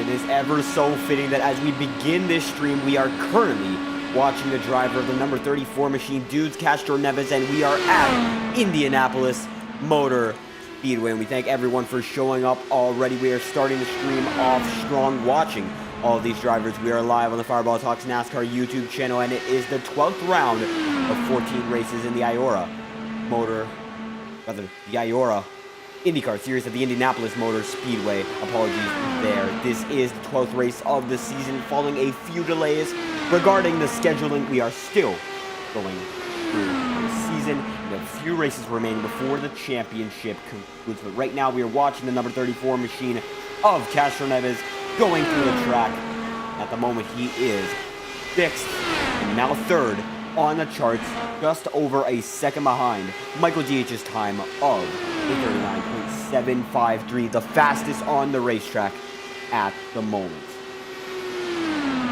it is ever so fitting that as we begin this stream, we are currently watching the driver of the number 34 machine, Dudes Castro Neves, and we are at Indianapolis Motor Speedway. And we thank everyone for showing up already. We are starting the stream off strong, watching all of these drivers. We are live on the Fireball Talks NASCAR YouTube channel, and it is the 12th round of 14 races in the IORA IndyCar Series at the Indianapolis Motor Speedway. Apologies there. This is the 12th race of the season, following a few delays regarding the scheduling. We are still going through the season. We have a few races remaining before the championship concludes. But right now, we are watching the number 34 machine of Castro Neves going through the track. At the moment, he is 6th and now 3rd on the charts, just over a second behind Michael DH's time of 39.753, the fastest on the racetrack at the moment.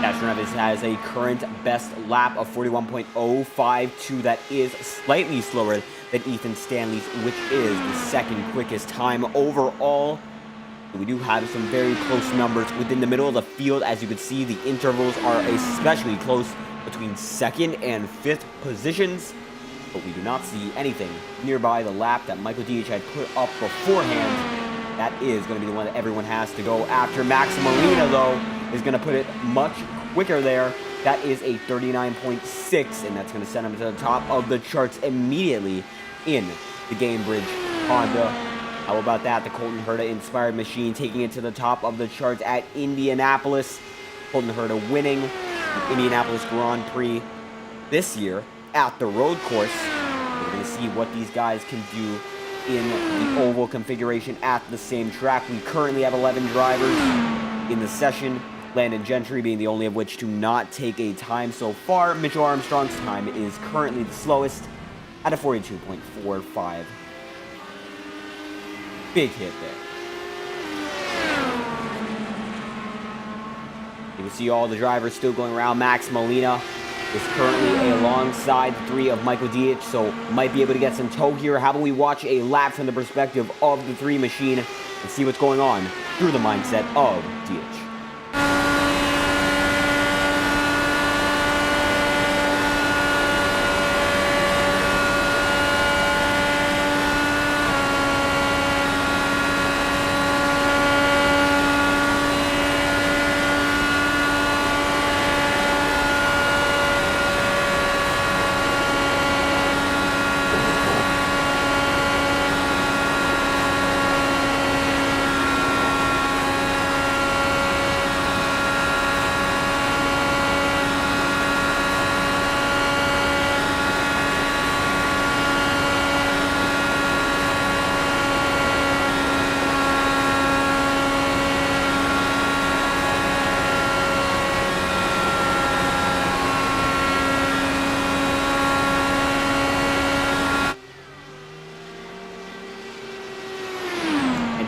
Castro Neves has a current best lap of 41.052. That is slightly slower than Ethan Stanley's, which is the second quickest time overall. We do have some very close numbers within the middle of the field. As you can see, the intervals are especially close between 2nd and 5th positions, but we do not see anything nearby the lap that Michael DH had put up beforehand. That is going to be the one that everyone has to go after. Max Molina, though, is going to put it much quicker there. That is a 39.6, and that's going to send him to the top of the charts immediately in the Gamebridge Honda. How about that? The Colton Herta-inspired machine taking it to the top of the charts at Indianapolis. Colton Herta winning the Indianapolis Grand Prix this year at the road course. We're going to see what these guys can do in the oval configuration at the same track. We currently have 11 drivers in the session, Landon Gentry being the only of which to not take a time so far. Mitchell Armstrong's time is currently the slowest at a 42.45. Big hit there. You can see all the drivers still going around. Max Molina is currently alongside the 3 of Michael DH, so might be able to get some tow here. How about we watch a lap from the perspective of the 3 machine and see what's going on through the mindset of DH.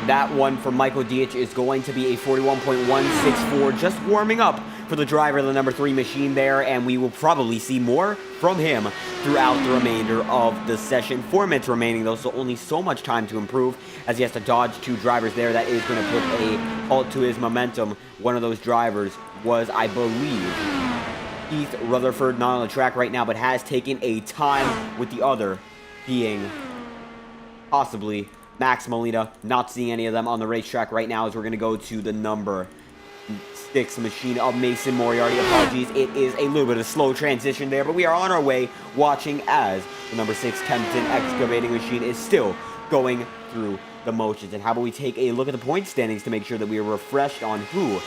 That one for Michael DH is going to be a 41.164, just warming up for the driver of the number 3 machine there, and we will probably see more from him throughout the remainder of the session. 4 minutes remaining, though, so only so much time to improve, as he has to dodge 2 drivers there. That is going to put a halt to his momentum. One of those drivers was, I believe, Keith Rutherford, not on the track right now, but has taken a time, with the other being possibly Max Molina. Not seeing any of them on the racetrack right now, as we're going to go to the number 6 machine of Mason Moriarty. Apologies, it is a little bit of a slow transition there, but we are on our way, watching as the number 6 Tempton excavating machine is still going through the motions. And how about we take a look at the point standings to make sure that we are refreshed on who is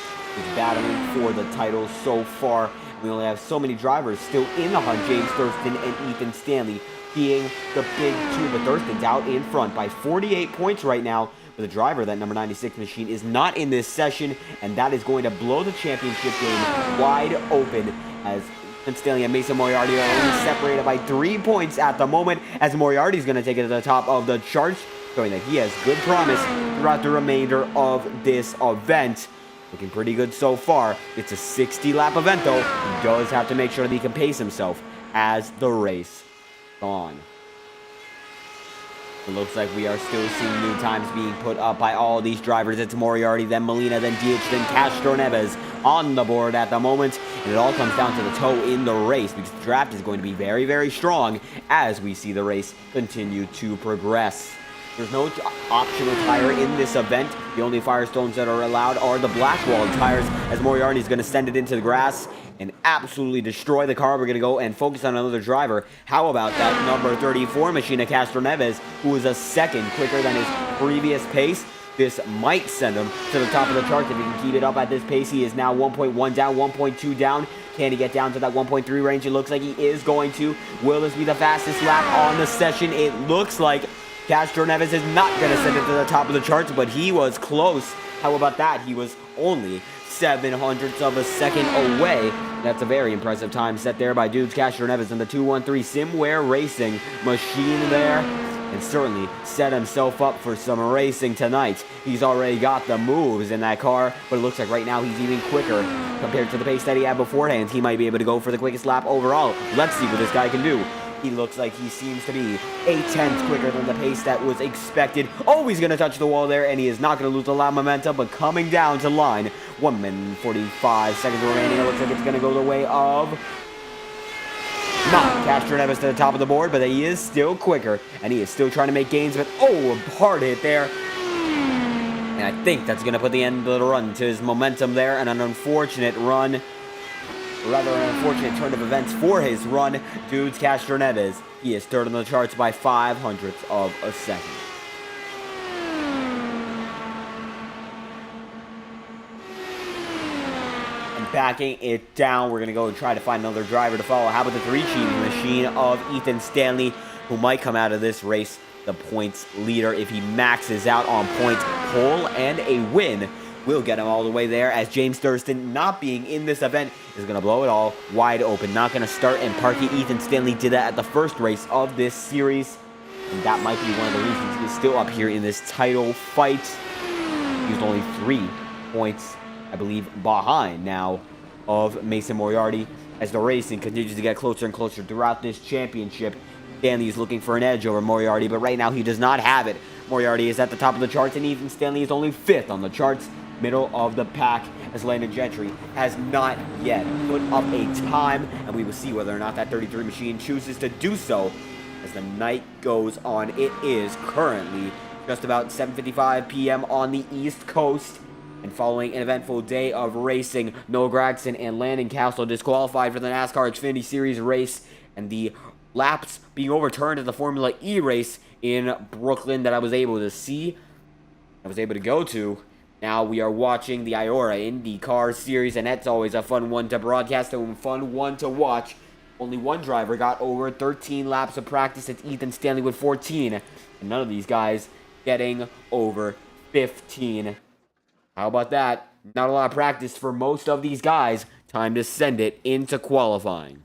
battling for the title so far. We only have so many drivers still in the hunt. James Thurston and Ethan Stanley being the big 2, but Thurston's out in front by 48 points right now. But the driver, that number 96 machine, is not in this session, and that is going to blow the championship game wide open, as Stanley and Mason Moriarty are only separated by 3 points at the moment, as Moriarty is going to take it to the top of the charts, showing that he has good promise throughout the remainder of this event. Looking pretty good so far. It's a 60-lap event, though. He does have to make sure that he can pace himself as the race goes on. It looks like we are still seeing new times being put up by all these drivers. It's Moriarty, then Molina, then DH, then Castro Neves on the board at the moment. And it all comes down to the toe in the race because the draft is going to be very, very strong as we see the race continue to progress. There's no optional tire in this event. The only Firestones that are allowed are the Blackwall tires, as Moriarty is going to send it into the grass and absolutely destroy the car. We're going to go and focus on another driver. How about that number 34 machine of Castro Neves, who is a second quicker than his previous pace. This might send him to the top of the charts if he can keep it up at this pace. He is now 1.1 down, 1.2 down. Can he get down to that 1.3 range? It looks like he is going to. Will this be the fastest lap on the session? It looks like Castro Neves is not going to send it to the top of the charts, but he was close. How about that? He was only 0.07 of a second away. That's a very impressive time set there by Dudes Castro Neves in the 213 Simware Racing machine there, and certainly set himself up for some racing tonight. He's already got the moves in that car, but it looks like right now he's even quicker compared to the pace that he had beforehand. He might be able to go for the quickest lap overall. Let's see what this guy can do. He looks like he seems to be 0.8 quicker than the pace that was expected. Oh, he's going to touch the wall there, and he is not going to lose a lot of momentum, but coming down to line. 1 minute and 45 seconds remaining. It looks like it's going to go the way of not Castro Neves to the top of the board, but he is still quicker, and he is still trying to make gains. But oh, a hard hit there. And I think that's going to put the end of the run to his momentum there, and an unfortunate run. Rather an unfortunate turn of events for his run. Dudes Castro Neves, he is third on the charts by 0.05 of a second. And backing it down, we're going to go and try to find another driver to follow. How about the 3 cheating machine of Ethan Stanley, who might come out of this race the points leader if he maxes out on points. Pole and a win will get him all the way there, as James Thurston, not being in this event, is going to blow it all wide open. Not going to start and park it. Ethan Stanley did that at the first race of this series, and that might be one of the reasons he's still up here in this title fight. He's only 3 points, I believe, behind now of Mason Moriarty, as the racing continues to get closer and closer throughout this championship. Stanley is looking for an edge over Moriarty, but right now he does not have it. Moriarty is at the top of the charts, and Ethan Stanley is only 5th on the charts, middle of the pack, as Landon Gentry has not yet put up a time, and we will see whether or not that 33 machine chooses to do so as the night goes on. It is currently just about 7:55 p.m. on the East Coast, and following an eventful day of racing, Noah Gragson and Landon Castle disqualified for the NASCAR Xfinity Series race, and the laps being overturned at the Formula E race in Brooklyn that I was able to see, I was able to go to. Now we are watching the IORA IndyCar Series, and that's always a fun one to broadcast and a fun one to watch. Only one driver got over 13 laps of practice. It's Ethan Stanley with 14, and none of these guys getting over 15. How about that? Not a lot of practice for most of these guys. Time to send it into qualifying.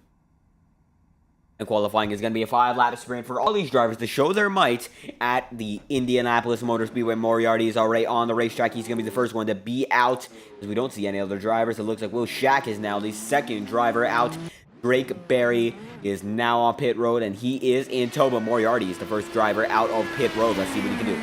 And qualifying is going to be a 5-lap sprint for all these drivers to show their might at the Indianapolis Motor Speedway. Moriarty is already on the racetrack. He's going to be the first one to be out, as we don't see any other drivers. It looks like Will Shack is now the second driver out. Drake Berry is now on pit road, and he is in tow, but Moriarty is the first driver out of pit road. Let's see what he can do.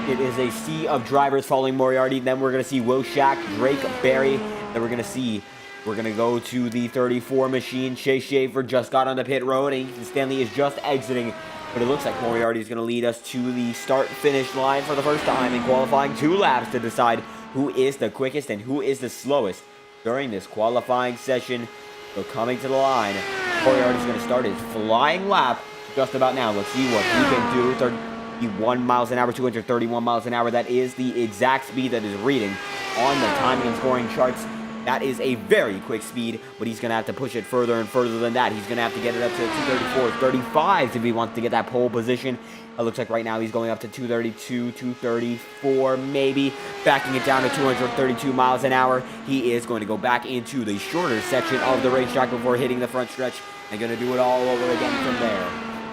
It is a sea of drivers following Moriarty. Then we're going to see Will Shack, Drake Berry. Then we're going to go to the 34 machine. Chase Schaefer just got on the pit road, and Ethan Stanley is just exiting. But it looks like Moriarty is going to lead us to the start-finish line for the first time in qualifying. 2 laps to decide who is the quickest and who is the slowest during this qualifying session. So coming to the line, Moriarty is going to start his flying lap just about now. Let's see what he can do. 31 miles an hour, 231 miles an hour. That is the exact speed that is reading on the timing and scoring charts. That is a very quick speed, but he's going to have to push it further and further than that. He's going to have to get it up to 234, 35 if he wants to get that pole position. It looks like right now he's going up to 232, 234 maybe, backing it down to 232 miles an hour. He is going to go back into the shorter section of the racetrack before hitting the front stretch and going to do it all over again from there.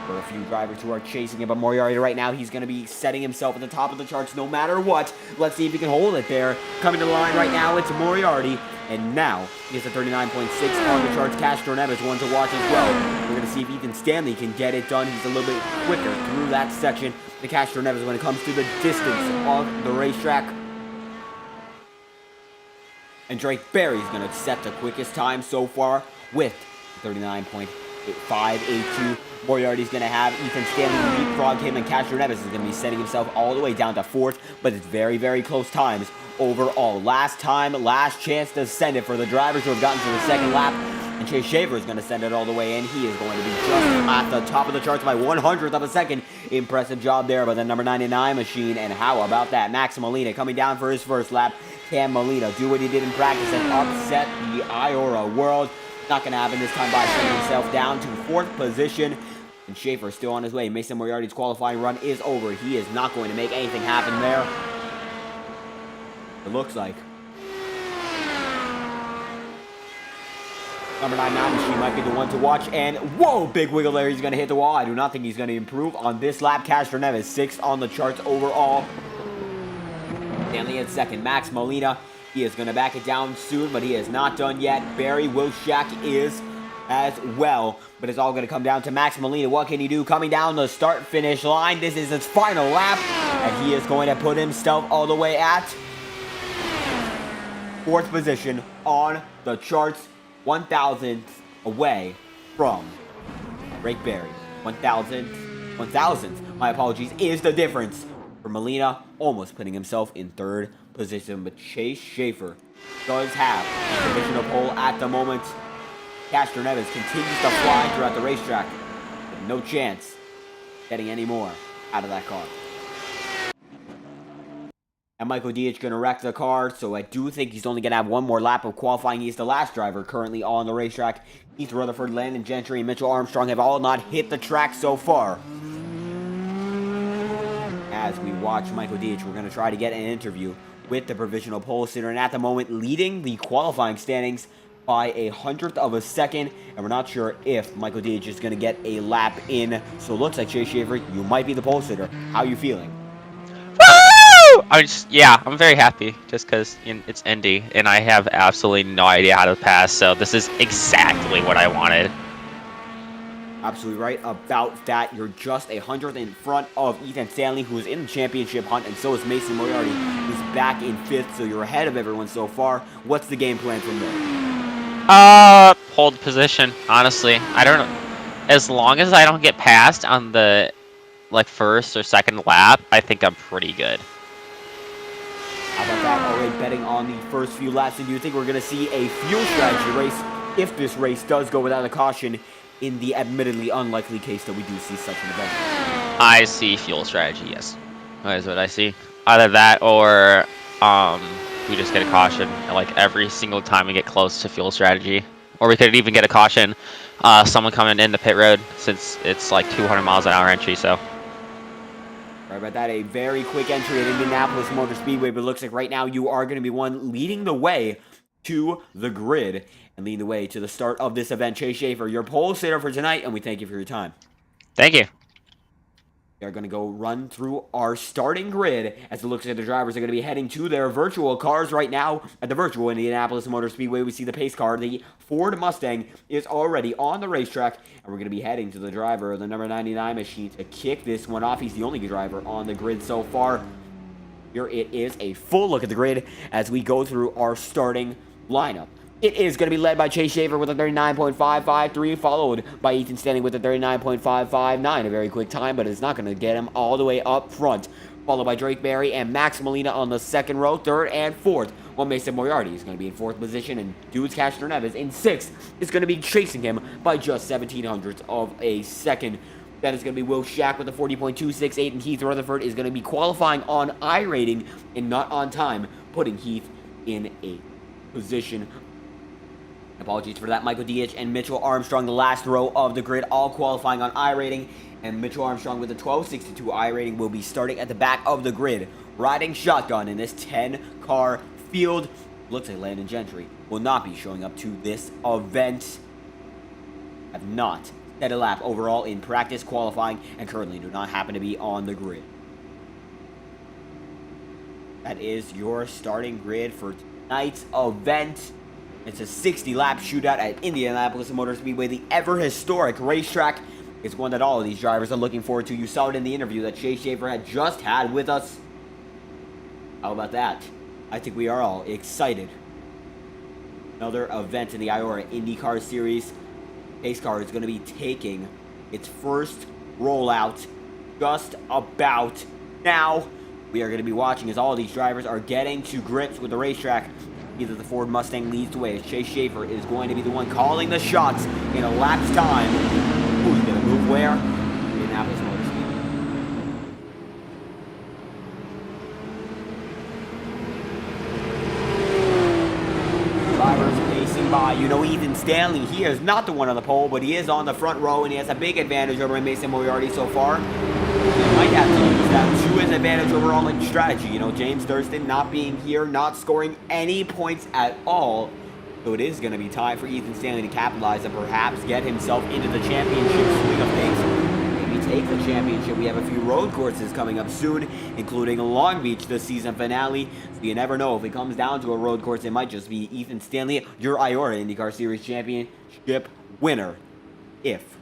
For a few drivers who are chasing him, but Moriarty right now, he's going to be setting himself at the top of the charts no matter what. Let's see if he can hold it there. Coming to the line right now, it's Moriarty. And now, he has a 39.6 on the charts. Castro Neves, one to watch as well. We're going to see if Ethan Stanley can get it done. He's a little bit quicker through that section. The Castro Neves when it comes to the distance of the racetrack. And Drake Berry's going to set the quickest time so far with 39.582. Moriarty's going to have Ethan Stanley leapfrog him, and Castro Neves is going to be setting himself all the way down to 4th, but it's very, very close times overall. Last time, last chance to send it for the drivers who have gotten to the second lap, and Chase Shaver is going to send it all the way in. He is going to be just at the top of the charts by 1/100th of a second. Impressive job there by the number 99 machine, and how about that? Max Molina coming down for his first lap. Can Molina do what he did in practice and upset the IORA world? Not going to happen this time by sending himself down to 4th position. And Schaefer is still on his way. Mason Moriarty's qualifying run is over. He is not going to make anything happen there. It looks like. Number 99 machine might be the one to watch. And whoa, big wiggle there. He's going to hit the wall. I do not think he's going to improve on this lap. Castro Neves, 6th on the charts overall. Stanley in 2nd. Max Molina. He is going to back it down soon, but he is not done yet. Barry Wilczak is as well, but it's all going to come down to Max Molina. What can he do coming down the start-finish line? This is his final lap, and he is going to put himself all the way at 4th position on the charts, 1,000th away from Drake Berry. 1,000th, my apologies, is the difference for Molina, almost putting himself in 3rd position, but Chase Schaefer does have a divisional pole at the moment. Castro Neves continues to fly throughout the racetrack, but no chance getting any more out of that car. And Michael Dietz going to wreck the car, so I do think he's only going to have one more lap of qualifying. He's the last driver currently on the racetrack. Keith Rutherford, Landon Gentry, and Mitchell Armstrong have all not hit the track so far. As we watch Michael Dietz, we're going to try to get an interview with the provisional pole sitter, and at the moment leading the qualifying standings by 1/100th of a second, and we're not sure if Michael Dietz is going to get a lap in. So it looks like Chase Schaefer, you might be the pole sitter. How are you feeling? Woo! I'm very happy just because it's Indy, and I have absolutely no idea how to pass, so this is exactly what I wanted. Absolutely right about that. You're just 100th in front of Ethan Stanley, who is in the championship hunt, and so is Mason Moriarty, who's back in 5th, so you're ahead of everyone so far. What's the game plan from there? Hold position, honestly. I don't know. As long as I don't get passed on the, 1st or 2nd lap, I think I'm pretty good. How about that? Already betting on the first few laps, and do you think we're going to see a fuel strategy race if this race does go without a caution in the admittedly unlikely case that we do see such an event? I see fuel strategy, yes. That is what I see. Either that or, we just get a caution every single time we get close to fuel strategy. Or we could even get a caution, someone coming in the pit road, since it's 200 miles an hour entry, so. Right about that, a very quick entry at Indianapolis Motor Speedway, but it looks like right now you are going to be one leading the way to the grid and leading the way to the start of this event. Chase Schaefer, your pole sitter for tonight, and we thank you for your time. Thank you. We are going to go run through our starting grid as it looks like the drivers are going to be heading to their virtual cars right now at the virtual Indianapolis Motor Speedway. We see the pace car, the Ford Mustang, is already on the racetrack, and we're going to be heading to the driver, the number 99 machine, to kick this one off. He's the only driver on the grid so far. Here it is, a full look at the grid as we go through our starting lineup. It is going to be led by Chase Schaefer with a 39.553, followed by Ethan Stanley with a 39.559. A very quick time, but it's not going to get him all the way up front. Followed by Drake Berry and Max Molina on the 2nd row, 3rd and 4th. While Mason Moriarty is going to be in 4th position, and Dudes Castro Neves in 6th is going to be chasing him by just 1/1700th of a second. That is going to be Will Shack with a 40.268, and Heath Rutherford is going to be qualifying on iRating and not on time, putting Heath in a position. Apologies for that. Michael Dietz and Mitchell Armstrong, the last row of the grid, all qualifying on iRating. And Mitchell Armstrong with a 1262 iRating will be starting at the back of the grid, riding shotgun in this 10-car field. Looks like Landon Gentry will not be showing up to this event. Have not set a lap overall in practice qualifying and currently do not happen to be on the grid. That is your starting grid for tonight's event. It's a 60-lap shootout at Indianapolis Motor Speedway, the ever-historic racetrack. It's one that all of these drivers are looking forward to. You saw it in the interview that Chase Schaefer had just had with us. How about that? I think we are all excited. Another event in the IORA IndyCar Series. Pace car is going to be taking its first rollout just about now. We are going to be watching as all of these drivers are getting to grips with the racetrack. Either the Ford Mustang leads the way as Chase Schaefer is going to be the one calling the shots in a lap's time. Who's going to move where? Indianapolis Motor Speedway. Drivers pacing by. You know, Ethan Stanley, he is not the one on the pole, but he is on the front row, and he has a big advantage over Mason Moriarty so far. He might have to use that to his advantage overall in strategy. You know, James Thurston not being here, not scoring any points at all. So it is going to be time for Ethan Stanley to capitalize and perhaps get himself into the championship swing of things. Maybe take the championship. We have a few road courses coming up soon, including Long Beach, the season finale. So you never know. If it comes down to a road course, it might just be Ethan Stanley, your IORA IndyCar Series championship winner. If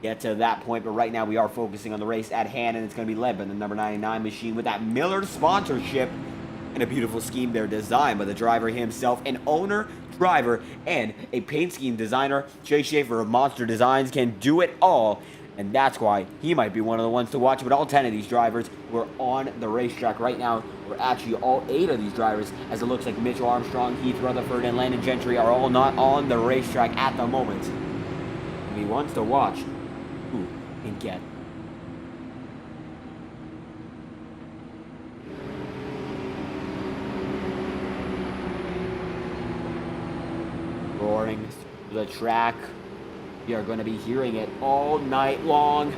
get to that point, but right now we are focusing on the race at hand, and it's going to be led by the number 99 machine with that Miller sponsorship and a beautiful scheme there designed by the driver himself, an owner, driver, and a paint scheme designer. Chase Schaefer of Monster Designs can do it all, and that's why he might be one of the ones to watch. But all 10 of these drivers were on the racetrack right now. We're actually all 8 of these drivers, as it looks like Mitchell Armstrong, Heath Rutherford, and Landon Gentry are all not on the racetrack at the moment. And he wants to watch and get. Roaring through the track. We are going to be hearing it all night long.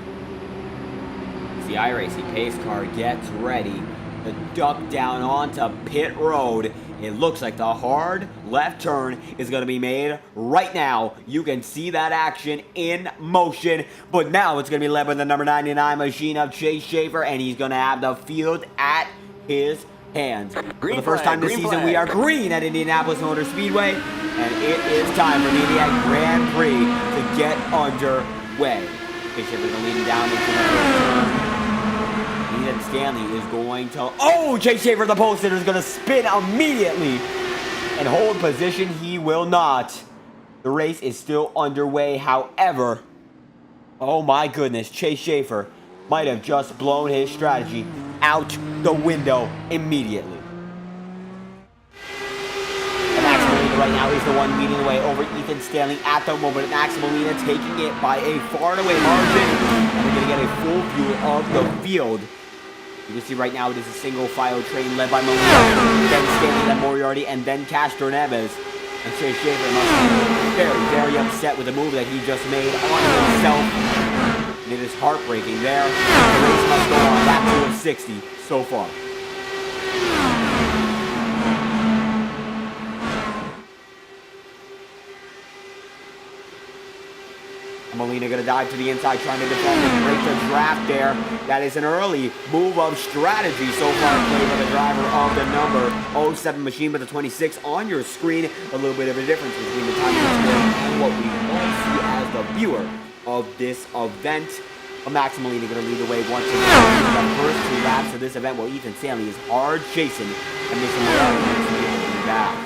As the iRacing pace car gets ready to duck down onto pit road. It looks like the hard left turn is going to be made right now. You can see that action in motion. But now it's going to be led by the number 99 machine of Chase Schaefer, and he's going to have the field at his hands. For the first time this season, we are green at Indianapolis Motor Speedway, and it is time for the Indiana Grand Prix to get underway. Chase Schaefer is going to lead him down into the first turn. Ethan Stanley is going to... Oh! Chase Schaefer, the pole sitter, is going to spin immediately and hold position. He will not. The race is still underway. However, oh my goodness, Chase Schaefer might have just blown his strategy out the window immediately. And Max Molina right now is the one leading the way over Ethan Stanley at the moment. Max Molina taking it by a far and away margin. And we're going to get a full view of the field. You can see right now it is a single file train led by Molina, then Stanley, then Moriarty, and then Castro Neves. And Chase Schaefer must be very, very upset with the move that he just made on himself. And it is heartbreaking there. The race must go on. Lap 2 of 60 so far. Molina going to dive to the inside, trying to defend and break the draft there. That is an early move of strategy so far played by the driver of the number 07 machine, but the 26 on your screen. A little bit of a difference between the time and what we all see as the viewer of this event. Max Molina going to lead the way once again. The first 2 laps of this event, while Ethan Stanley is hard chasing and Mason Moriarty is back.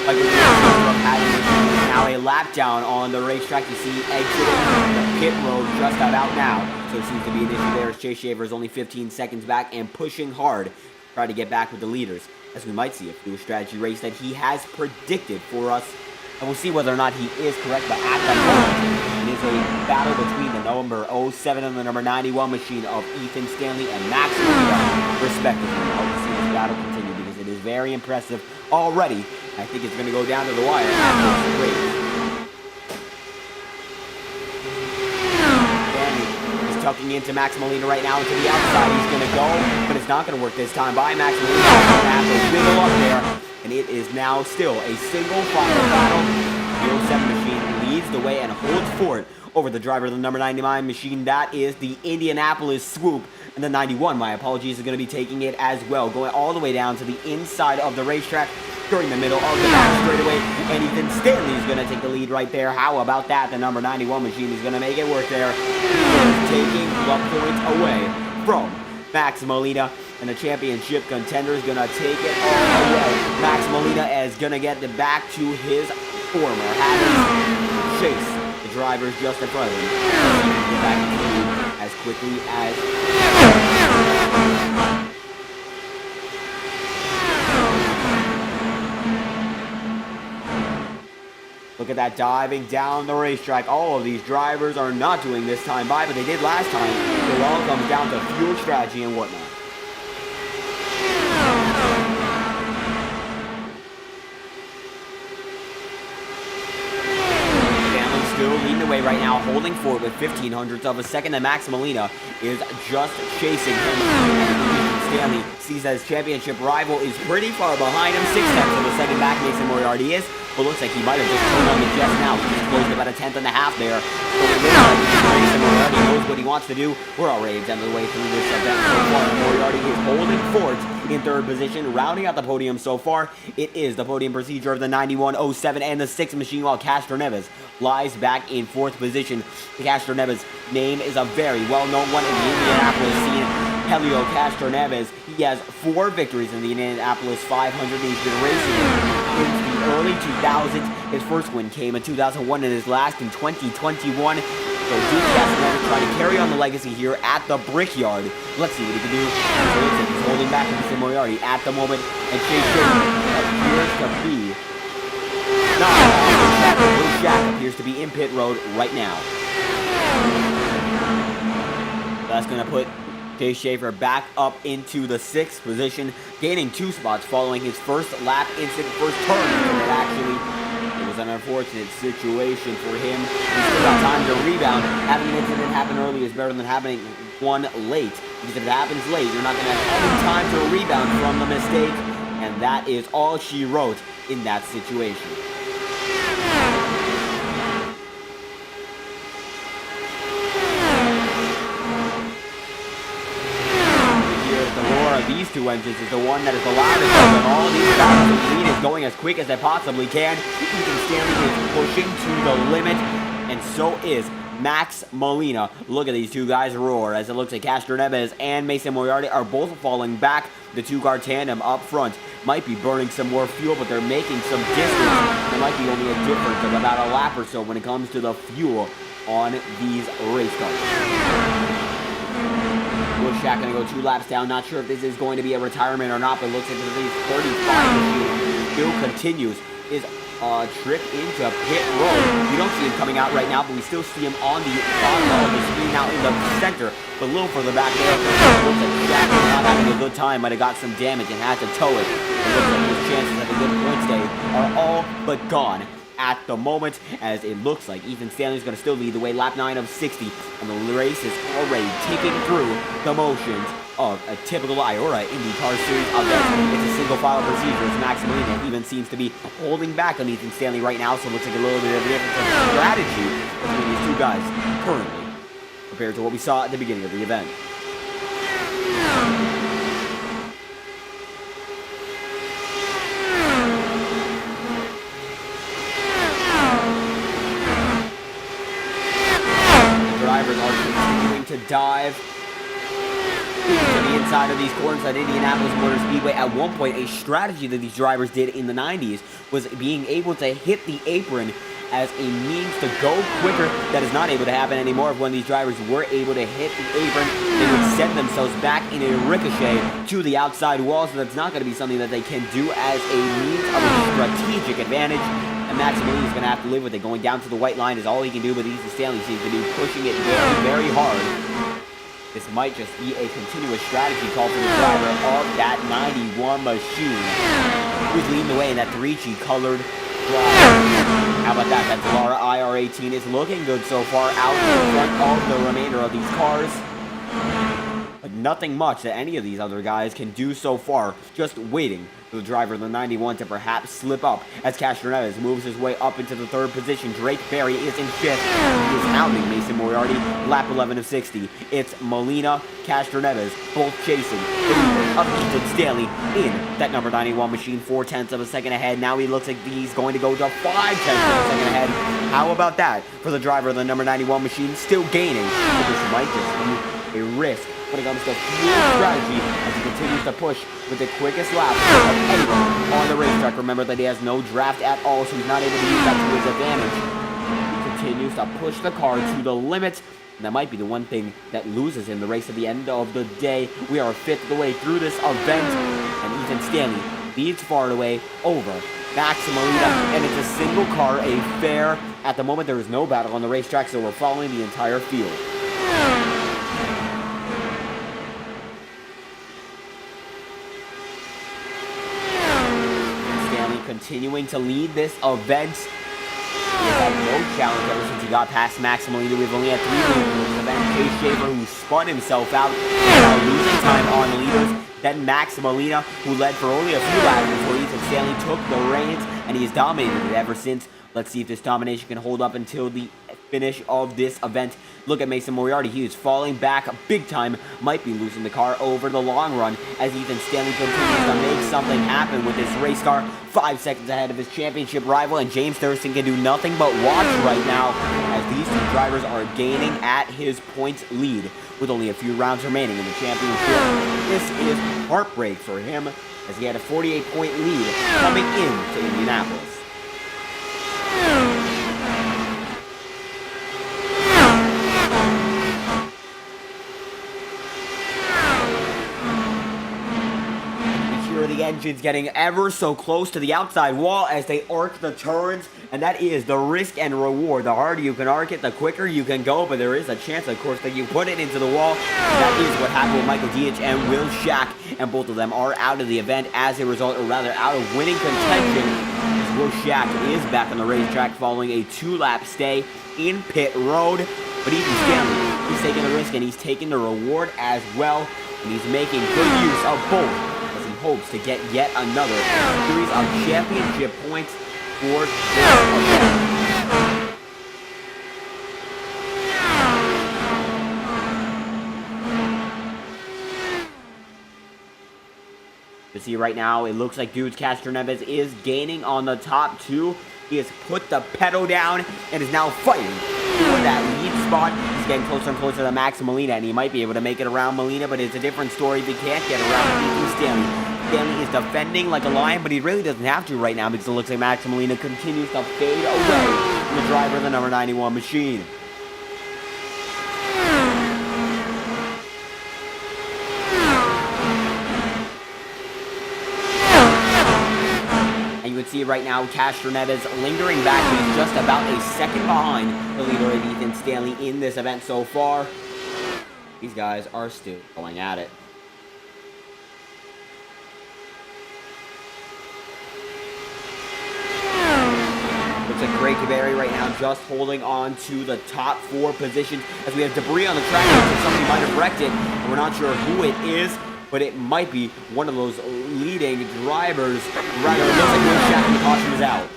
Now a lap down on the racetrack. You see exiting the pit road just about now. So it seems to be an issue there as Chase Schaefer is only 15 seconds back and pushing hard to try to get back with the leaders. As we might see a few strategy race that he has predicted for us. And we'll see whether or not he is correct. But at the moment, it is a battle between the number 07 and the number 91 machine of Ethan Stanley and Max Molina, respectively. I hope to see this battle continue because it is very impressive already. I think it's going to go down to the wire after this race. Stanley is tucking into Max Molina right now, and to the outside he's going to go, but it's not going to work this time by Max Molina. He's going to have to wiggle up there, and it is now still a single final battle. The 07 machine leads the way and holds fort over the driver of the number 99 machine. That is the Indianapolis Swoop. And the 91, my apologies, is going to be taking it as well, going all the way down to the inside of the racetrack during the middle of the back straightaway. And Ethan Stanley is going to take the lead right there. How about that? The number 91 machine is going to make it work there. Taking the points away from Max Molina. And the championship contender is going to take it all away. Max Molina is going to get it back to his former habits. Chase the drivers just in front of him. Get back into the lead as quickly as... Look at that, diving down the racetrack. All of these drivers are not doing this time by, but they did last time. It all comes down to fuel strategy and whatnot. Still leading the way right now, holding forward with 0.15 of a second, and Max Molina is just chasing him. Stanley sees that his championship rival is pretty far behind him, 0.6 of a second back. Mason Moriarty is, but looks like he might have just turned on the jets now. He's closed about a 1/10 there. So it looks like Mason Moriarty knows what he wants to do. We're already down the way through this event so far. Moriarty is holding fort in third position, rounding out the podium so far. It is the podium procedure of the 91, 07, and the 6 machine, while Castro Neves lies back in fourth position. Castro Neves' name is a very well-known one in the Indianapolis scene. Helio Castro Neves, he has 4 victories in the Indianapolis 500. He's been racing since the early 2000s. His first win came in 2001 and his last in 2021. So Duke Castro Neves trying to carry on the legacy here at the Brickyard. Let's see what he can do. So looks like he's holding back Mason Moriarty at the moment, and Chase appears to be Shaq appears to be in pit road right now. That's going to put Chase Schaefer back up into the 6th position, gaining 2 spots following his first lap incident, first turn. Actually, it was an unfortunate situation for him. He still got time to rebound. Having an incident happen early is better than having one late, because if it happens late, you're not going to have any time to rebound from the mistake, and that is all she wrote in that situation. These 2 engines is the one that is the loudest of all these battles. The lead is going as quick as they possibly can. Ethan Stanley is pushing to the limit, and so is Max Molina. Look at these 2 guys roar, as it looks like Castro Neves and Mason Moriarty are both falling back. The 2-car tandem up front might be burning some more fuel, but they're making some distance. There might be only a difference of about a lap or so when it comes to the fuel on these race cars. Shaq going to go 2 laps down. Not sure if this is going to be a retirement or not, but it looks like the 35 machine still continues his trip into pit road. We don't see him coming out right now, but we still see him on the bottom of the screen now in the center, but a little further back there. It looks like Shaq is not having a good time, might have got some damage and had to tow it. It looks like his chances of a good points day are all but gone at the moment, as it looks like Ethan Stanley is going to still lead the way, lap 9 of 60, and the race is already ticking through the motions of a typical IORA IndyCar Series event. It's a single file procedure, as Max Molina even seems to be holding back on Ethan Stanley right now, so it looks like a little bit of a difference of strategy between these 2 guys currently, compared to what we saw at the beginning of the event. Drivers are continuing to dive to the inside of these corners at Indianapolis Motor Speedway. At one point, a strategy that these drivers did in the 90s was being able to hit the apron as a means to go quicker. That is not able to happen anymore. When these drivers were able to hit the apron, they would send themselves back in a ricochet to the outside wall, so that's not going to be something that they can do as a means of a strategic advantage. And Max Molina is going to have to live with it. Going down to the white line is all he can do, but Ethan Stanley seems to be pushing it very, very hard. This might just be a continuous strategy call for the driver of that 91 machine, who's leading the way in that 3G colored drive. How about that? That Lara IR18 is looking good so far, out in front of the remainder of these cars. but nothing much that any of these other guys can do so far, just waiting for the driver of the 91 to perhaps slip up as Castroneves moves his way up into the third position. Drake Berry is in fifth. He is hounding Mason Moriarty, lap 11 of 60. It's Molina, Castroneves, both chasing the leader of Ethan Stanley in that number 91 machine, 4/10 of a second ahead. Now he looks like he's going to go to 5/10 of a second ahead. How about that for the driver of the number 91 machine, still gaining? But this might just be a risk when it comes to fuel strategy as he continues to push with the quickest lap of anyone on the racetrack. Remember that he has no draft at all, so he's not able to use that to his advantage. He continues to push the car to the limit, and that might be the one thing that loses him the race at the end of the day. We are a fifth of the way through this event, and Ethan Stanley leads far and away over Max Molina, and it's a single car affair. At the moment, there is no battle on the racetrack, so we're following the entire field. Continuing to lead this event. He has had no challenge ever since he got past Max Molina. We've only had 3 leaders in this event. Chase Shaver, who spun himself out, losing time on the leaders. Then Max Molina, who led for only a few laps before Ethan Stanley took the reins, and he has dominated it ever since. Let's see if this domination can hold up until the finish of this event. Look at Mason Moriarty. He is falling back big time. Might be losing the car over the long run as Ethan Stanley continues to make something happen with this race car. 5 seconds ahead of his championship rival, and James Thurston can do nothing but watch right now as these two drivers are gaining at his points lead with only a few rounds remaining in the championship. This is heartbreak for him as he had a 48-point lead coming into Indianapolis. The engine's getting ever so close to the outside wall as they arc the turns, and that is the risk and reward. The harder you can arc it, the quicker you can go, but there is a chance, of course, that you put it into the wall. That is what happened with Michael Dietz and Will Shack, and both of them are out of the event as a result, or rather out of winning contention. Will Shack is back on the racetrack following a 2-lap stay in pit road, but Ethan Stanley, he's taking the risk and he's taking the reward as well, and he's making good use of both. Hopes to get yet another series of championship points for this event. You see right now, it looks like Dudes Castroneves is gaining on the top 2. He has put the pedal down and is now fighting for that lead spot. He's getting closer and closer to Max Molina, and he might be able to make it around Molina, but it's a different story if he can't get around Ethan Stanley. Stanley is defending like a lion, but he really doesn't have to right now because it looks like Max Molina continues to fade away from the driver of the number 91 machine. And you can see right now Castroneves lingering back. He's just about a second behind the leader of Ethan Stanley in this event so far. These guys are still going at it. Looks like Drake Berry right now just holding on to the top 4 positions as we have debris on the track. Somebody might have wrecked it, and we're not sure who it is, but it might be one of those leading drivers. Rather, it looks like Will Shack and the caution is out.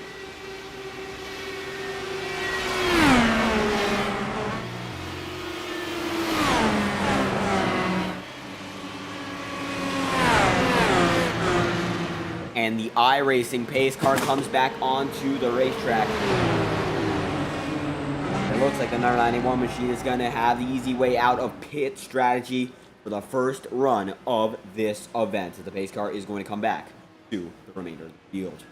And the iRacing pace car comes back onto the racetrack. It looks like the number 91 machine is going to have the easy way out of pit strategy for the first run of this event. So the pace car is going to come back to the remainder of the field.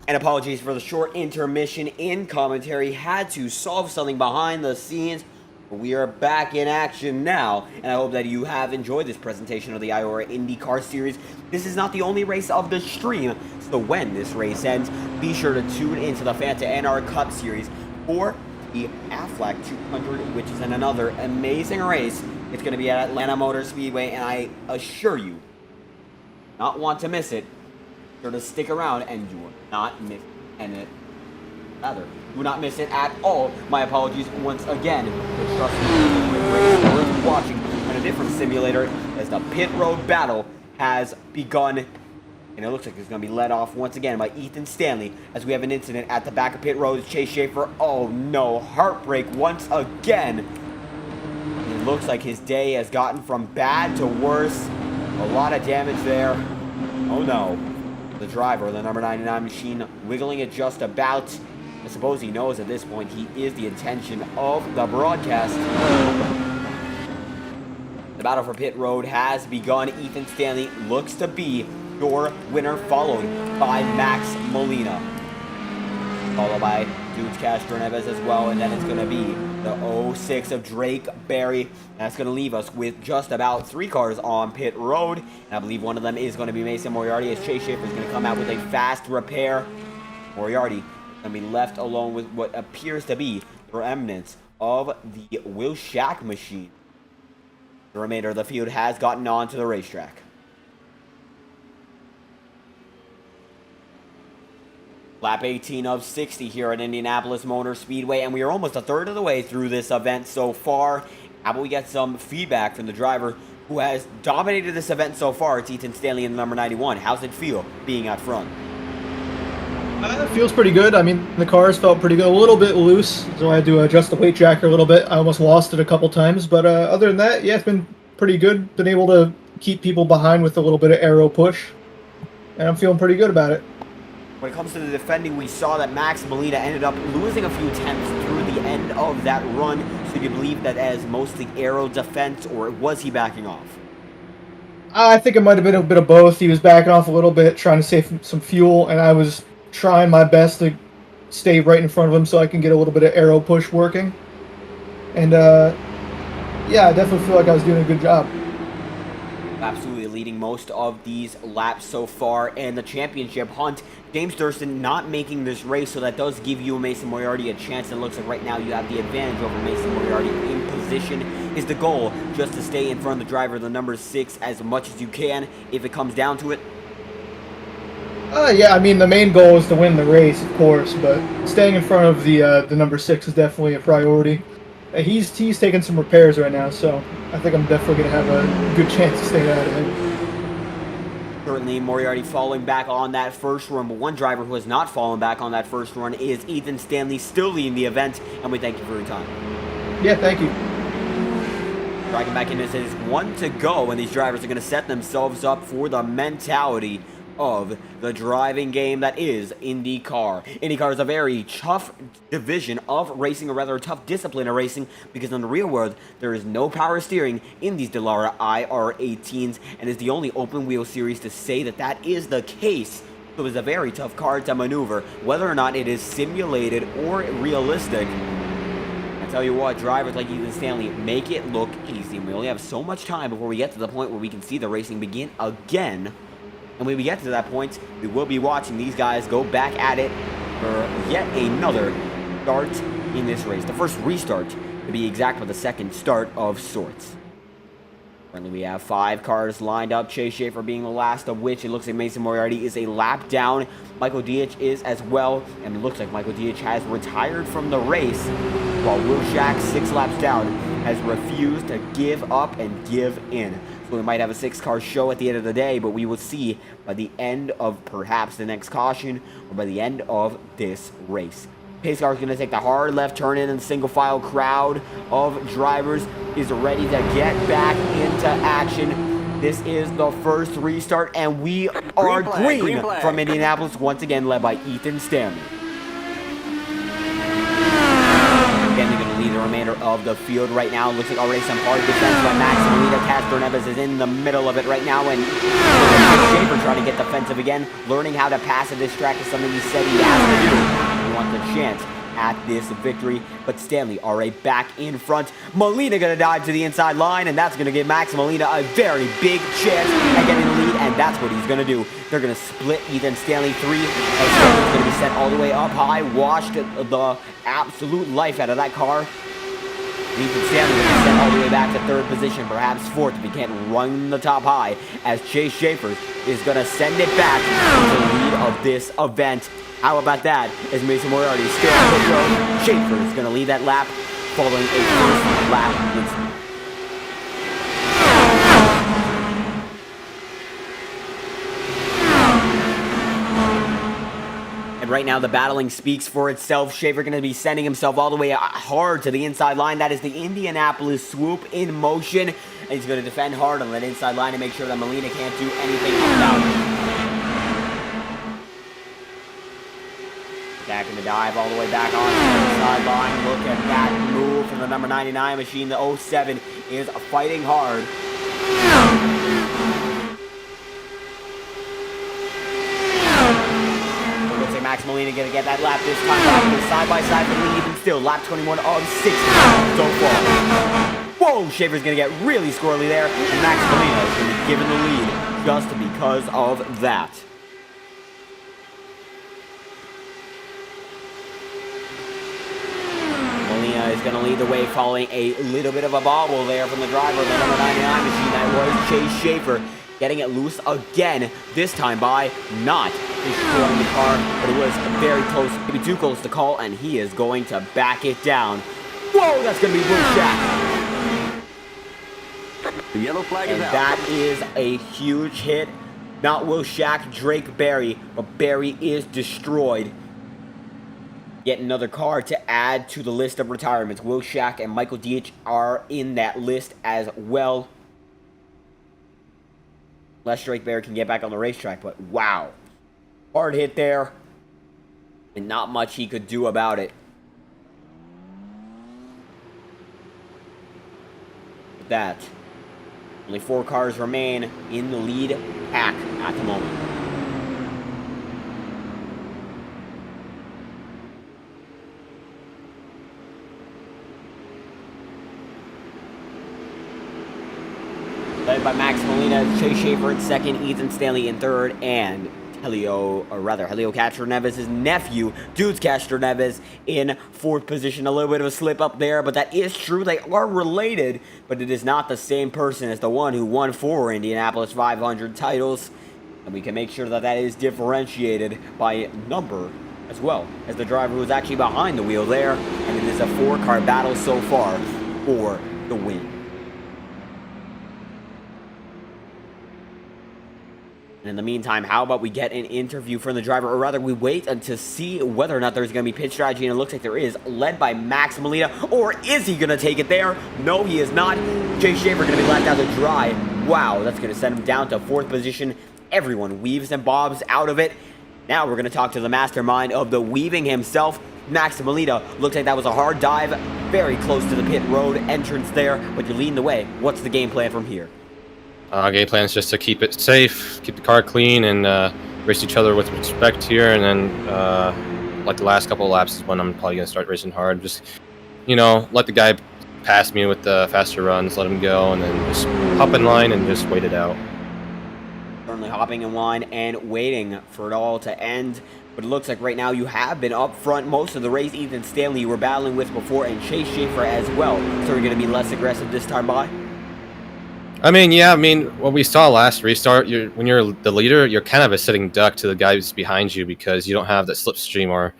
And apologies for the short intermission in commentary. Had to solve something behind the scenes We are back in action now, and I hope that you have enjoyed this presentation of the IORA IndyCar Series. This is not the only race of the stream, so when this race ends, be sure to tune into the Fanta NR Cup Series for the Aflac 200, which is another amazing race. It's going to be at Atlanta Motor Speedway, and I assure you, not want to miss it. Sure to stick around, and you will not miss it. Rather, do not miss it at all. My apologies once again. But trust me, it's worth watching on a different simulator as the pit road battle has begun. And it looks like it's going to be led off once again by Ethan Stanley as we have an incident at the back of pit road. Chase Schaefer, oh no, heartbreak once again. It looks like his day has gotten from bad to worse. A lot of damage there. Oh no. The driver, the number 99 machine, wiggling it just about. I suppose he knows at this point he is the attention of the broadcast. The battle for pit road has begun. Ethan Stanley looks to be your winner, followed by Max Molina. Followed by Dudes Castro Neves as well, and then it's going to be the 06 of Drake Berry. That's going to leave us with just about 3 cars on pit road. And I believe one of them is going to be Mason Moriarty, as Chase Schaefer is going to come out with a fast repair. Moriarty going to be left alone with what appears to be the remnants of the Will Shack machine. The remainder of the field has gotten on to the racetrack. Lap 18 of 60 here at Indianapolis Motor Speedway, and we are almost a third of the way through this event so far. How about we get some feedback from the driver who has dominated this event so far? It's Ethan Stanley in the number 91. How's it feel being out front? It feels pretty good. I mean, the cars felt pretty good. A little bit loose, so I had to adjust the weight jacker a little bit. I almost lost it a couple times, but other than that, yeah, it's been pretty good. Been able to keep people behind with a little bit of aero push, and I'm feeling pretty good about it. When it comes to the defending, we saw that Max Molina ended up losing a few tenths through the end of that run. So do you believe that as mostly aero defense, or was he backing off? I think it might have been a bit of both. He was backing off a little bit, trying to save some fuel, and I was trying my best to stay right in front of him so I can get a little bit of aero push working. And yeah, I definitely feel like I was doing a good job. Absolutely leading most of these laps so far, and the championship hunt. James Thurston not making this race, so that does give you Mason Moriarty a chance. And it looks like right now you have the advantage over Mason Moriarty in position. Is the goal just to stay in front of the driver, the number 6, as much as you can if it comes down to it? Yeah, I mean, the main goal is to win the race, of course, but staying in front of the number 6 is definitely a priority. He's taking some repairs right now, so I think I'm definitely going to have a good chance to stay out of him. Certainly, Moriarty falling back on that first run, but one driver who has not fallen back on that first run is Ethan Stanley, still leading the event, and we thank you for your time. Yeah, thank you. Dragging back in, this is 1 to go, and these drivers are going to set themselves up for the mentality of the driving game that is IndyCar. IndyCar is a very tough division of racing, or rather a tough discipline of racing, because in the real world, there is no power steering in these Dallara IR18s, and is the only open wheel series to say that that is the case. So it's a very tough car to maneuver, whether or not it is simulated or realistic. I tell you what, drivers like Ethan Stanley make it look easy. We only have so much time before we get to the point where we can see the racing begin again. And when we get to that point, we will be watching these guys go back at it for yet another start in this race. The first restart, to be exact, with the second start of sorts. Currently, we have 5 cars lined up, Chase Schaefer being the last of which it looks like Mason Moriarty is a lap down. Michael Dietz is as well, and it looks like Michael Dietz has retired from the race, while Will Shack, 6 laps down, has refused to give up and give in. So we might have a 6-car show at the end of the day, but we will see by the end of perhaps the next caution or by the end of this race. Pace car is going to take the hard left turn in, and the single file crowd of drivers is ready to get back into action. This is the first restart, and we are green from Indianapolis, once again led by Ethan Stanley. Again, they're going to lead the remainder of the field right now. Looks like already some hard defense by Max Molina. Castro Neves is in the middle of it right now, and Schaefer trying to get defensive again. Learning how to pass at this track is something he said he has to do. He wants a chance at this victory. But Stanley already back in front. Molina gonna dive to the inside line, and that's gonna give Max Molina a very big chance at getting the lead, and that's what he's gonna do. They're gonna split Ethan Stanley 3, and Stanley's gonna be sent all the way up high, washed the absolute life out of that car. Ethan Stanley will be sent all the way back to third position, perhaps fourth if he can't run the top high, as Chase Schaefer is going to send it back to the lead of this event. How about that? As Mason Moriarty is still on the road, Schaefer is going to lead that lap following a first lap incident. And right now, the battling speaks for itself. Schaefer going to be sending himself all the way hard to the inside line. That is the Indianapolis swoop in motion. And he's going to defend hard on that inside line to make sure that Molina can't do anything about it. Back in the dive all the way back on the inside line. Look at that move from the number 99 machine. The 07 is fighting hard. Max Molina gonna get that lap this time. Side by side for the lead, even still. Lap 21 of 60 so far. Whoa, Schaefer's gonna get really squirrely there, and Max Molina is gonna be given the lead just because of that. Molina is gonna lead the way, following a little bit of a bobble there from the driver of the number 99 machine. That was Chase Schaefer. Getting it loose again, this time by not destroying the car, but it was very close, maybe too close to call, and he is going to back it down. Whoa, that's going to be Will Shack. The yellow flag is out. That is a huge hit. Not Will Shack, Drake Berry, but Berry is destroyed. Yet another car to add to the list of retirements. Will Shack and Michael Dietz are in that list as well. Unless Drake Berry can get back on the racetrack, but wow. Hard hit there, and not much he could do about it. With that, only 4 cars remain in the lead pack at the moment. Led by Max Molina, Chase Schaefer in second, Ethan Stanley in third, and Helio Castroneves' nephew, Dudes Castroneves, in fourth position. A little bit of a slip up there, but that is true. They are related, but it is not the same person as the one who won 4 Indianapolis 500 titles. And we can make sure that that is differentiated by number as well as the driver who is actually behind the wheel there. And it is a 4-car battle so far for the win. And in the meantime, how about we get an interview from the driver, or rather we wait until see whether or not there's going to be pit strategy, and it looks like there is, led by Max Molina. Or is he going to take it there? No, he is not. Chase Schaefer going to be left out to dry. Wow, that's going to send him down to 4th position. Everyone weaves and bobs out of it. Now we're going to talk to the mastermind of the weaving himself, Max Molina. Looks like that was a hard dive, very close to the pit road entrance there, but you're leading the way. What's the game plan from here? Game plan is just to keep it safe, keep the car clean, and race each other with respect here. And then, like the last couple of laps is when I'm probably going to start racing hard. Just, let the guy pass me with the faster runs, let him go, and then just hop in line and just wait it out. Certainly hopping in line and waiting for it all to end. But it looks like right now you have been up front most of the race. Ethan Stanley you were battling with before, and Chase Schaefer as well. So you're going to be less aggressive this time by? What we saw last restart, when you're the leader, you're kind of a sitting duck to the guys behind you because you don't have that slipstream, or,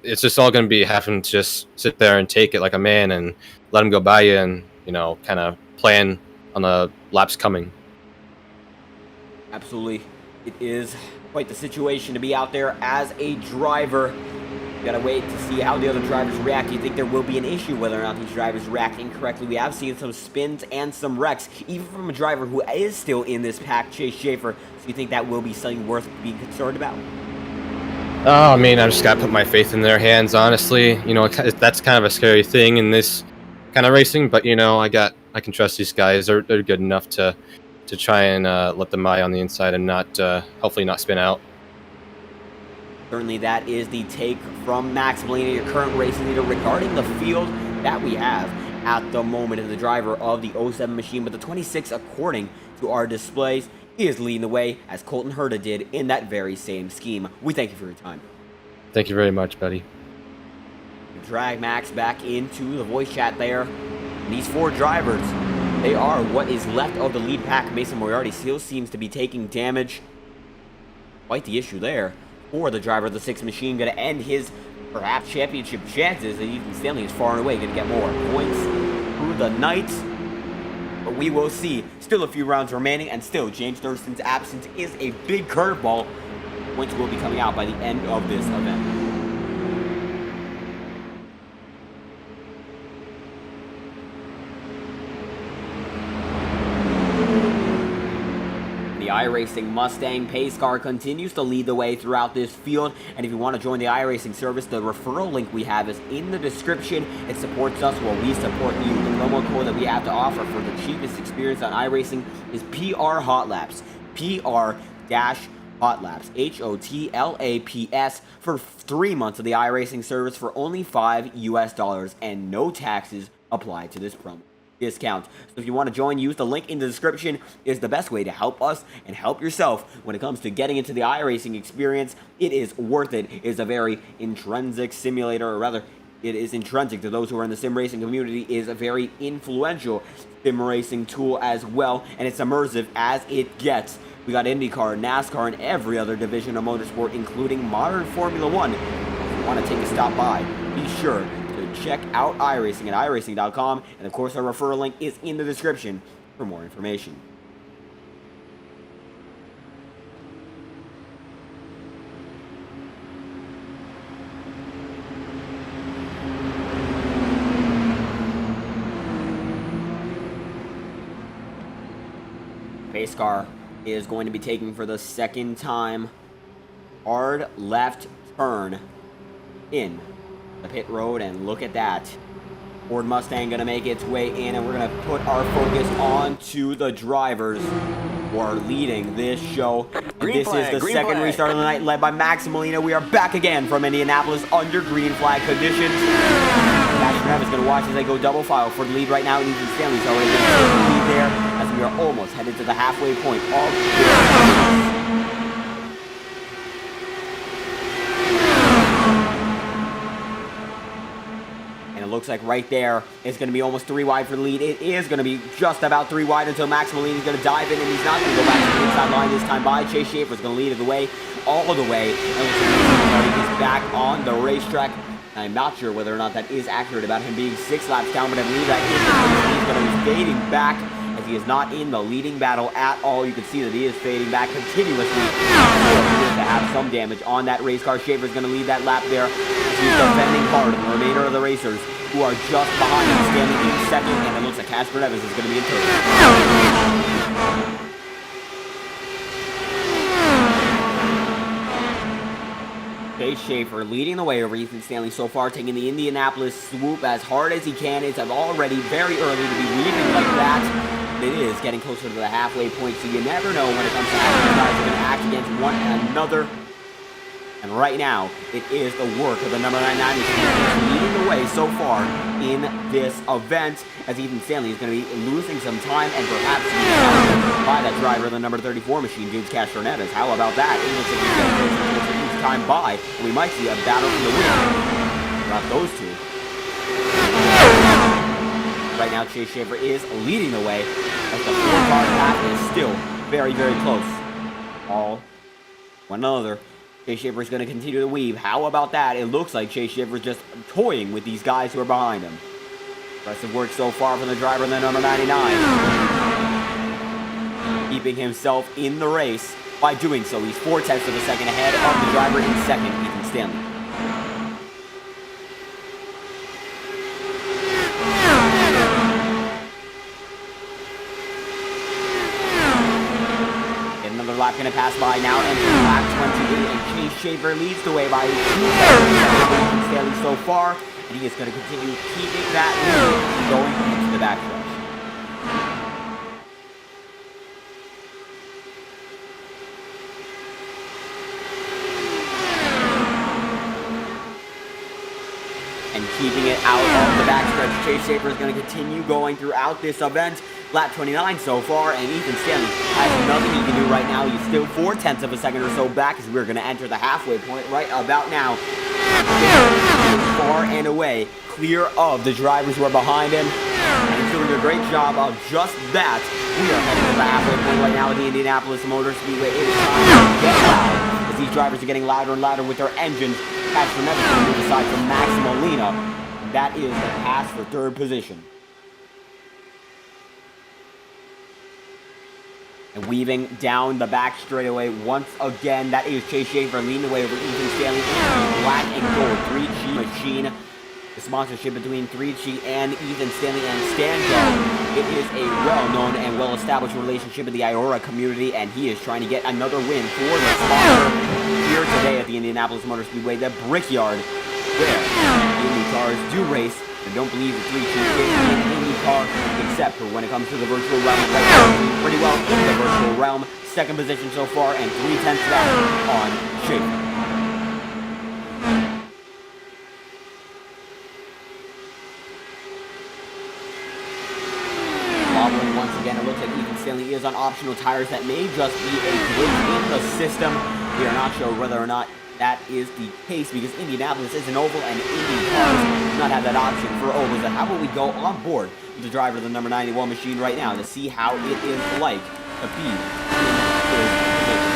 it's just all going to be having to just sit there and take it like a man and let them go by you and, kind of plan on the laps coming. Absolutely. It is quite the situation to be out there as a driver. You gotta wait to see how the other drivers react. Do you think there will be an issue whether or not these drivers react incorrectly? We have seen some spins and some wrecks, even from a driver who is still in this pack, Chase Schaefer. So you think that will be something worth being concerned about? I just gotta put my faith in their hands, honestly. That's kind of a scary thing in this kind of racing, but I can trust these guys. They're good enough to try and let them eye on the inside and not hopefully not spin out. Certainly that is the take from Max Molina, your current racing leader, regarding the field that we have at the moment of the driver of the 07 machine. But the 26, according to our displays, is leading the way, as Colton Herta did in that very same scheme. We thank you for your time. Thank you very much, buddy. Drag Max back into the voice chat there. And these 4 drivers, they are what is left of the lead pack. Mason Moriarty still seems to be taking damage. Quite the issue there for the driver of the 6 machine. Going to end his perhaps championship chances. And Ethan Stanley is far and away going to get more points through the night. But we will see. Still a few rounds remaining, and still James Thurston's absence is a big curveball. Points will be coming out by the end of this event. The iRacing Mustang pace car continues to lead the way throughout this field, and if you want to join the iRacing service, the referral link we have is in the description. It supports us while we support you. The promo code that we have to offer for the cheapest experience on iRacing is PR Hot Laps. PR-Hot Laps, HOTLAPS, for 3 months of the iRacing service for only $5 US, and no taxes apply to this promo discount. So if you want to join, use the link in the description. Is the best way to help us and help yourself when it comes to getting into the iRacing experience. It is worth it. It is a very intrinsic simulator, or rather, it is intrinsic to those who are in the sim racing community. It is a very influential sim racing tool as well, and it's immersive as it gets. We got IndyCar, NASCAR, and every other division of motorsport, including modern Formula One. If you want to take a stop by, be sure to check out iRacing at iRacing.com, and of course our referral link is in the description for more information. Pace car is going to be taking for the second time. Hard left turn in the pit road, and look at that. Ford Mustang going to make its way in, and we're going to put our focus on to the drivers who are leading this show. This is the second restart of the night, led by Max Molina. We are back again from Indianapolis under green flag conditions. Patrick is going to watch as they go double file for the lead right now. Ethan Stanley's already going to take the lead there, as we are almost headed to the halfway point of this. Looks like right there is going to be almost 3 wide for the lead. It is going to be just about 3 wide until Max Molina is going to dive in, and he's not going to go back to the inside line this time by. Chase Schaefer is going to lead the way all the way, and he is back on the racetrack. I'm not sure whether or not that is accurate about him being 6 laps down, but I believe that is the case. He's going to be fading back, as he is not in the leading battle at all. You can see that he is fading back continuously. To have some damage on that race car. Schaefer is going to lead that lap there, as he's defending hard, and the remainder of the racers who are just behind him, standing in second, and it looks like Casper Neves is going to be in third. Chase Schaefer leading the way over Ethan Stanley so far, taking the Indianapolis swoop as hard as he can. It's already very early to be leading like that. It is getting closer to the halfway point, so you never know when it comes to how these guys are going to act against one another. And right now, it is the work of the number 99 machine leading the way so far in this event, as Ethan Stanley is going to be losing some time and perhaps being by that driver of the number 34 machine, James Castro Neves. How about that? It looks like he's getting his time by, and we might see a battle for the win about those two. Right now, Chase Schaefer is leading the way, as the 4-car path is still very, very close. All one another. Chase Schaefer is going to continue to weave. How about that? It looks like Chase Schaefer is just toying with these guys who are behind him. Impressive work so far from the driver in the number 99. Keeping himself in the race by doing so. He's 4/10 of a second ahead of the driver in second, Ethan Stanley. Lap going to pass by now, and lap 28, and Chase Schaefer leads the way by 2 seconds. Stanley so far, and he is going to continue keeping that lead going into the backstretch. backstretch. Chase Schaefer is going to continue going throughout this event. Lap 29 so far, and Ethan Stanley has nothing he can do right now. He's still 4/10 of a second or so back as we're going to enter the halfway point right about now. Far and away, clear of the drivers who are behind him. And he's doing a great job of just that. We are heading to the halfway point right now at the Indianapolis Motor Speedway. It is time to get loud as these drivers are getting louder and louder with their engines. Pastor Nevis going to move aside from Max Molina. That is the pass for third position. And weaving down the back straightaway once again, that is Chase Schaefer leading the way over Ethan Stanley in the black and gold 3G machine. The sponsorship between 3G and Ethan Stanley and Stanco. It is a well-known and well-established relationship in the IORA community, and he is trying to get another win for the sponsor here today at the Indianapolis Motor Speedway, the Brickyard, where Indy cars do race. I don't believe the 3G is in IndyCar, except for when it comes to the virtual realm. Right now, pretty well in the virtual realm. Second position so far, and 3/10 back on Schaefer. Wobbling once again, it looks like Ethan Stanley is on optional tires. That may just be a glitch in the system. We are not sure whether or not that is the case because Indianapolis is an oval and Indy cars do not have that option for ovals. And how about we go on board with the driver of the number 91 machine right now to see how it is like to be in his position.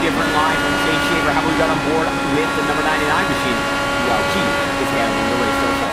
Different line from Chase Schaefer. How we got on board with the number 99 machine? He is handling the race so far.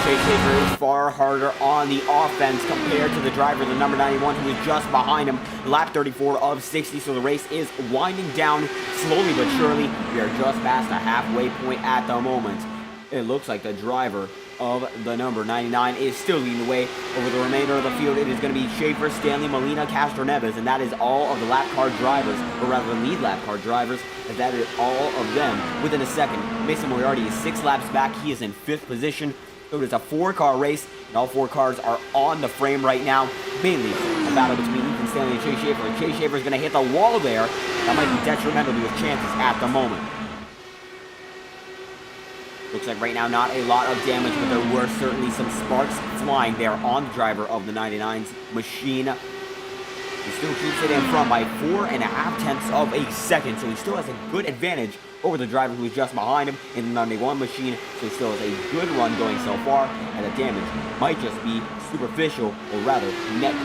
Chase Schaefer is far harder on the offense compared to the driver, the number 91, who is just behind him. Lap 34 of 60, so the race is winding down slowly but surely. We are just past the halfway point at the moment. It looks like the driver of the number 99 is still leading the way over the remainder of the field. It is going to be Schaefer, Stanley, Molina, Castro Neves, and that is all of the lap car drivers, or rather the lead lap car drivers, as that is all of them within a second. Mason Moriarty is 6 laps back. He is in 5th position. So it is a 4-car race, and all 4 cars are on the frame right now. Mainly a battle between Ethan Stanley and Chase Schaefer. And Chase Schaefer is going to hit the wall there. That might be detrimental to his chances at the moment. Looks like right now not a lot of damage, but there were certainly some sparks flying there on the driver of the 99's machine. He still keeps it in front by 4.5 of a second, so he still has a good advantage over the driver who is just behind him in the 91 machine, so he still has a good run going so far, and the damage might just be superficial, or rather, net.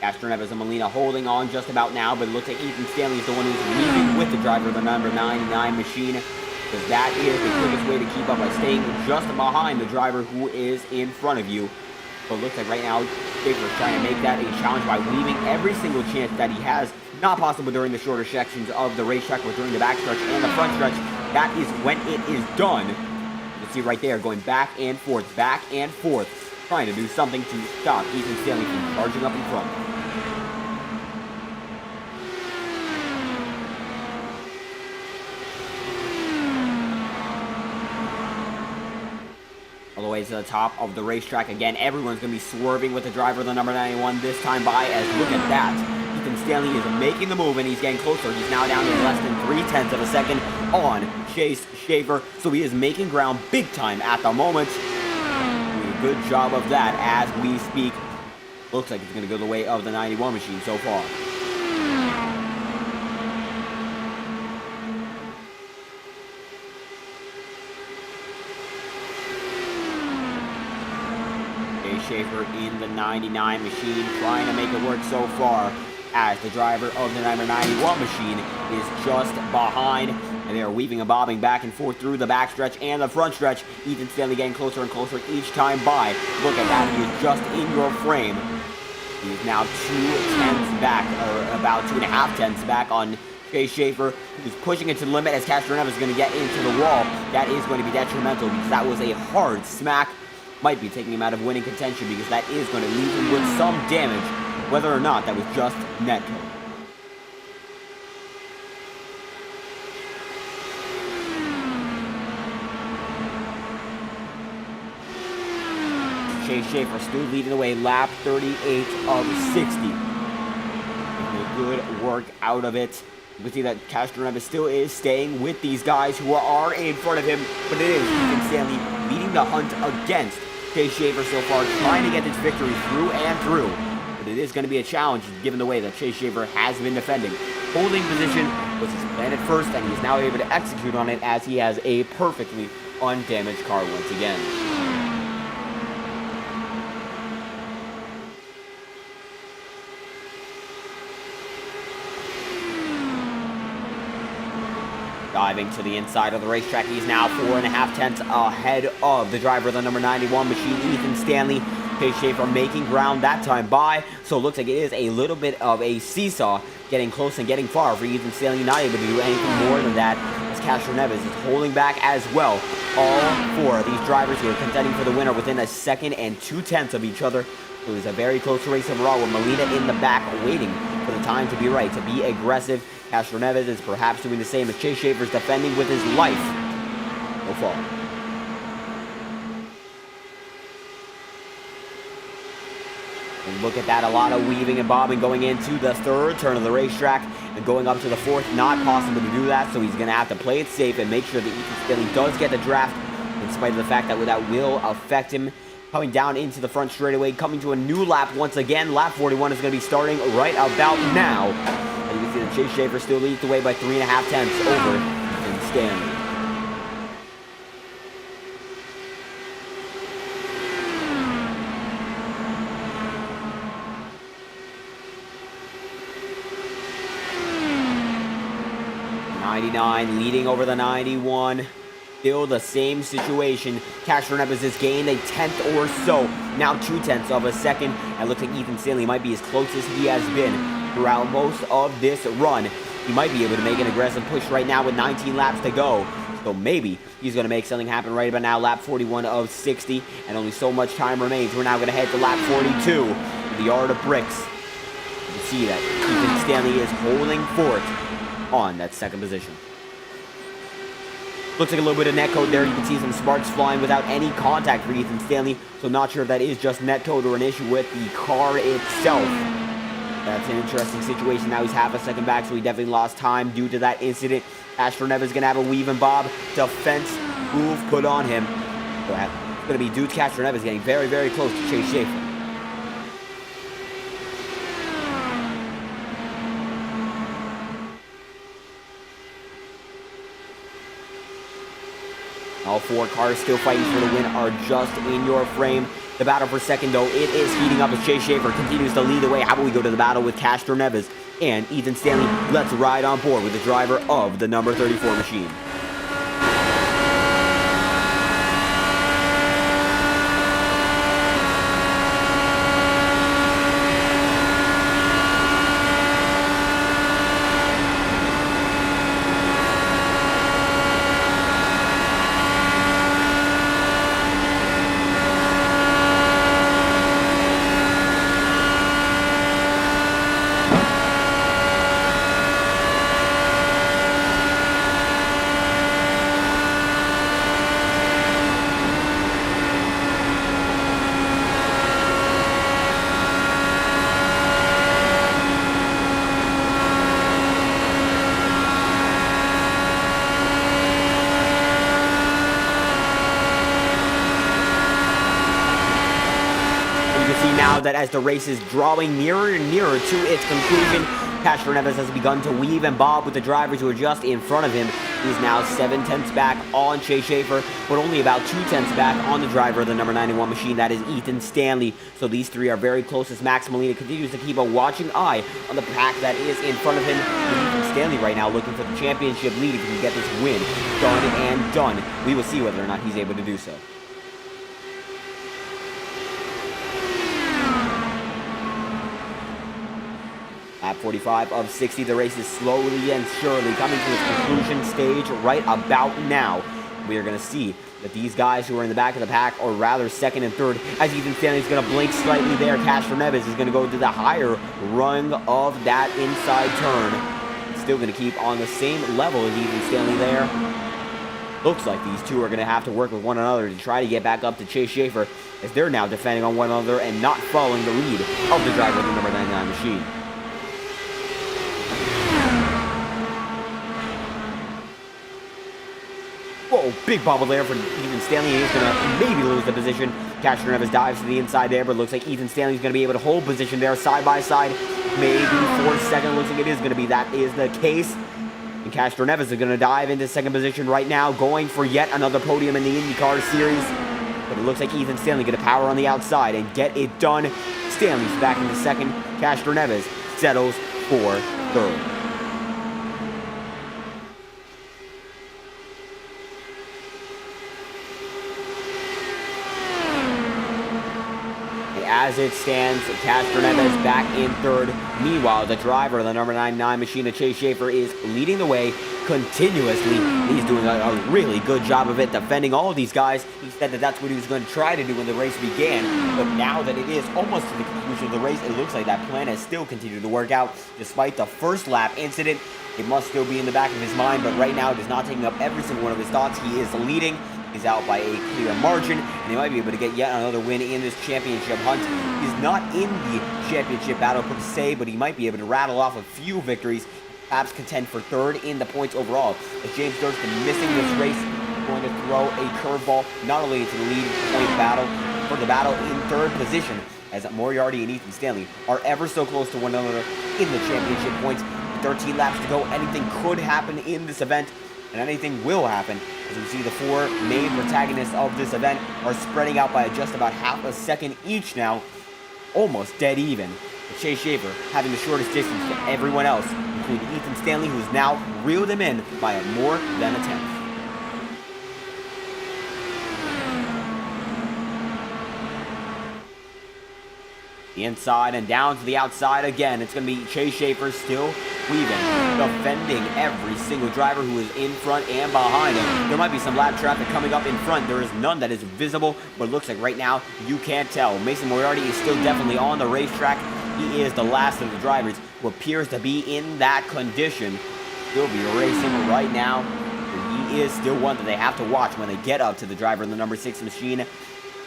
Castro Neves and Molina holding on just about now, but it looks like Ethan Stanley is the one who's leading with the driver of the number 99 machine, because that is the quickest way to keep up by staying just behind the driver who is in front of you. But it looks like right now, Schaefer is trying to make that a challenge by leaving every single chance that he has. Not possible during the shorter sections of the racetrack, but during the backstretch and the front stretch, that is when it is done. You can see right there, going back and forth, trying to do something to stop Ethan Stanley from charging up in front. all the way to the top of the racetrack. Again, everyone's going to be swerving with the driver, the number 91, this time by, as look at that. Ethan Stanley is making the move, and he's getting closer. He's now down to less than 0.3 of a second on Chase Schaefer, so he is making ground big time at the moment. Doing a good job of that as we speak. Looks like it's going to go the way of the 91 machine so far. Schaefer in the 99 machine, trying to make it work so far, as the driver of the number 91 machine is just behind, and they are weaving and bobbing back and forth through the backstretch and the front stretch. Ethan Stanley getting closer and closer each time by. Look at that, he is just in your frame. He is now 0.2 back, or about 2.5 back on Chase Schaefer, who's pushing it to the limit as Castroneves is going to get into the wall. That is going to be detrimental because that was a hard smack. Might be taking him out of winning contention because that is going to leave him with some damage, whether or not that was just net code. Chase Schaefer still leading the way, lap 38 of 60. Making a good work out of it. You can see that Castroneves still is staying with these guys who are in front of him, but it is Ethan Stanley leading the hunt against Chase Schaefer so far, trying to get this victory through and through. But it is going to be a challenge given the way that Chase Schaefer has been defending. Holding position was his plan at first, and he's now able to execute on it as he has a perfectly undamaged car once again. Diving to the inside of the racetrack, he's now 4.5 ahead of the driver of the number 91 machine, Ethan Stanley. Chase Schaefer making ground that time by, so it looks like it is a little bit of a seesaw, getting close and getting far for Ethan Stanley, not able to do anything more than that, as Castroneves is holding back as well. All four of these drivers who are contending for the winner within 1 second and 0.2 of each other. It was a very close race overall, with Molina in the back waiting for the time to be right, to be aggressive. Castroneves is perhaps doing the same as Chase Schaefer's defending with his life so far. And look at that, a lot of weaving and bobbing going into the third turn of the racetrack and going up to the fourth. Not possible to do that, so he's going to have to play it safe and make sure that Ethan Stanley does get the draft, in spite of the fact that that will affect him. Coming down into the front straightaway, coming to a new lap once again. Lap 41 is going to be starting right about now. And you can see that Chase Schaefer still leads the way by 3.5 over Ethan Stanley. '99 leading over the 91. Still the same situation. Castroneves has gained 1/10 or so. Now 0.2 of a second. And looks like Ethan Stanley might be as close as he has been throughout most of this run. He might be able to make an aggressive push right now with 19 laps to go. So maybe he's going to make something happen right about now. Lap 41 of 60. And only so much time remains. We're now going to head to lap 42 with the yard of bricks. You can see that Ethan Stanley is holding fort on that second position. Looks like a little bit of netcode there. You can see some sparks flying without any contact for Ethan Stanley. So not sure if that is just netcode or an issue with the car itself. That's an interesting situation. Now he's 0.5 second back, so he definitely lost time due to that incident. Castroneves is going to have a weave and bob defense move put on him. So it's going to be Dude Castroneves getting very, very close to Chase Schaefer. All four cars still fighting for the win are just in your frame. The battle for second, though, it is heating up as Chase Schaefer continues to lead the way. How about we go to the battle with Castroneves and Ethan Stanley? Let's ride on board with the driver of the number 34 machine. can see now that as the race is drawing nearer and nearer to its conclusion, Castro Neves has begun to weave and bob with the drivers who are just in front of him. He's now 7/10 back on Chase Schaefer, but only about 2/10 back on the driver of the number 91 machine, that is Ethan Stanley. So these three are very close as Max Molina continues to keep a watching eye on the pack that is in front of him. Ethan Stanley right now looking for the championship lead if he can get this win done and done. We will see whether or not he's able to do so. At 45 of 60, the race is slowly and surely coming to its conclusion stage right about now. We are going to see that these guys who are in the back of the pack, or rather second and third, as Ethan Stanley is going to blink slightly there. Castro Neves is going to go to the higher rung of that inside turn. Still going to keep on the same level as Ethan Stanley there. Looks like these two are going to have to work with one another to try to get back up to Chase Schaefer, as they're now defending on one another and not following the lead of the driver of the number 99 machine. Whoa, big bobble there for Ethan Stanley. He's going to maybe lose the position. Castro Neves dives to the inside there, but looks like Ethan Stanley is going to be able to hold position there side by side. Maybe for a second. Looks like it is going to be. That is the case. And Castro Neves is going to dive into second position right now, going for yet another podium in the IndyCar Series. But it looks like Ethan Stanley going to power on the outside and get it done. Stanley's back into second. Castro Neves settles for third. As it stands, Castro Neves back in third. Meanwhile, the driver of the number 99 machine, Chase Schaefer, is leading the way continuously. He's doing a really good job of it, defending all of these guys. He said that that's what he was going to try to do when the race began. But now that it is almost to the conclusion of the race, it looks like that plan has still continued to work out. Despite the first lap incident, it must still be in the back of his mind. But right now, it is not taking up every single one of his thoughts. He is leading. He's out by a clear margin, and he might be able to get yet another win in this championship hunt. He's not in the championship battle per se, but he might be able to rattle off a few victories, perhaps contend for third in the points overall. As James Dirk's been missing this race, going to throw a curveball not only into the lead point battle, for the battle in third position, as Moriarty and Ethan Stanley are ever so close to one another in the championship points. 13 laps to go. Anything could happen in this event, and anything will happen. As we see, the four main protagonists of this event are spreading out by just about half a second each now, almost dead even. With Chase Schaefer having the shortest distance to everyone else, including Ethan Stanley, who's now reeled him in by more than a tenth. The inside and down to the outside again. It's going to be Chase Schaefer still weaving, defending every single driver who is in front and behind him. There might be some lap traffic coming up in front. There is none that is visible, but it looks like right now you can't tell. Mason Moriarty is still definitely on the racetrack. He is the last of the drivers who appears to be in that condition. He'll be racing right now. He is still one that they have to watch when they get up to the driver in the number 6 machine.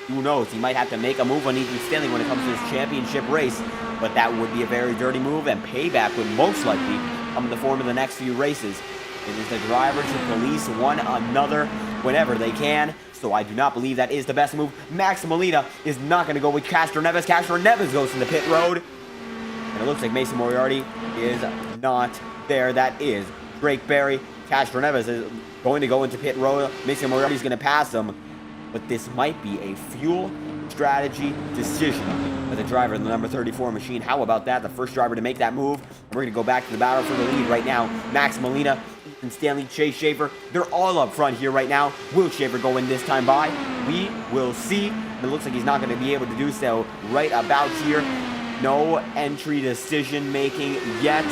Who knows, he might have to make a move on Ethan Stanley when it comes to this championship race, but that would be a very dirty move, and payback would most likely come in the form of the next few races. It is the drivers who police one another whenever they can, so I do not believe that is the best move. Max Molina is not going to go with Castro Neves. Castro Neves goes to the pit road, and it looks like Mason Moriarty is not there. That is Drake Berry. Castro Neves is going to go into pit road. Mason Moriarty is going to pass him. But this might be a fuel strategy decision for the driver in the number 34 machine. How about that? The first driver to make that move. We're going to go back to the battle for the lead right now. Max Molina, Ethan Stanley, Chase Schaefer, they're all up front here right now. Will Schaefer go in this time by? We will see. It looks like he's not going to be able to do so right about here. No entry decision making yet.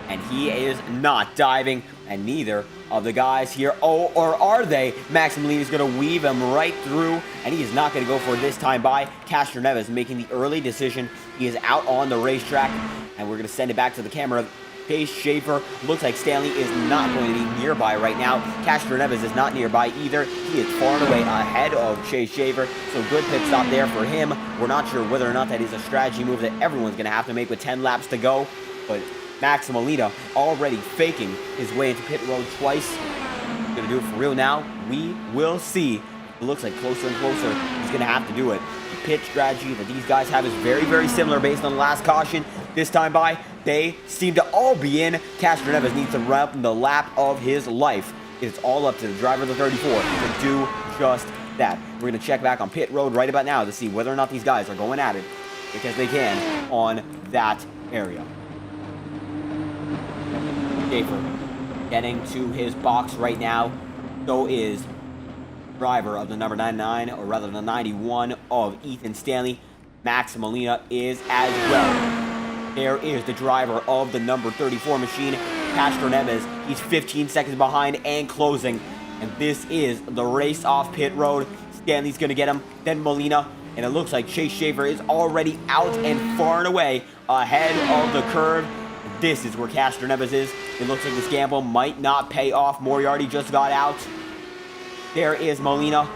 And he is not diving, and neither of the guys here, oh, or are they? Max Molina is going to weave him right through, and he is not going to go for it this time by. Castro Neves making the early decision. He is out on the racetrack, and we're going to send it back to the camera. Chase Schaefer, looks like Stanley is not going to be nearby right now. Castro Neves is not nearby either. He is far and away ahead of Chase Schaefer, so good pit stop there for him. We're not sure whether or not that is a strategy move that everyone's going to have to make with 10 laps to go, but Max Molina already faking his way into pit road twice. Gonna do it for real now. We will see. It looks like closer and closer he's going to have to do it. The pit strategy that these guys have is very, very similar based on the last caution. This time by, they seem to all be in. Castroneves needs to run the lap of his life. It's all up to the driver of the 34 to do just that. We're going to check back on pit road right about now to see whether or not these guys are going at it, because they can on that area. Schaefer getting to his box right now. So is driver of the number 99, or rather the 91 of Ethan Stanley. Max Molina is as well. There is the driver of the number 34 machine, Castroneves. He's 15 seconds behind and closing. And this is the race off pit road. Stanley's going to get him, then Molina. And it looks like Chase Schaefer is already out and far and away ahead of the curve. This is where Castroneves is. It looks like this gamble might not pay off. Moriarty just got out. There is Molina.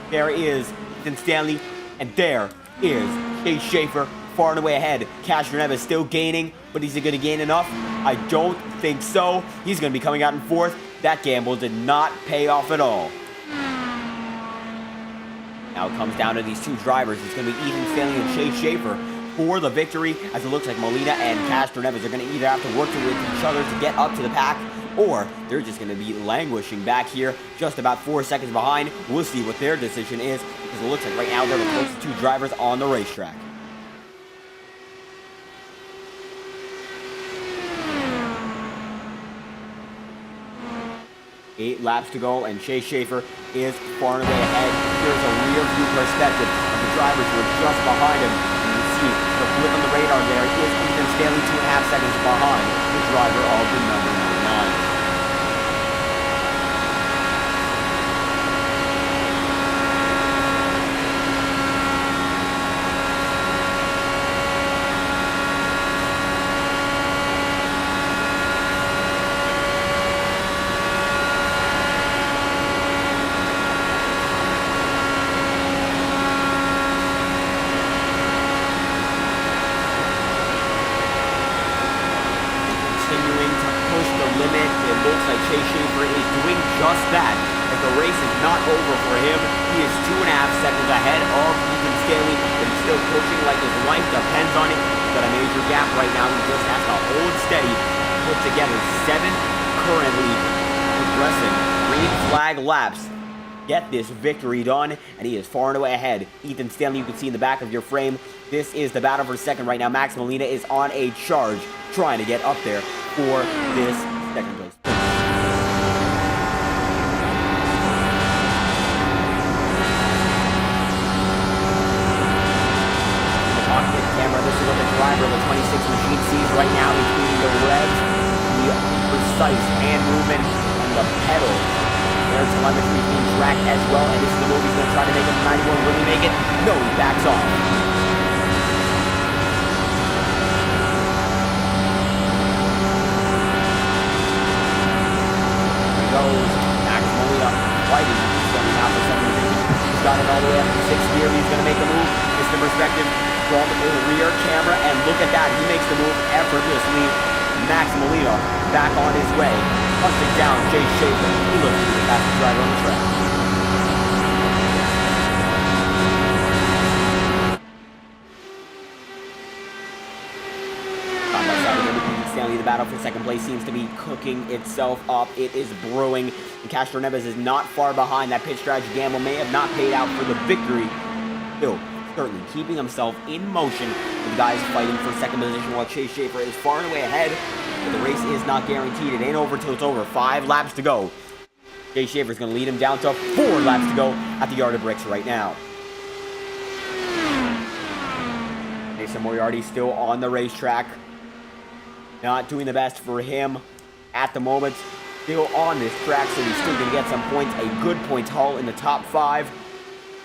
There is Ethan Stanley. And there is Chase Schaefer far and away ahead. Castroneves still gaining, but is he going to gain enough? I don't think so. He's going to be coming out in fourth. That gamble did not pay off at all. Now it comes down to these two drivers. It's going to be Ethan Stanley and Chase Schaefer for the victory, as it looks like Molina and Castroneves are going to either have to work with each other to get up to the pack, or they're just going to be languishing back here just about 4 seconds behind. We'll see what their decision is, because it looks like right now they're the closest two drivers on the racetrack. Eight laps to go, and Chase Schaefer is far and away ahead. Here's a rear view perspective of the drivers who are just behind him. And you see the blip on the radar there is Ethan Stanley 2.5 seconds behind the driver of the number 99. Laps get this victory done, and he is far and away ahead. Ethan Stanley, you can see in the back of your frame, this is the battle for second right now. Max Molina is on a charge trying to get up there for this second place. The cockpit camera, this is what the driver of the 26 machine sees right now, including the revs, the precise hand movement, and the pedal. Their telemetry is being tracked as well, and this is the move he's going to try to make it. 91 really make it? No, he backs off. Here he goes. Max Molina fighting. He's going out for second position. He's got it all the way up to sixth gear. He's going to make the move. It's the perspective from the rear camera, and look at that. He makes the move effortlessly. Max Molina back on his way. Hunting down Chase Schaefer. He looks to be the fastest driver on the track. Side by side with Ethan Stanley, the battle for second place seems to be cooking itself up. It is brewing. And Castroneves is not far behind. That pit strategy gamble may have not paid out for the victory. Still, certainly keeping himself in motion. The guys fighting for second position while Chase Schaefer is far and away ahead. But the race is not guaranteed. It ain't over till it's over. 5 laps to go. Chase Schaefer's going to lead him down to 4 laps to go at the yard of bricks right now. Jason Moriarty still on the racetrack. Not doing the best for him at the moment. Still on this track, so he's still going to get some points. A good points haul in the top 5.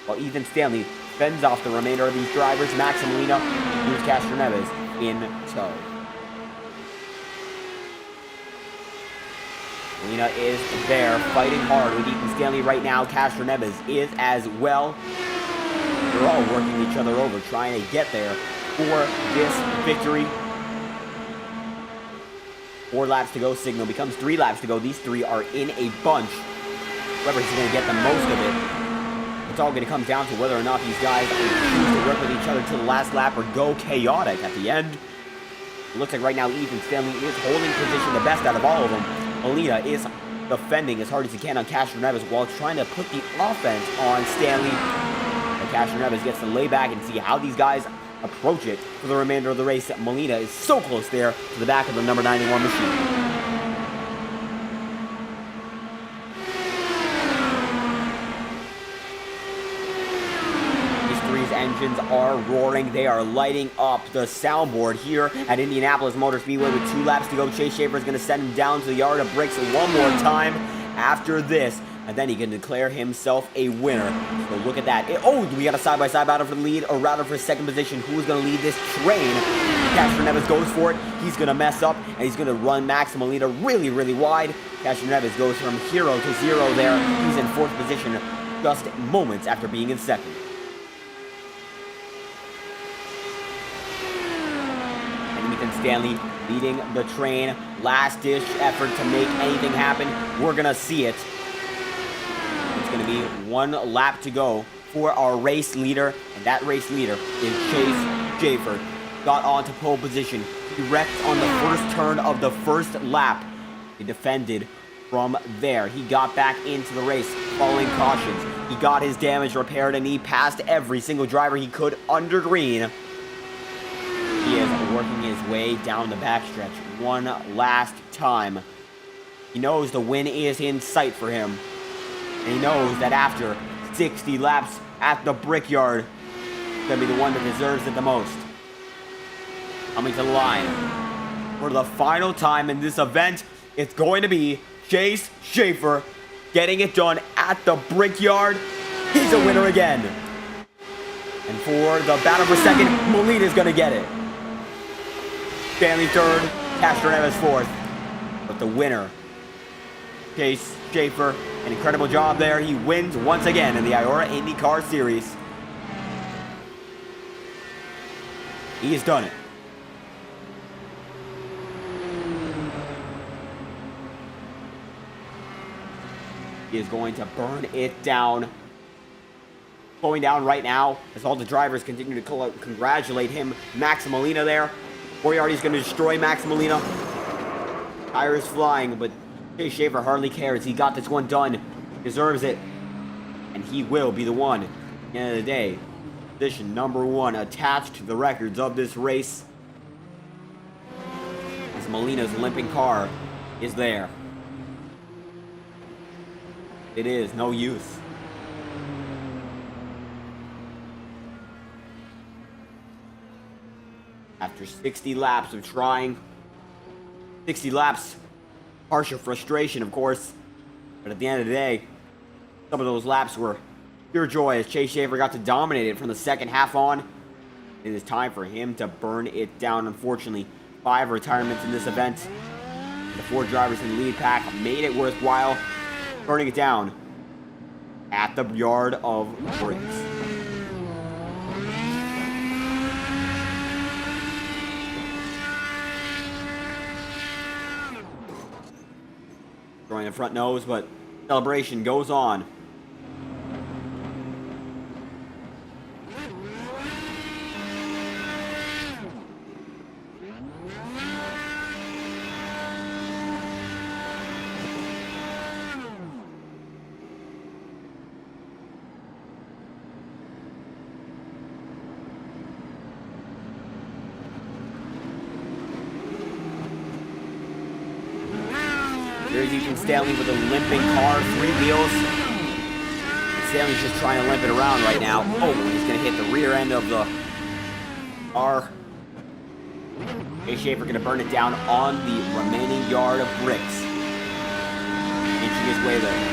While Ethan Stanley fends off the remainder of these drivers. Max Molina, here's Castroneves in tow. Molina is there, fighting hard with Ethan Stanley right now. Castroneves is as well. They're all working each other over, trying to get there for this victory. 4 laps to go. Signal becomes 3 laps to go. These 3 are in a bunch. Whoever's going to get the most of it It's all going to come down to whether or not these guys choose to work with each other to the last lap or go chaotic at the end. It looks like right now Ethan Stanley is holding position the best out of all of them. Molina is defending as hard as he can on Castro Neves while trying to put the offense on Stanley. And Castro Neves gets to lay back and see how these guys approach it for the remainder of the race. Molina is so close there to the back of the number 91 machine. Engines are roaring. They are lighting up the soundboard here at Indianapolis Motor Speedway with 2 laps to go. Chase Schaefer is going to send him down to the yard of bricks one more time after this, and then he can declare himself a winner. So look at that. We got a side-by-side battle for the lead, or rather for second position. Who's going to lead this train? Castro Neves goes for it. He's going to mess up, and he's going to run Max Molina really, really wide. Castro Neves goes from hero to zero there. He's in 4th position just moments after being in 2nd. Stanley leading the train. Last-ditch effort to make anything happen. We're going to see it. It's going to be 1 lap to go for our race leader, and that race leader is Chase Schaefer. Got onto pole position. He wrecked on the first turn of the first lap. He defended from there. He got back into the race following cautions. He got his damage repaired, and he passed every single driver he could under green. He is working his way down the backstretch one last time. He knows the win is in sight for him. And he knows that after 60 laps at the Brickyard, he's going to be the one that deserves it the most. Coming to the line. For the final time in this event, it's going to be Chase Schaefer getting it done at the Brickyard. He's a winner again. And for the battle for second, Molina's going to get it. Stanley 3rd, Castro Neves 4th. But the winner, Chase Schaefer, an incredible job there. He wins once again in the IORA IndyCar Series. He has done it. He is going to burn it down. Going down right now as all the drivers continue to congratulate him. Max Molina there. Moriarty's going to destroy Max Molina. Tires flying, but Chase Schaefer hardly cares. He got this one done. Deserves it. And he will be the one, at the end of the day. Position number 1 attached to the records of this race. As Molina's limping car is there. It is no use. After 60 laps of trying, 60 laps, harsher frustration, of course. But at the end of the day, some of those laps were pure joy as Chase Schaefer got to dominate it from the second half on. It is time for him to burn it down. Unfortunately, 5 retirements in this event. The 4 drivers in the lead pack made it worthwhile, burning it down at the yard of bricks. Throwing the front nose, but celebration goes on. There's Ethan Stanley with a limping car, 3 wheels. Stanley's just trying to limp it around right now. Oh, he's going to hit the rear end of the car. Chase Schaefer going to burn it down on the remaining yard of bricks. Inching his way there.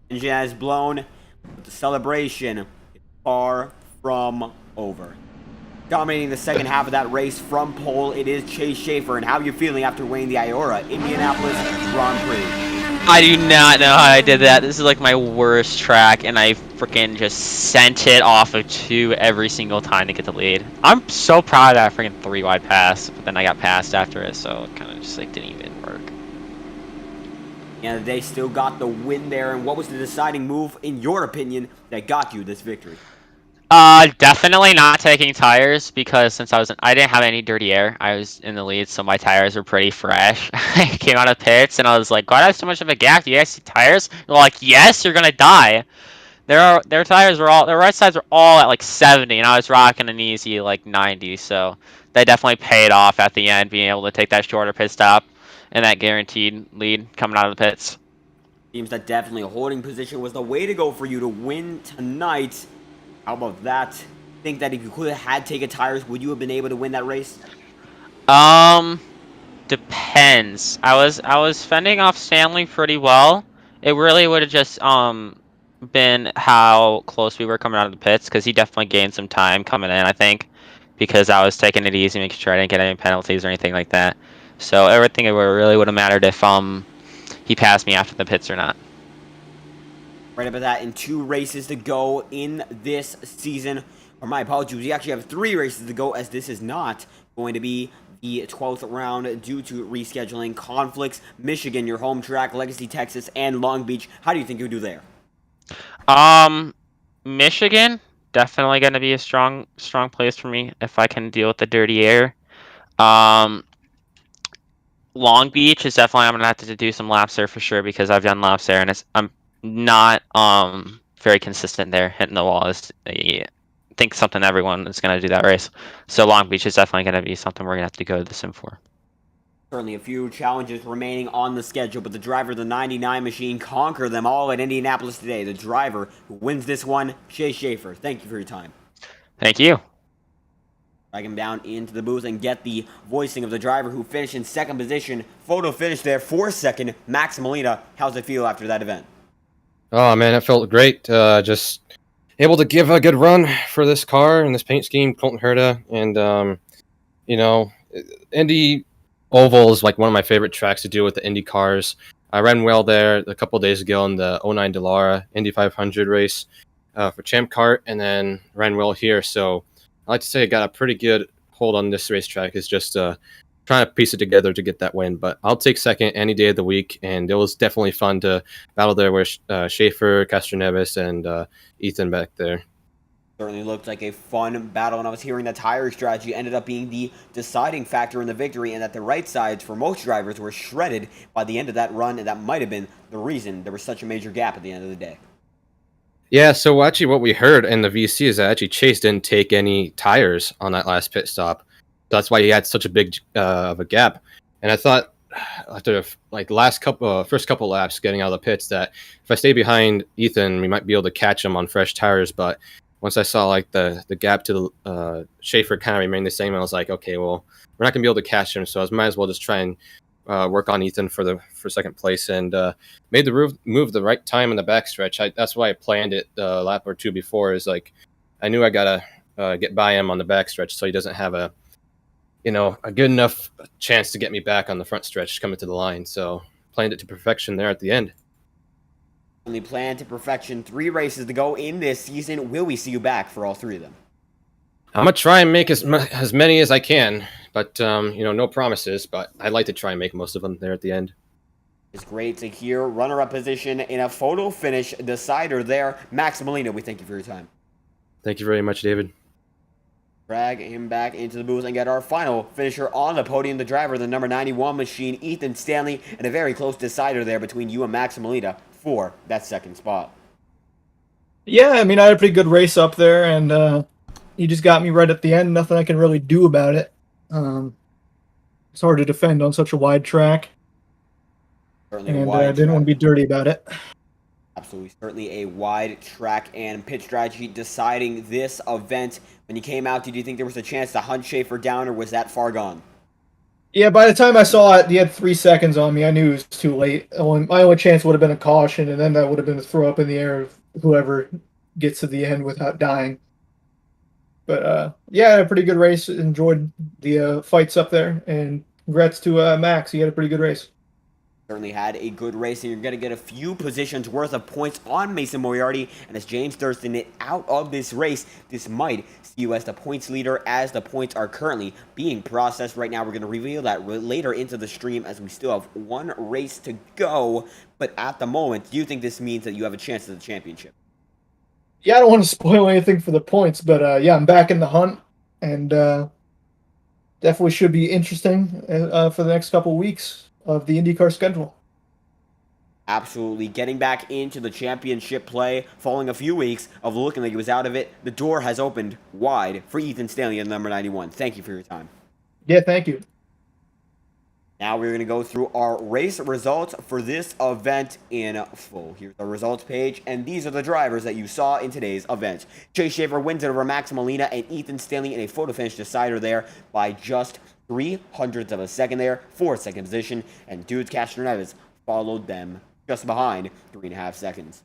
Engine has blown, but the celebration is far from over. Dominating the second half of that race from pole, it is Chase Schaefer. And how are you feeling after winning the IORA Indianapolis Grand Prix? I do not know how I did that. This is like my worst track, and I freaking just sent it off of 2 every single time to get the lead. I'm so proud of that freaking 3-wide pass, but then I got passed after it, so it kind of just like didn't even work. And they still got the win there. And what was the deciding move, in your opinion, that got you this victory? Definitely not taking tires, because since I didn't have any dirty air. I was in the lead, so my tires were pretty fresh. I came out of pits and I was like, God, I have so much of a gap. Do you guys see tires? They're like, yes, you're gonna die. Their right sides were all at like 70, and I was rocking an easy like 90. So that definitely paid off at the end, being able to take that shorter pit stop and that guaranteed lead coming out of the pits. Seems that definitely a holding position was the way to go for you to win tonight. How about that? Think that if you could have had taken tires, would you have been able to win that race? Depends. I was fending off Stanley pretty well. It really would have just been how close we were coming out of the pits, because he definitely gained some time coming in, I think, because I was taking it easy, making sure I didn't get any penalties or anything like that. So everything really would have mattered if he passed me after the pits or not. Right about that, in 2 races to go in this season. Or my apologies, we actually have 3 races to go, as this is not going to be the 12th round due to rescheduling conflicts. Michigan, your home track, Legacy, Texas, and Long Beach. How do you think you'll do there? Michigan, definitely going to be a strong place for me if I can deal with the dirty air. Long Beach is definitely, I'm going to have to do some laps there for sure, because I've done laps there, and I'm not very consistent there. Hitting the wall is, I think, something everyone is going to do that race. So Long Beach is definitely going to be something we're going to have to go to the sim for. Certainly a few challenges remaining on the schedule, but the driver of the 99 machine conquered them all at Indianapolis today. The driver who wins this one, Chase Schaefer. Thank you for your time. Thank you. Drag him down into the booth and get the voicing of the driver who finished in second position. Photo finish there for second, Max Molina. How's it feel after that event? Oh man, it felt great. Just able to give a good run for this car and this paint scheme, Colton Herta, and Indy Oval is like one of my favorite tracks to do with the Indy cars. I ran well there a couple days ago in the 09 Dallara Indy 500 race for Champ Kart, and then ran well here. So I like to say I got a pretty good hold on this racetrack. It's just trying to piece it together to get that win. But I'll take second any day of the week, and it was definitely fun to battle there with Schaefer, Castroneves, and Ethan back there. Certainly looked like a fun battle, and I was hearing that tire strategy ended up being the deciding factor in the victory, and that the right sides for most drivers were shredded by the end of that run, and that might have been the reason there was such a major gap at the end of the day. Yeah, so actually what we heard in the VC is that actually Chase didn't take any tires on that last pit stop. That's why he had such a big of a gap. And I thought after first couple laps getting out of the pits that if I stay behind Ethan, we might be able to catch him on fresh tires. But once I saw like the gap to the Schaefer kind of remained the same, I was like, okay, well, we're not gonna be able to catch him, so I might as well just try and work on Ethan for second place, and made the move the right time in the backstretch. That's why I planned it a lap or two before. Is like I knew I gotta get by him on the backstretch so he doesn't have a good enough chance to get me back on the front stretch coming to the line. So planned it to perfection there at the end. Only planned to perfection. 3 races to go in this season. Will we see you back for all 3 of them? I'm gonna try and make as many as I can, but no promises. But I'd like to try and make most of them there at the end. It's great to hear. Runner-up position in a photo finish decider there. Max Molina, we thank you for your time. Thank you very much, David. Drag him back into the booth and get our final finisher on the podium, the driver of the number 91 machine, Ethan Stanley, and a very close decider there between you and Max Molina for that second spot. Yeah, I mean, I had a pretty good race up there, and he just got me right at the end. Nothing I can really do about it. It's hard to defend on such a wide track, and I didn't want to be dirty about it. Absolutely, certainly a wide track and pit strategy deciding this event. When you came out, did you think there was a chance to hunt Schaefer down, or was that far gone? Yeah, by the time I saw it, he had 3 seconds on me. I knew it was too late. My only chance would have been a caution, and then that would have been a throw up in the air of whoever gets to the end without dying. But yeah, a pretty good race. Enjoyed the fights up there, and congrats to Max. He had a pretty good race. Certainly had a good race, and you're going to get a few positions worth of points on Mason Moriarty. And as James Thurston it out of this race, this might see you as the points leader, as the points are currently being processed right now. We're going to reveal that later into the stream, as we still have one race to go. But at the moment, do you think this means that you have a chance at the championship? Yeah, I don't want to spoil anything for the points, but yeah, I'm back in the hunt, and definitely should be interesting for the next couple weeks of the IndyCar schedule. Absolutely. Getting back into the championship play, following a few weeks of looking like he was out of it, the door has opened wide for Ethan Stanley at number 91. Thank you for your time. Yeah, thank you. Now we're going to go through our race results for this event in full. Here's the results page, and these are the drivers that you saw in today's event. Chase Schaefer wins it over Max Molina and Ethan Stanley in a photo finish decider there by just 0.03 of a second there, 4th second position, and Dudes Castroneves followed them just behind 3.5 seconds.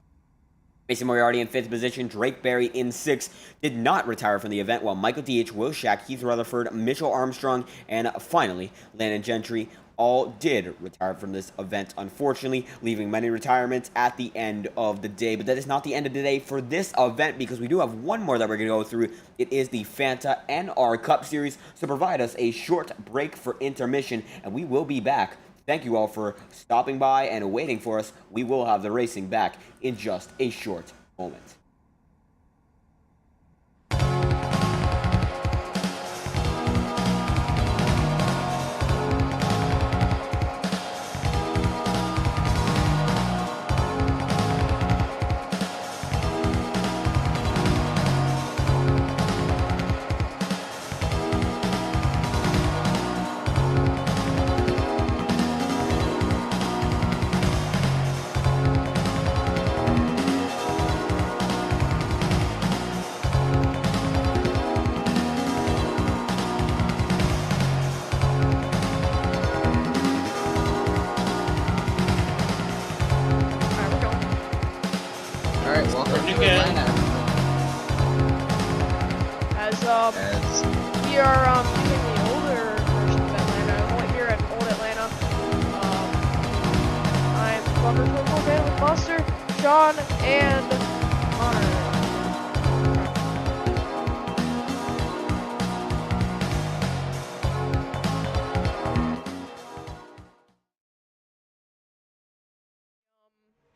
Mason Moriarty in 5th position, Drake Berry in 6th, did not retire from the event, while Michael D.H., Will Shack, Keith Rutherford, Mitchell Armstrong, and finally, Landon Gentry all did retire from this event, unfortunately, leaving many retirements at the end of the day. But that is not the end of the day for this event, because we do have one more that we're going to go through. It is the Fanta NR Cup Series, so provide us a short break for intermission, and we will be back. Thank you all for stopping by and waiting for us. We will have the racing back in just a short moment. We are using the older version of Atlanta. I'm here at Old Atlanta. I'm Bumpers with Buster, Sean, and Connor.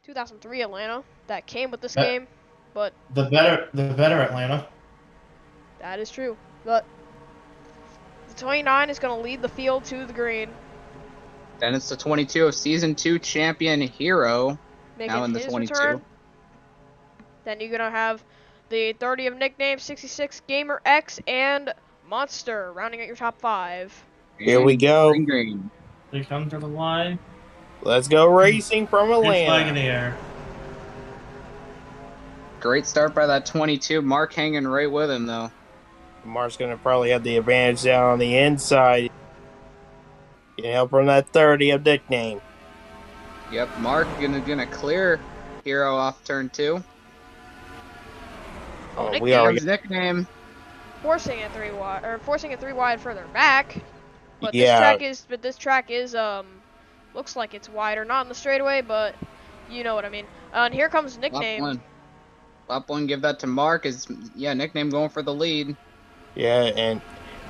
2003 Atlanta that came with this game, but the better Atlanta. That is true. But the 29 is going to lead the field to the green. Then it's the 22 of Season 2 champion Hero. Making now in the his 22. Return. Then you're going to have the 30 of Nickname, 66 Gamer X, and Monster rounding out your top 5. Here we go. Green. They come to the line. Let's go racing from Good flag in the Atlanta. air. Great start by that 22. Mark hanging right with him, though. Mark's going to probably have the advantage down on the inside. Getting help from that 30 of Nickname. Yep, Mark gonna clear Hero off turn 2. Oh, we are His nickname. forcing it 3 wide, or forcing it 3 wide further back. But Yeah. this track is looks like it's wider, not in the straightaway, but you know what I mean. And here comes Nickname. Lap 1, give that to Mark. Nickname going for the lead. Yeah, and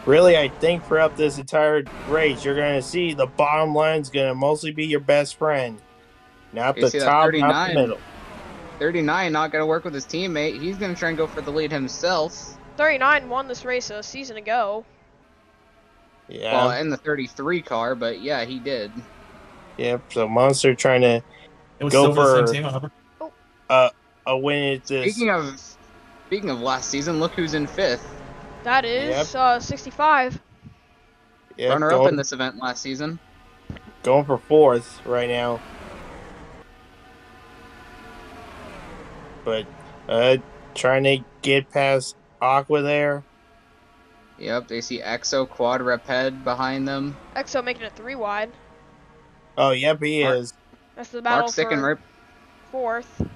really, I think throughout this entire race, you're going to see the bottom line's going to mostly be your best friend. Not You the see that top, not 39. the middle. 39 not going to work with his teammate. He's going to try and go for the lead himself. 39 won this race a season ago. Yeah. Well, in the 33 car, but yeah, he did. Yep, so Monster trying to It was go still the for same team, however. a win at this. Speaking of last season, look who's in 5th. That is 65. Yep, Runner going, up in this event last season. Going for 4th right now. But trying to get past Aqua there. Yep, they see Exo quad rep head behind them. Exo making it 3 wide. Oh, yep, he Mark- is. That's the battle Mark sticking for right. 4th.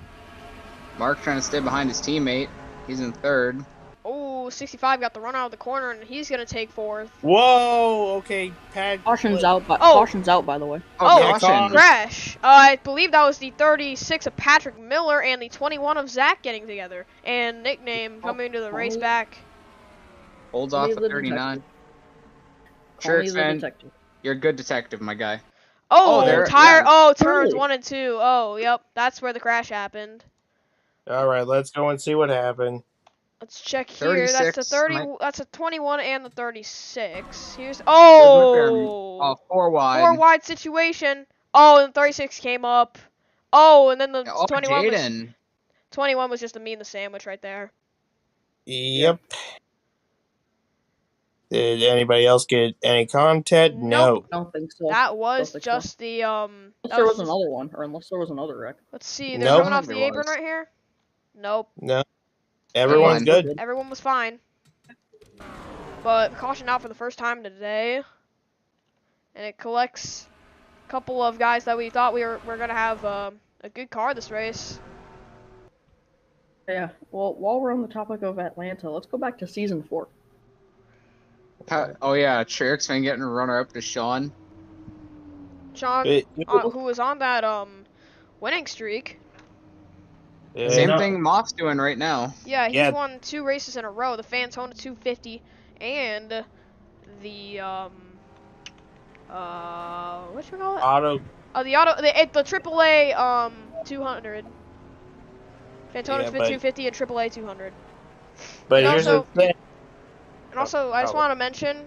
Mark trying to stay behind his teammate. He's in 3rd. Oh, 65 got the run out of the corner, and he's gonna take 4th. Whoa, okay, Pat. Caution's out, Oh. caution's out, by the way. Oh, yeah, caution. Crash. I believe that was the 36 of Patrick Miller and the 21 of Zach getting together. And Nickname coming to the race back. Holds Call off me at the 39. Call me Sure, the fan. detective. You're a good detective, my guy. Oh, there- tire. yeah. Oh, turns Really? 1 and 2. Oh, yep. That's where the crash happened. All right, let's go and see what happened. Let's check here. That's the 36 30. might- That's a 21 and the 36. Here's. There's Oh. Oh, 4 wide. 4 wide situation. Oh, and 36 came up. Oh, and then the Oh, 21 Jaden. was just a me in the sandwich right there. Yep. Did anybody else get any content? Nope. I don't think so. That was Don't think so. just the that Unless there was just- another one, or unless there was another wreck. Let's see. They're Nope. coming off There the apron was. right here. Nope. No. Everyone's Fine. good. Everyone was fine. But caution out for the first time today. And it collects a couple of guys that we thought we're gonna have a good car this race. Yeah, well, while we're on the topic of Atlanta, let's go back to season 4. Oh yeah, Trix been getting a runner up to Sean. Sean, It- who was on that winning streak. Yeah. Same thing Moff's doing right now. Yeah, he's Yeah. won 2 races in a row. The Fantona 250 and the whatchamacallit? Auto. Oh, the AAA 200. Fantona Yeah, but- 250 and AAA 200. But And here's also- the thing. And also, I just Oh. want to mention,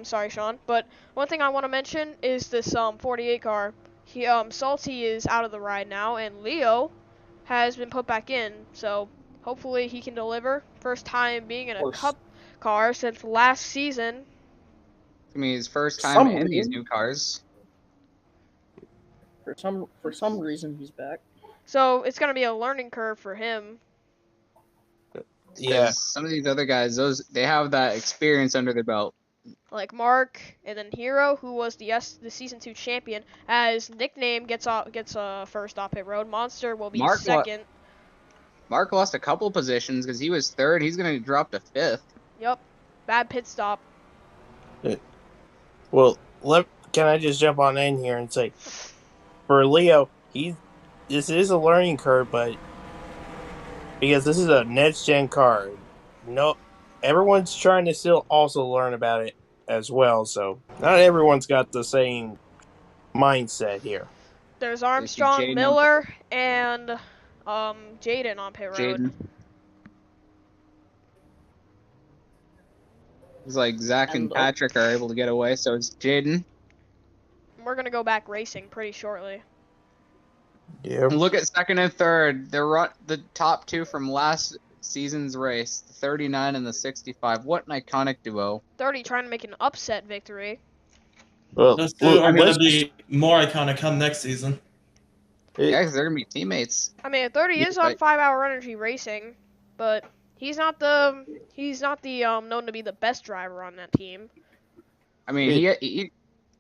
sorry, Sean, but one thing I want to mention is this 48 car. He Salty is out of the ride now, and Leo has been put back in. So hopefully he can deliver. First time being in a course. Cup car since last season. I mean, his first time Some in these reason. new cars. For some reason, he's back. So it's gonna be a learning curve for him. Yeah. 'Cause some of these other guys, they have that experience under their belt. Like Mark, and then Hero, who was the season 2 champion, as Nickname gets first off pit road. Monster will be Mark second. Mark lost a couple positions because he was 3rd. He's gonna drop to 5th. Yep, bad pit stop. Well, can I just jump on in here and say, for Leo, this is a learning curve, but because this is a next-gen car, no, everyone's trying to still also learn about it as well. So not everyone's got the same mindset here. There's Armstrong, Jaden Miller, and Jaden on pit road. Jaden. It's like Zach and And, Patrick are able to get away, so it's Jaden. We're gonna go back racing pretty shortly. Yeah. And look at 2nd and 3rd. The top 2 from last season's race, the 39 and the 65. What an iconic duo. 30 trying to make an upset victory. Well, Those two are going let's- to be more iconic come next season. Yeah, 'cause they're gonna be teammates. I mean, 30 is on Right. 5 Hour Energy Racing, but he's not the known to be the best driver on that team. I mean, he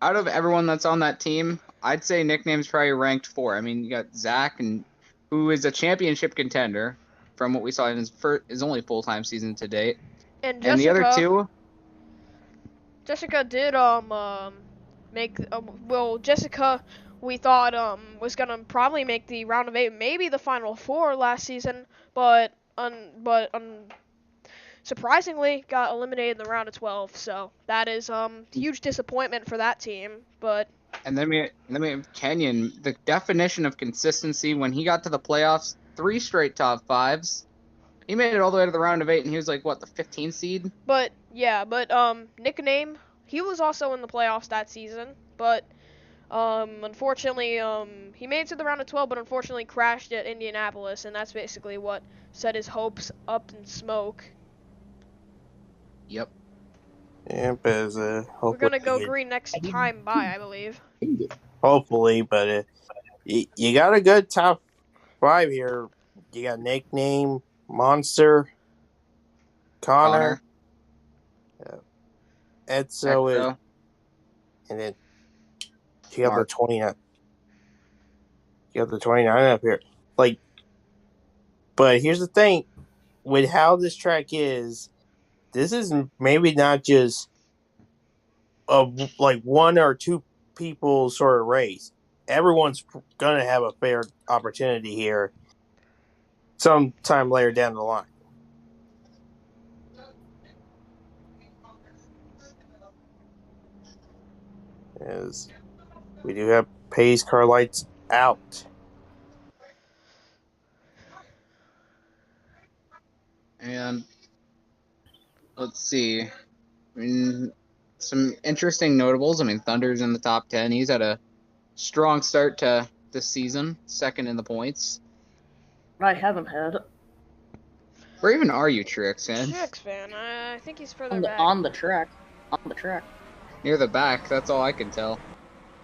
out of everyone that's on that team, I'd say Nickname's probably ranked 4. I mean, you got Zach, who is a championship contender from what we saw in his only full-time season to date, And and the other 2. Jessica did Jessica we thought was gonna probably make the round of 8, maybe the final 4 last season, but surprisingly got eliminated in the round of 12. So that is huge disappointment for that team. But And then we have Kenyon. The definition of consistency when he got to the playoffs, 3 straight top 5s. He made it all the way to the round of 8, and he was like, what, the 15th seed? Nickname, he was also in the playoffs that season, but unfortunately he made it to the round of 12, but unfortunately crashed at Indianapolis, and that's basically what set his hopes up in smoke. Yep. Yep, We're gonna go green next time by, I believe. Hopefully, but you got a good top 5 here. You got Nickname, Monster, Connor, Etzo is, Exo. and then you have the Mark. 29. You have the 29 up here. Like, but here's the thing. With how this track is, this is maybe not just a like one or two people sort of race. Everyone's gonna have a fair opportunity here sometime later down the line. As we do have pace car lights out. And let's see. I mean, some interesting notables. I mean, Thunder's in the top 10. He's had a strong start to this season, second in the points. I haven't had Where even are you, Trix, man? Trix fan. I think he's further on back. on the track. On the track. Near the back. That's all I can tell.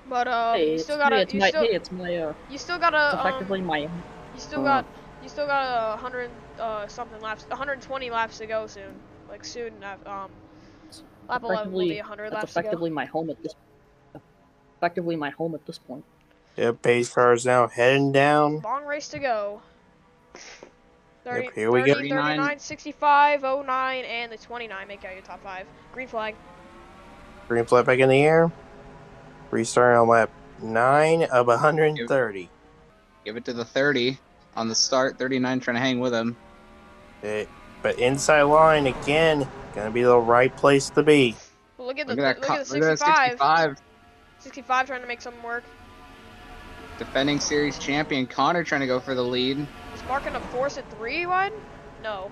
But Hey, you it's, still gotta. hey, it's You my. still. Hey, it's my. You still gotta. It's effectively my. You still got. You still got 100 something laps. 120 laps to go soon. Like soon. Lap 11 will be 100 That's laps to effectively my home at this. Effectively my home at this point. Yeah, pace cars now heading down. go. Long race to go. 30, Yep, here we go. 30, 39, 65, 09, and the 29 make out your top 5. Green flag. Green flag back in the air. Restarting on lap 9 of 130. Give it to the 30 on the start. 39 trying to hang with him. But inside line again, gonna be the right place to be. Well, look at the Look at that 65. 65. 65 trying to make something work. Defending series champion Connor trying to go for the lead. Is Mark gonna force it 3 wide? No.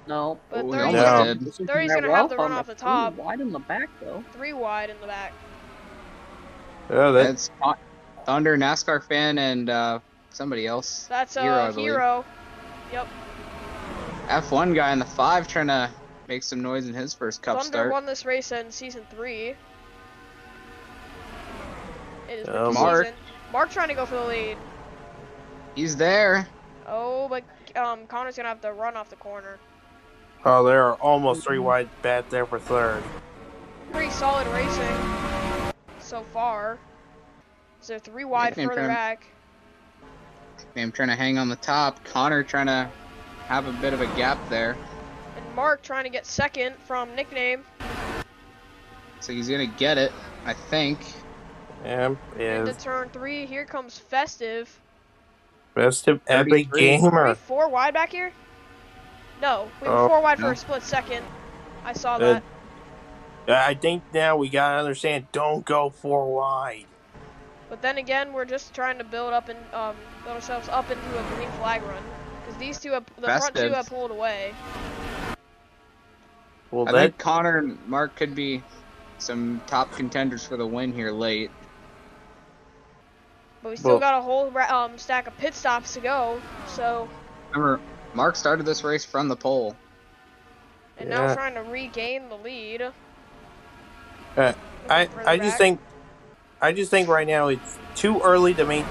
No. But Oh, he 30's almost gonna, did. This is 30's my gonna have the rough run on off the three top. Wide in the back though. 3 wide in the back. Oh, That's Thunder, NASCAR fan, and somebody else. That's Hero, I believe. Hero. Yep. F1 guy in the 5 trying to make some noise in his first cup Thunder start. won this race in season 3. It is Oh, rookie Mark. season. Mark trying to go for the lead. He's there. Oh, but Connor's gonna have to run off the corner. Oh, there are almost 3 wide back there for third. Pretty solid racing so far. Is there 3 wide Nickname further trim. back? I'm trying to hang on the top. Connor trying to have a bit of a gap there. And Mark trying to get second from Nickname. So he's going to get it, I think. Yeah, Into is turn 3, here comes Festive. Festive Epic 33. Gamer. Are we 4 wide back here? No, we were Oh, 4 wide no. for a split second. I saw Uh, that. I think now we gotta understand, don't go 4 wide. But then again, we're just trying to build up and build ourselves up into a green flag run. Because these two, the front two Festive. have pulled away. Well, I that think Connor and Mark could be some top contenders for the win here late. But we still Well- got a whole stack of pit stops to go. So, Remember, Mark started this race from the pole. and now Yeah. trying to regain the lead. I Further I just back. think right now it's too early to make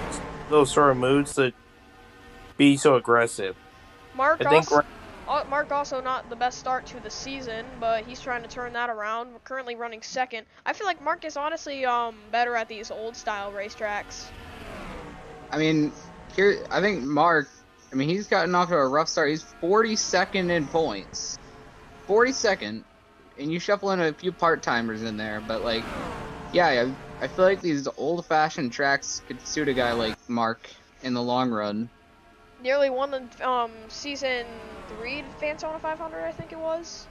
those sort of moves to be so aggressive. Mark I think also, Mark also not the best start to the season, but he's trying to turn that around. We're currently running second. I feel like Mark is honestly better at these old style racetracks. I mean, I think Mark, he's gotten off to a rough start. He's 42nd in points. 42nd, and you shuffle in a few part-timers in there, but like, yeah, I feel like these old-fashioned tracks could suit a guy like Mark in the long run. Nearly won the season 3 Daytona 500, I think it was.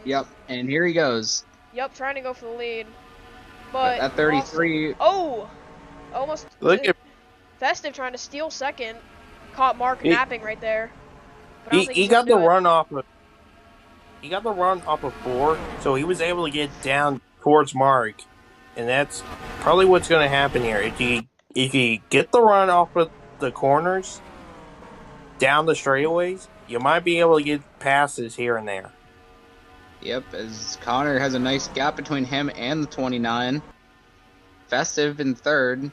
Yep, and here he goes. Yep, trying to go for the lead. But At 33, almost. Look at Festive trying to steal second. Caught Mark He- napping right there. But I don't think he he's got gonna the do it. run off of. He got the run off of 4, so he was able to get down towards Mark, and that's probably what's going to happen here. If you get the run off of the corners, down the straightaways, you might be able to get passes here and there. Yep, as Connor has a nice gap between him and the 29. Festive in third.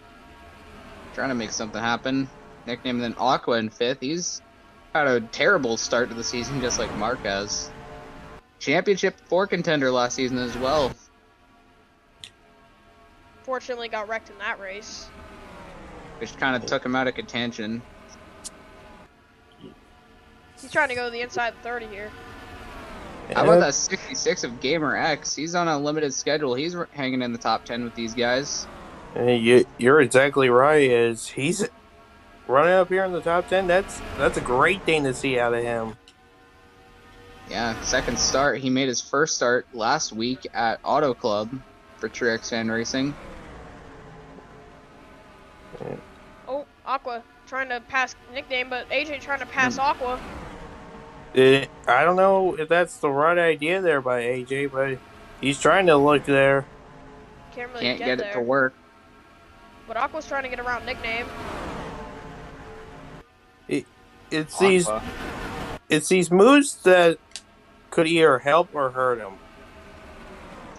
Trying to make something happen. Nickname then Aqua in 5th. He's had a terrible start to the season, just like Mark has. Championship 4 contender last season as well. fortunately got wrecked in that race. Which kind of took him out of contention. He's trying to go to the inside 30 here. How about that 66 of Gamer X? He's on a limited schedule. He's hanging in the top 10 with these guys. You're exactly right. He's running up here in the top 10. That's a great thing to see out of him. Yeah, second start. He made his first start last week at Auto Club for Next-Gen Racing. Oh, Aqua trying to pass Nickname, but AJ trying to pass Aqua. I don't know if that's the right idea there by AJ, but he's trying to look there. Can't really Can't get there. it to work. But Aqua's trying to get around Nickname. It's these moves that could either help or hurt him.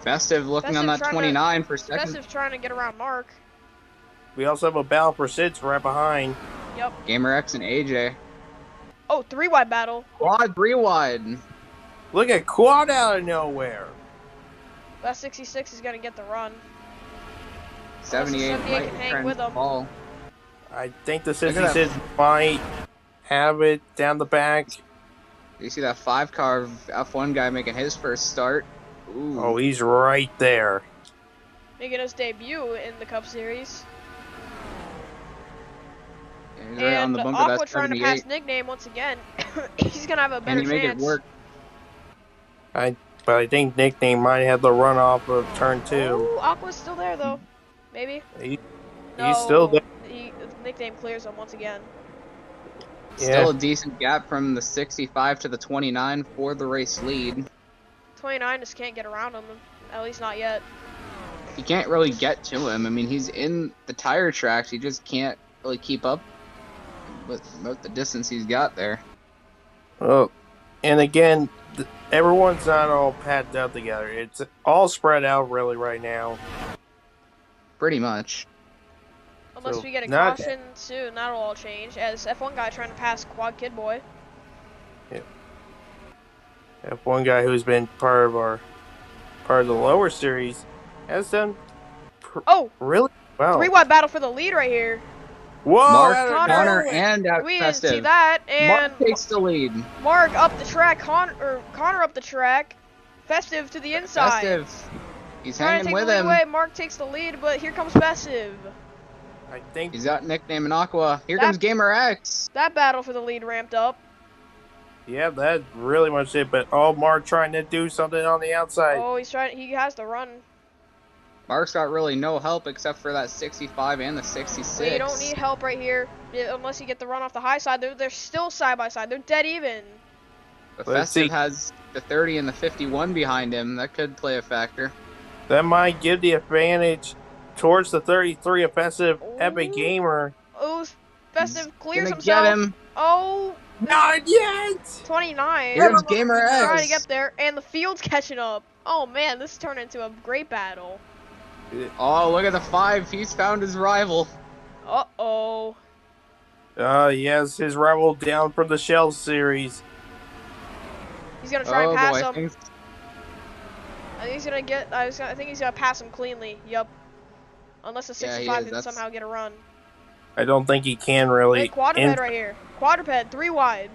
Festive looking on that 29 for second. Festive's trying to get around Mark. We also have a battle for sits right behind. Yep. Gamer X and AJ. Oh, 3-wide battle. Quad 3-wide. Look at Quad out of nowhere. That 66 is going to get the run. 78 might can hang try with and him. fall. I think the 66 might have it down the back. You see that 5-car F1 guy making his first start. Ooh. Oh, he's right there. Making his debut in the Cup Series. Yeah, he's right on the bumper. Aqua That's trying to 78. pass Nickname once again. He's going to have a better Can he make chance. it work? But I think Nickname might have the run off of turn 2. Oh, Aqua's still there, though. Maybe? He's No, still there. Nickname clears him once again. Still a decent gap from the 65 to the 29 for the race lead. 29 just can't get around him, at least not yet. You can't really get to him. I mean, he's in the tire tracks. He just can't really keep up with the distance he's got there. Oh, and again, everyone's not all packed out together. It's all spread out really right now. Pretty much. Unless So, we get a not- caution soon, that'll all change. As F1 guy trying to pass Quad Kid Boy. F1 guy who's been part of the lower series has done really well. 3-wide battle for the lead right here. Whoa! Mark, Connor, and We didn't see Festive. that, and Mark takes the lead. Mark up the track, Connor up the track. Festive to the inside. Festive. He's Trying to hanging take with the lead him. away. Mark takes the lead, but here comes Festive. I think He's got Nickname and Aqua. Here That- comes Gamer X. That battle for the lead ramped up. yeah, that's really much it. But Mark trying to do something on the outside. Oh, he has the run. Mark's got really no help except for that 65 and the 66. But you don't need help right here, unless you get the run off the high side. They're still side by side. They're dead even. But Let's Festive see. has the 30 and the 51 behind him. That could play a factor. That might give the advantage towards the 33 offensive Epic Ooh. Gamer. Oh, Festive clears Gonna himself. get him. Oh, Not yet! 29. Here comes Gamer Trying to X. get there, and the field's catching up. Oh man, this turned into a great battle. Oh, look at the 5. He's found his rival. Uh-oh. Yes, his rival down from the Shell Series. He's gonna try and pass boy. him. I think he's gonna get. I think he's gonna pass him cleanly. Yup. Unless the Yeah, he 65 is. can somehow get a run. I don't think he can really. Hey, quadruped right here. Quadruped, 3-wide.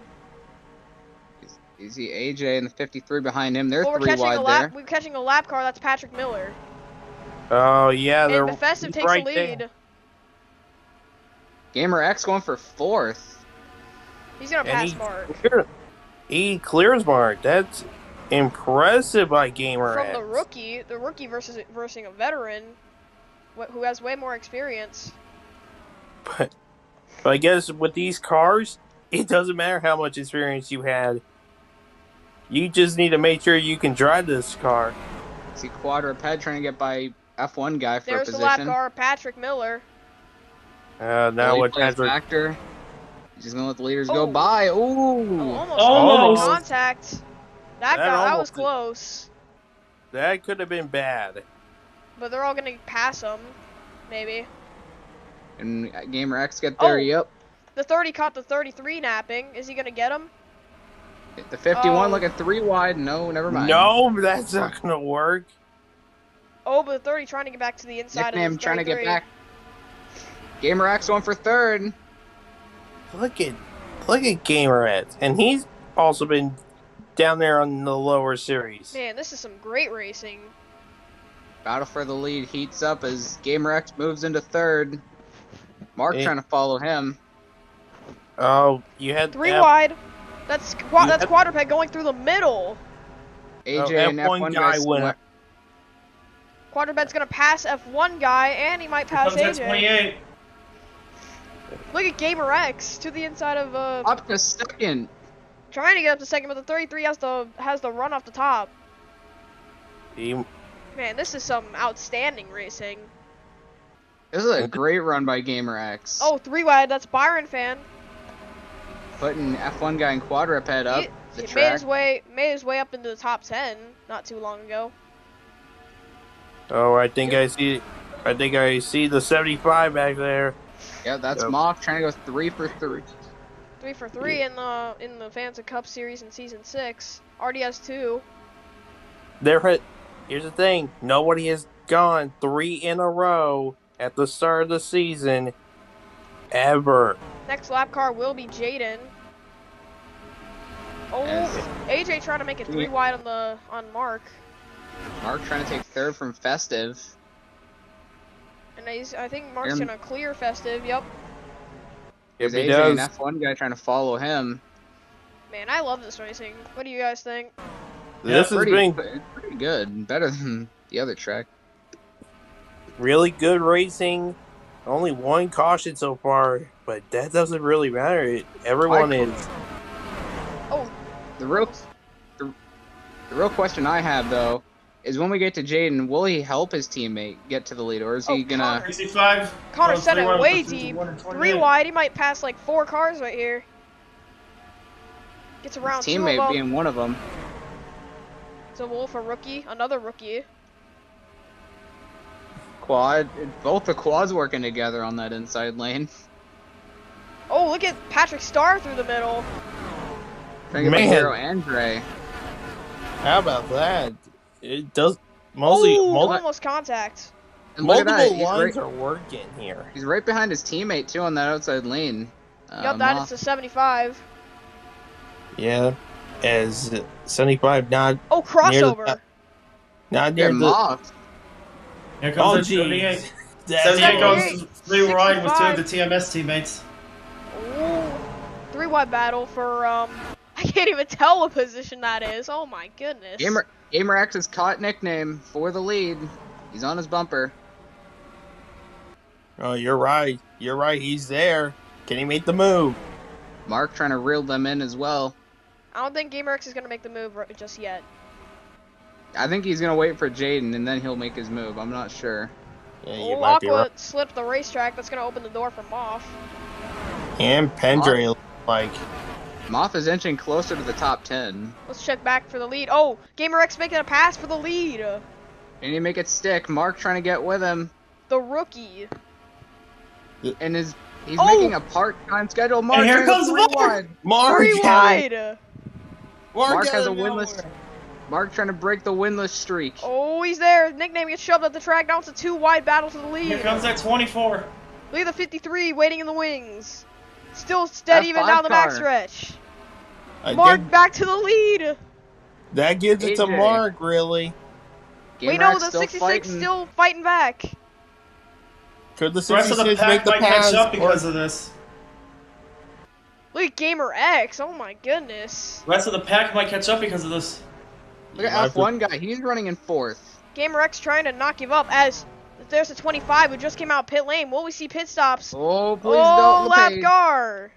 You see AJ and the 53 behind him. They're Well, 3 wide there. we're catching a lap car. That's Patrick Miller. Oh yeah, they're And Festive takes right the lead. there. Gamer X going for 4th. He's gonna And pass Mark. He clears Mark. That's impressive by Gamer From X. the rookie versus a veteran, who has way more experience. But I guess with these cars, it doesn't matter how much experience you had. You just need to make sure you can drive this car. See Quadruped trying to get by F1 guy for There's a the lap position. car, Patrick Miller. Now Really what play a Patrick? factor. He's just gonna let the leaders Oh. go by. Ooh. Oh, almost Almost. contact. That was almost- close. That could have been bad. But they're all gonna pass him, maybe. And Gamer X get there. Oh. Yep. The 30 caught the 33 napping. Is he gonna get him? The 51 Oh. looking 3 wide. No, never mind. No, that's not gonna work. Oh, but the 30 trying to get back to the inside Nickname of the trying to get 33. back. Gamer X going for third. Look at Gamer X, and he's also been down there on the lower series. Man, this is some great racing. Battle for the lead heats up as Gamer X moves into third. Mark trying to follow him. Oh, you had 3 wide. That's quadruped going through the middle. AJ and F1 guy win. Quadruped's gonna pass F1 guy, and he might pass AJ. 28. Look at Gamer X to the inside of Up to second. trying to get up to second, but the 33 has the run off the top. Man, this is some outstanding racing. This is a great run by Gamer X. Oh, 3 wide. That's Byron fan. Putting F1 guy and quadruped up the He track. made his way up into the top 10 not too long ago. Oh, I think I see the 75 back there. Yeah, that's Mock trying to go 3 for 3. 3 for 3 in the Fantasy Cup Series in Season 6. Already has 2. Here's the thing. Nobody has gone 3 in a row at the start of the season ever. Next lap car will be Jaden. Oh, AJ trying to make it 3 wide on Mark. Mark trying to take third from Festive. And I think Mark's gonna clear Festive. Yep. If he AJ does, and F1 guy trying to follow him. Man, I love this racing. What do you guys think? this is being pretty good. Better than the other track. really good racing. Only 1 caution so far, but that doesn't really matter. Everyone is. Oh, The real question I have though is when we get to Jaden, will he help his teammate get to the lead, or is he gonna? 65. Connor Goes set it 3 wide way with the deep. 51 and 3 28. wide. He might pass like 4 cars right here. Gets around His 2 of teammate them. being one of them. So Wolf, a rookie, another rookie. Both the quads working together on that inside lane. Oh, look at Patrick Starr through the middle. Trying to get Hero and Gray. How about that? It does mostly Ooh, almost contact. And look at multiple that, lines are working here. He's right behind his teammate too on that outside lane. Yup, that is a 75. Yeah, as 75 not. Oh, crossover. Not near the. Moth. Here comes the geez. 78. That's 78 78. goes 3 wide with 2 of 65. the TMS teammates. Ooh, 3 wide battle for I can't even tell what position that is. Oh my goodness. Gamer X has caught nickname for the lead. He's on his bumper. Oh, you're right. You're right. He's there. Can he make the move? Mark trying to reel them in as well. I don't think GamerX is gonna make the move just yet. I think he's gonna wait for Jaden and then he'll make his move. I'm not sure. Yeah, you Oh, might be Aqua right. slipped the racetrack. That's gonna open the door for Moth. And Pendray, like. Moth is inching closer to the top 10. Let's check back for the lead. Oh, GamerX making a pass for the lead. Can he make it stick? Mark trying to get with him. The rookie. And he's Oh! making a part-time schedule. Mark And here trying to comes go Mark! wide. Mark 3 wide. Mark has a winless. Mark trying to break the winless streak. Oh, he's there. Nickname gets shoved up the track. Now it's a 2 wide battle to the lead. Here comes that 24. Look at the 53 waiting in the wings. Still steady even F5 down the car. backstretch. Mark back to the lead. That gives it to AJ. Mark, really. Wait, Gamer no, X the still 66 fighting. still fighting back. Could the The rest of the 66 make pack the might pass? catch up because of this. Look at Gamer X. Oh my goodness. The rest of the pack might catch up because of this. Look at F1 guy. He's running in 4th. Gamer X trying to not give up as there's a 25 who just came out pit lane. Will we see pit stops? Oh, please Oh, don't. lap Lepage. car.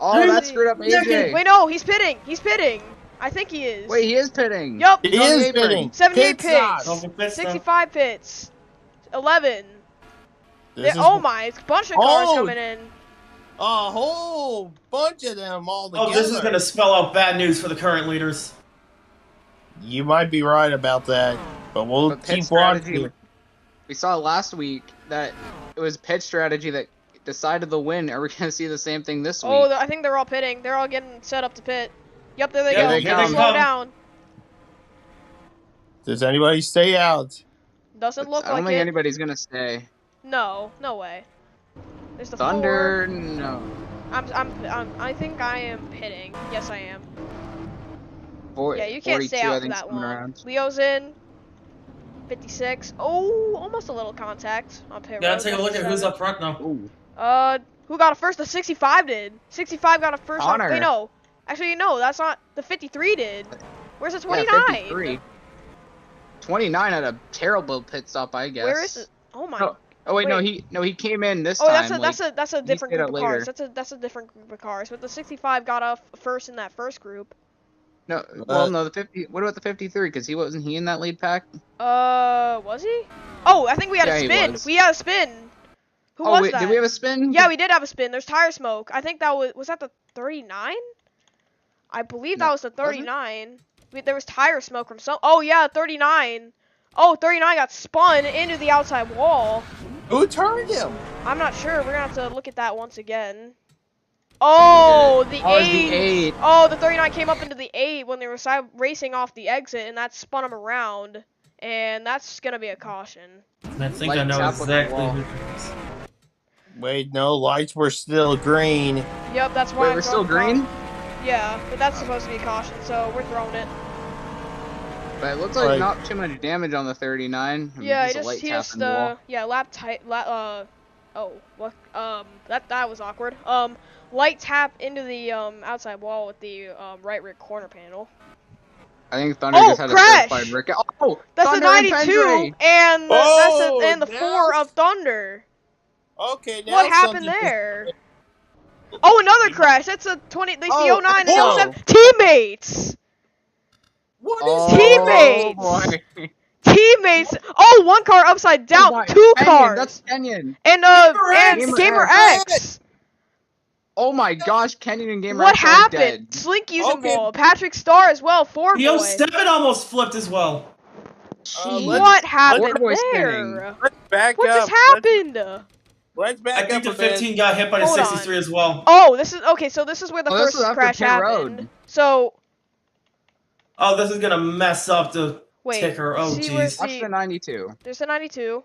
Oh, that screwed up AJ. Wait, no, he's pitting. He's pitting. I think he is. Wait, he is pitting. Yup. He is pitting. 78 Pit stop. pits. Don't pit stop. 65 pits. 11. This is Oh my, it's a bunch of cars Oh. coming in. a whole bunch of them all together. Oh, this is going to spell out bad news for the current leaders. You might be right about that, but we'll But pit keep strategy- watching. We saw last week that it was pitch strategy that decided the win. Are we going to see the same thing this week? Oh, I think they're all pitting. They're all getting set up to pit. Yep, there they Yeah, go. they They're come. slow down. Does anybody stay out? Doesn't look I don't like think it. anybody's gonna stay. No, no way. There's the Thunder, 4. no. I think I am pitting. Yes, I am. Yeah, you 42, can't stay I out for think, that somewhere long. around. Leo's in. 56. Oh, almost a little contact on pit Gotta road. take a look at who's 57. up front now. Ooh. Who got a first? The 65 did. 65 got a first. Connor. Wait, no. Actually, no, that's not. The 53 did. Where's the 29? Yeah, 53. 29 had a terrible pit stop, I guess. Where is it? Oh my. No. Oh wait, Wait. he came in this Oh, time. that's a different stayed group out of cars. later. That's a different group of cars. But the 65 got off first in that first group. No, well, no, the 50. What about the 53? Because wasn't he in that lead pack? Was he? Oh, I think we had Yeah, a he spin. was. We had a spin. Who Oh was wait, that? did we have a spin? Yeah, we did have a spin. There's tire smoke. I think that was that the 39? I believe No, that was the was it? 39. There was tire smoke from some. Oh yeah, 39. Oh, 39 got spun into the outside wall. Who turned him? I'm not sure. We're gonna have to look at that once again. Oh, the Oh, it's 8. the 8. Oh, the 39 came up into the 8 when they were racing off the exit, and that spun him around. And that's gonna be a caution. I think Like I know tap with the exactly wall. who it is. Wait, no, lights were still green. Yep, that's why. Wait, I'm we're still throwing green? Yeah, but that's supposed to be a caution, so we're throwing it. But it looks like Like- not too much damage on the 39. I mean, Yeah, just a light he tap just in the wall. yeah, oh, what? That was awkward. Light tap into the outside wall with the right rear corner panel. I think Thunder Oh, just had crash! a certified wreck. Oh, That's Thunder the and 92 Pendry! and Oh, the now- 4 of Thunder. Okay, now What happened something- there? Oh, another crash. That's a 20. They see Oh, 09 and whoa. 07 teammates. What is Oh, Teammates! boy. Teammates. Oh, one car upside down. Oh my- 2 Kenyon, cars. That's Kenyon. And Gamer Gamer X. X. Oh my gosh, Kenyon and Gamer What X are happened? dead. Slinky's Okay. involved. Patrick Starr as well. Ford Yo, boy. Steven almost flipped as well. Jeez. What happened Ford boy there? Let's back What up. just happened? Let's back I up think the a bit. 15 got hit by the Hold on. 63 as well. Oh, this is okay. So this is where the Oh, this first was after crash pit happened. road. So Oh, this is gonna mess up the wait. ticker. Oh, see where's jeez. Watch the- the 92. There's the 92.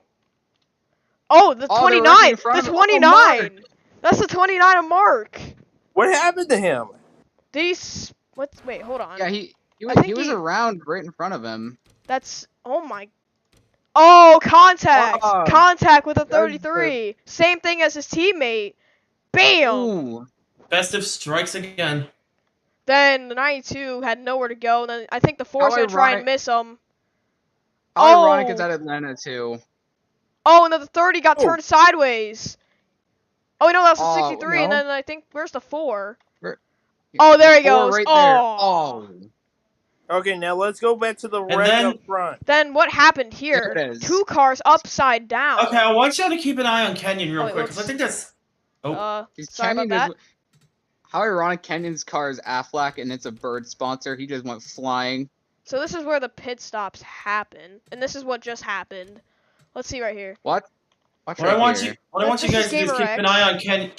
Oh, the Oh, they're 29. right in front The of him. Oh, 29. That's the 29 of Mark. What happened to him? These. What's? Wait, hold on. Yeah, he I was, think he was he- around right in front of him. That's. Oh my. Oh, contact. Oh. Contact with a That was 33. Same thing as his teammate. Bam. Ooh. Festive strikes again. Then the 92 had nowhere to go. And then I think the 4's How gonna try and ironic- miss him. How ironic Oh. is that Atlanta too? Oh, and then the 30 got Oh. turned sideways. Oh, no, that was the Oh, 63, and no. then I think, where's the 4? Where- Oh, there he Four goes. right there. Oh. Okay, now let's go back to the And wreck then- up front. Then what happened here? There it is. 2 cars upside down. Okay, I want y'all to keep an eye on Kenyon real Oh, wait, quick, because I let's- think that's... Oh, Sorry about Kenyon that. How ironic Kenyon's car is Aflac and it's a bird sponsor. He just went flying. So this is where the pit stops happen, and this is what just happened. Let's see right here. What? Watch what I right want here. you, what I want you This guys is to do is Gamer keep an X. eye on Kenyon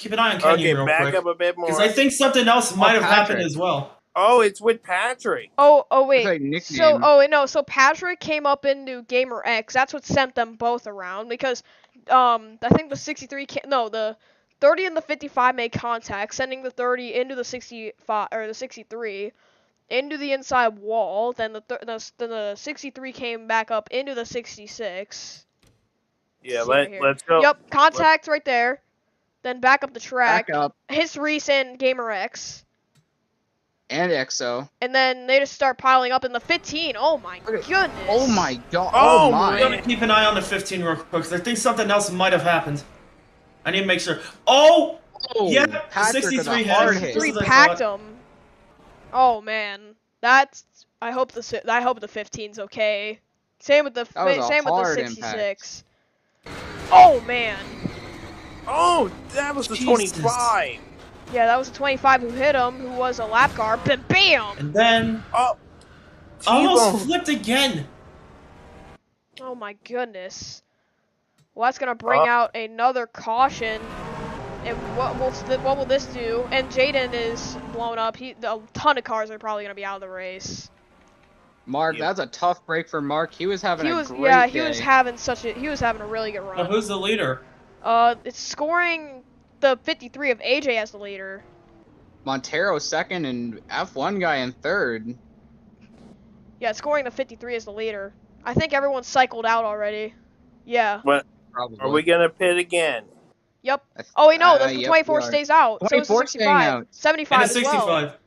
Okay, real back quick, up a bit more. because I think something else might have happened Patrick. as well. Oh, it's with Patrick. Oh, That's wait. like So, nickname. oh, wait, no. So Patrick came up into Gamer X. That's what sent them both around because, I think the 63 the 30 and the 55 made contact, sending the 30 into the 65 or the 63 into the inside wall. Then the 63 came back up into the 66. Yeah, See right here. let's go. Yep, contact right there. Then back up the track. Back up. His recent Gamer X. And EXO. And then they just start piling up in the 15. Oh my Look at- goodness. Oh my god. Oh, Oh, I'm my. gonna keep an eye on the 15 real quick, because I think something else might have happened. I need to make sure. Oh! Oh, Yeah, Patrick with a 63 hard hit. hit. This 3 is a packed thought. him. Oh man. That's I hope the 15's okay. Same with the That was a same with the hard 66. Oh man. Oh, that was the Jesus. 25. Yeah, that was a 25 who hit him, who was a lap car. Bam! And then... Oh, Almost T-bone. flipped again! Oh my goodness. Well, that's gonna bring out another caution. And what will this do? And Jaden is blown up. A ton of cars are probably gonna be out of the race. Mark, Yep. that's a tough break for Mark. He was having He a was great yeah, day. he was having a really good Now, run. who's the leader? It's scoring the 53 of AJ as the leader. Montero second and F1 guy in third. Yeah, it's scoring the 53 as the leader. I think everyone's cycled out already. Yeah. What? Probably. Are we gonna pit again? Yep. Oh wait, no, the Yep, 24 we are. stays out. So is the 24 staying 65, out. 75 And a as well. 65.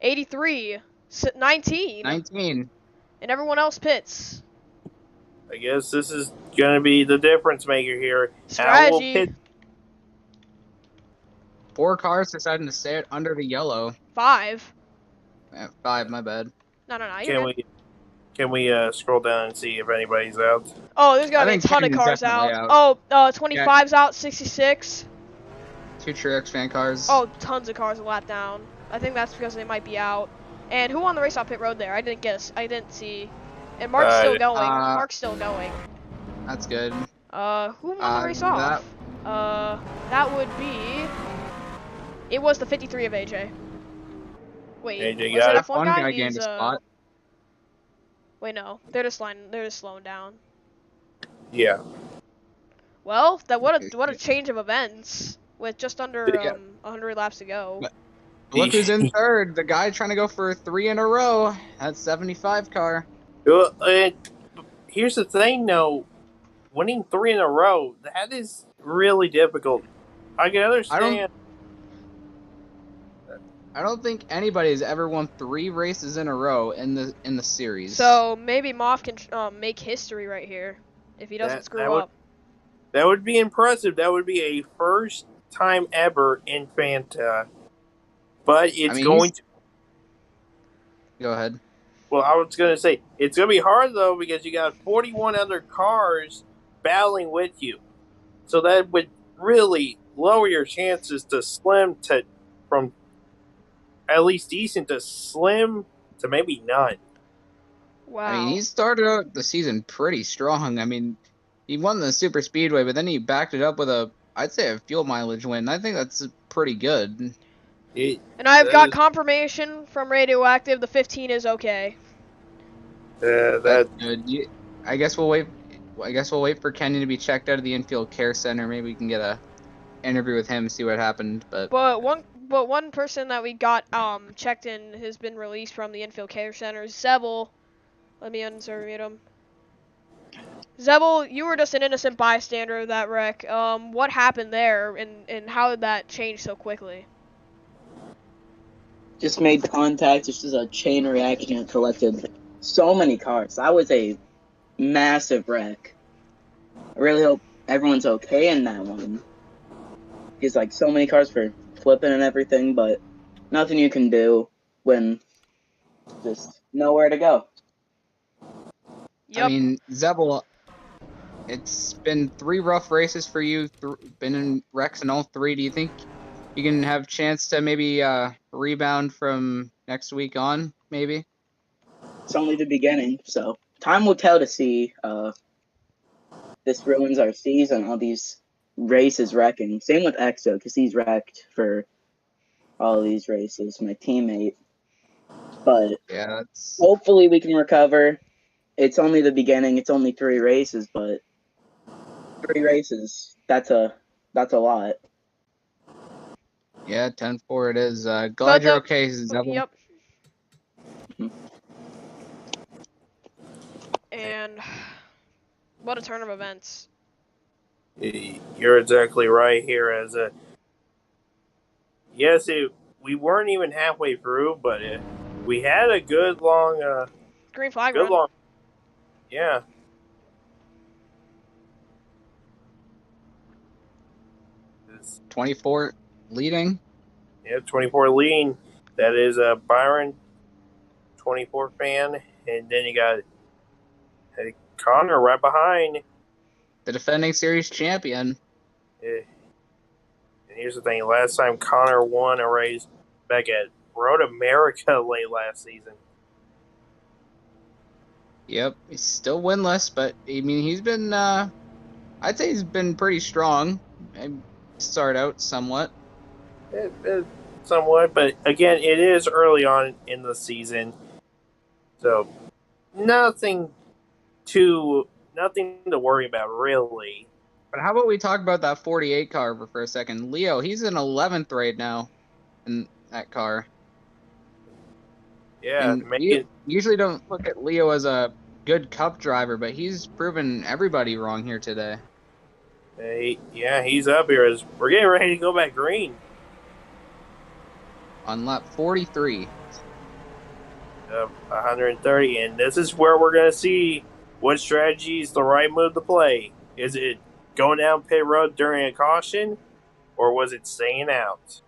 83, 19, 19. and everyone else pits. I guess this is gonna be the difference maker here. Strategy. Will pit. 4 cars deciding to stay under the yellow. 5. 5, my bad. No, you're good. Can we scroll down and see if anybody's out? Oh, there's gotta I be a think ton of Kenny's cars definitely out. out. Oh, 25's out, 66. 2 Truex fan cars. Oh, tons of cars a lap down. I think that's because they might be out. And who won the race off pit road there? I didn't see. And Mark's still going. Mark's still going. That's good. Who won the race off? That would be. It was the 53 of AJ. Wait, AJ was got it it. F1 guy? gained a spot. Wait, no, they're just slowing down. Yeah. Well, what a change of events with just under Yeah. 100 laps to go. Look who's in third. The guy trying to go for 3 in a row. That's 75 car. Well, here's the thing, though. Winning 3 in a row, that is really difficult. I can understand. I don't think anybody has ever won 3 races in a row in the series. So maybe Moff can make history right here if he doesn't screw up. That would be impressive. That would be a first time ever in Fanta. But it's going to. Go ahead. Well, I was going to say, it's going to be hard, though, because you got 41 other cars battling with you. So that would really lower your chances to slim from at least decent to slim to maybe none. Wow. I mean, he started out the season pretty strong. I mean, he won the Super Speedway, but then he backed it up with I'd say a fuel mileage win. I think that's pretty good. And I've got confirmation from Radioactive. The 15 is okay. That's good. I guess we'll wait. I guess we'll wait for Kenny to be checked out of the infield care center. Maybe we can get a interview with him, see what happened. But one person that we got checked in has been released from the infield care center. Zebel. Let me unmute him. Zebel, you were just an innocent bystander of that wreck. What happened there, and how did that change so quickly? Just made contact. It's just a chain reaction and collected so many cars. That was a massive wreck. I really hope everyone's okay in that one. It's like so many cars for flipping and everything, but nothing you can do when just nowhere to go. Yep. I mean, Zebel, it's been 3 rough races for you. Been in wrecks in all 3. Do you think you can have a chance to maybe rebound from next week on, maybe? It's only the beginning, so time will tell to see. This ruins our season, all these races wrecking. Same with Exo, because he's wrecked for all these races, my teammate. But yeah, hopefully we can recover. It's only the beginning. It's only 3 races, but 3 races, that's a lot. Yeah, 10-4 it is. Glad you're okay, Zebel. Yep. And what a turn of events. You're exactly right here. We weren't even halfway through, but we had a good long. Green flag run. Yeah. It's 24 leading. Yeah, 24 leading. That is Byron, 24 fan, and then you got Connor right behind. The defending series champion. Yeah. And here's the thing: last time Connor won a race back at Road America late last season. Yep, he's still winless, but I mean he's been. I'd say he's been pretty strong. I start out somewhat. Somewhat, but again, it is early on in the season, so nothing to worry about, really. But how about we talk about that 48 car for a second? Leo, he's in 11th right now in that car. Yeah, And we usually don't look at Leo as a good cup driver, but he's proven everybody wrong here today. Yeah, he's up here as we're getting ready to go back green. On lap 43. 130, and this is where we're going to see what strategy is the right move to play. Is it going down pit road during a caution, or was it staying out?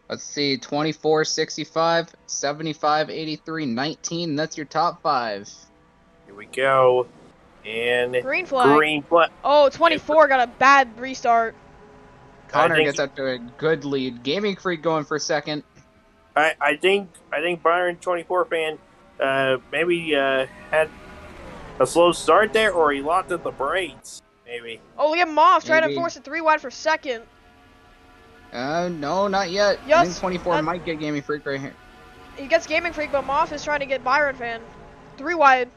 Let's see, 24, 65, 75, 83, 19. That's your top 5. Here we go. And green flag. Green flag. Oh, 24 got a bad restart. Connor gets up to a good lead. Gaming Freak going for second. I think Byron 24 fan maybe had a slow start there, or he locked up the brakes. Maybe. Oh, look at Moff trying to force it 3 wide for second. No, not yet. Yes, I think 24 might get Gaming Freak right here. He gets Gaming Freak, but Moff is trying to get Byron fan. 3 wide.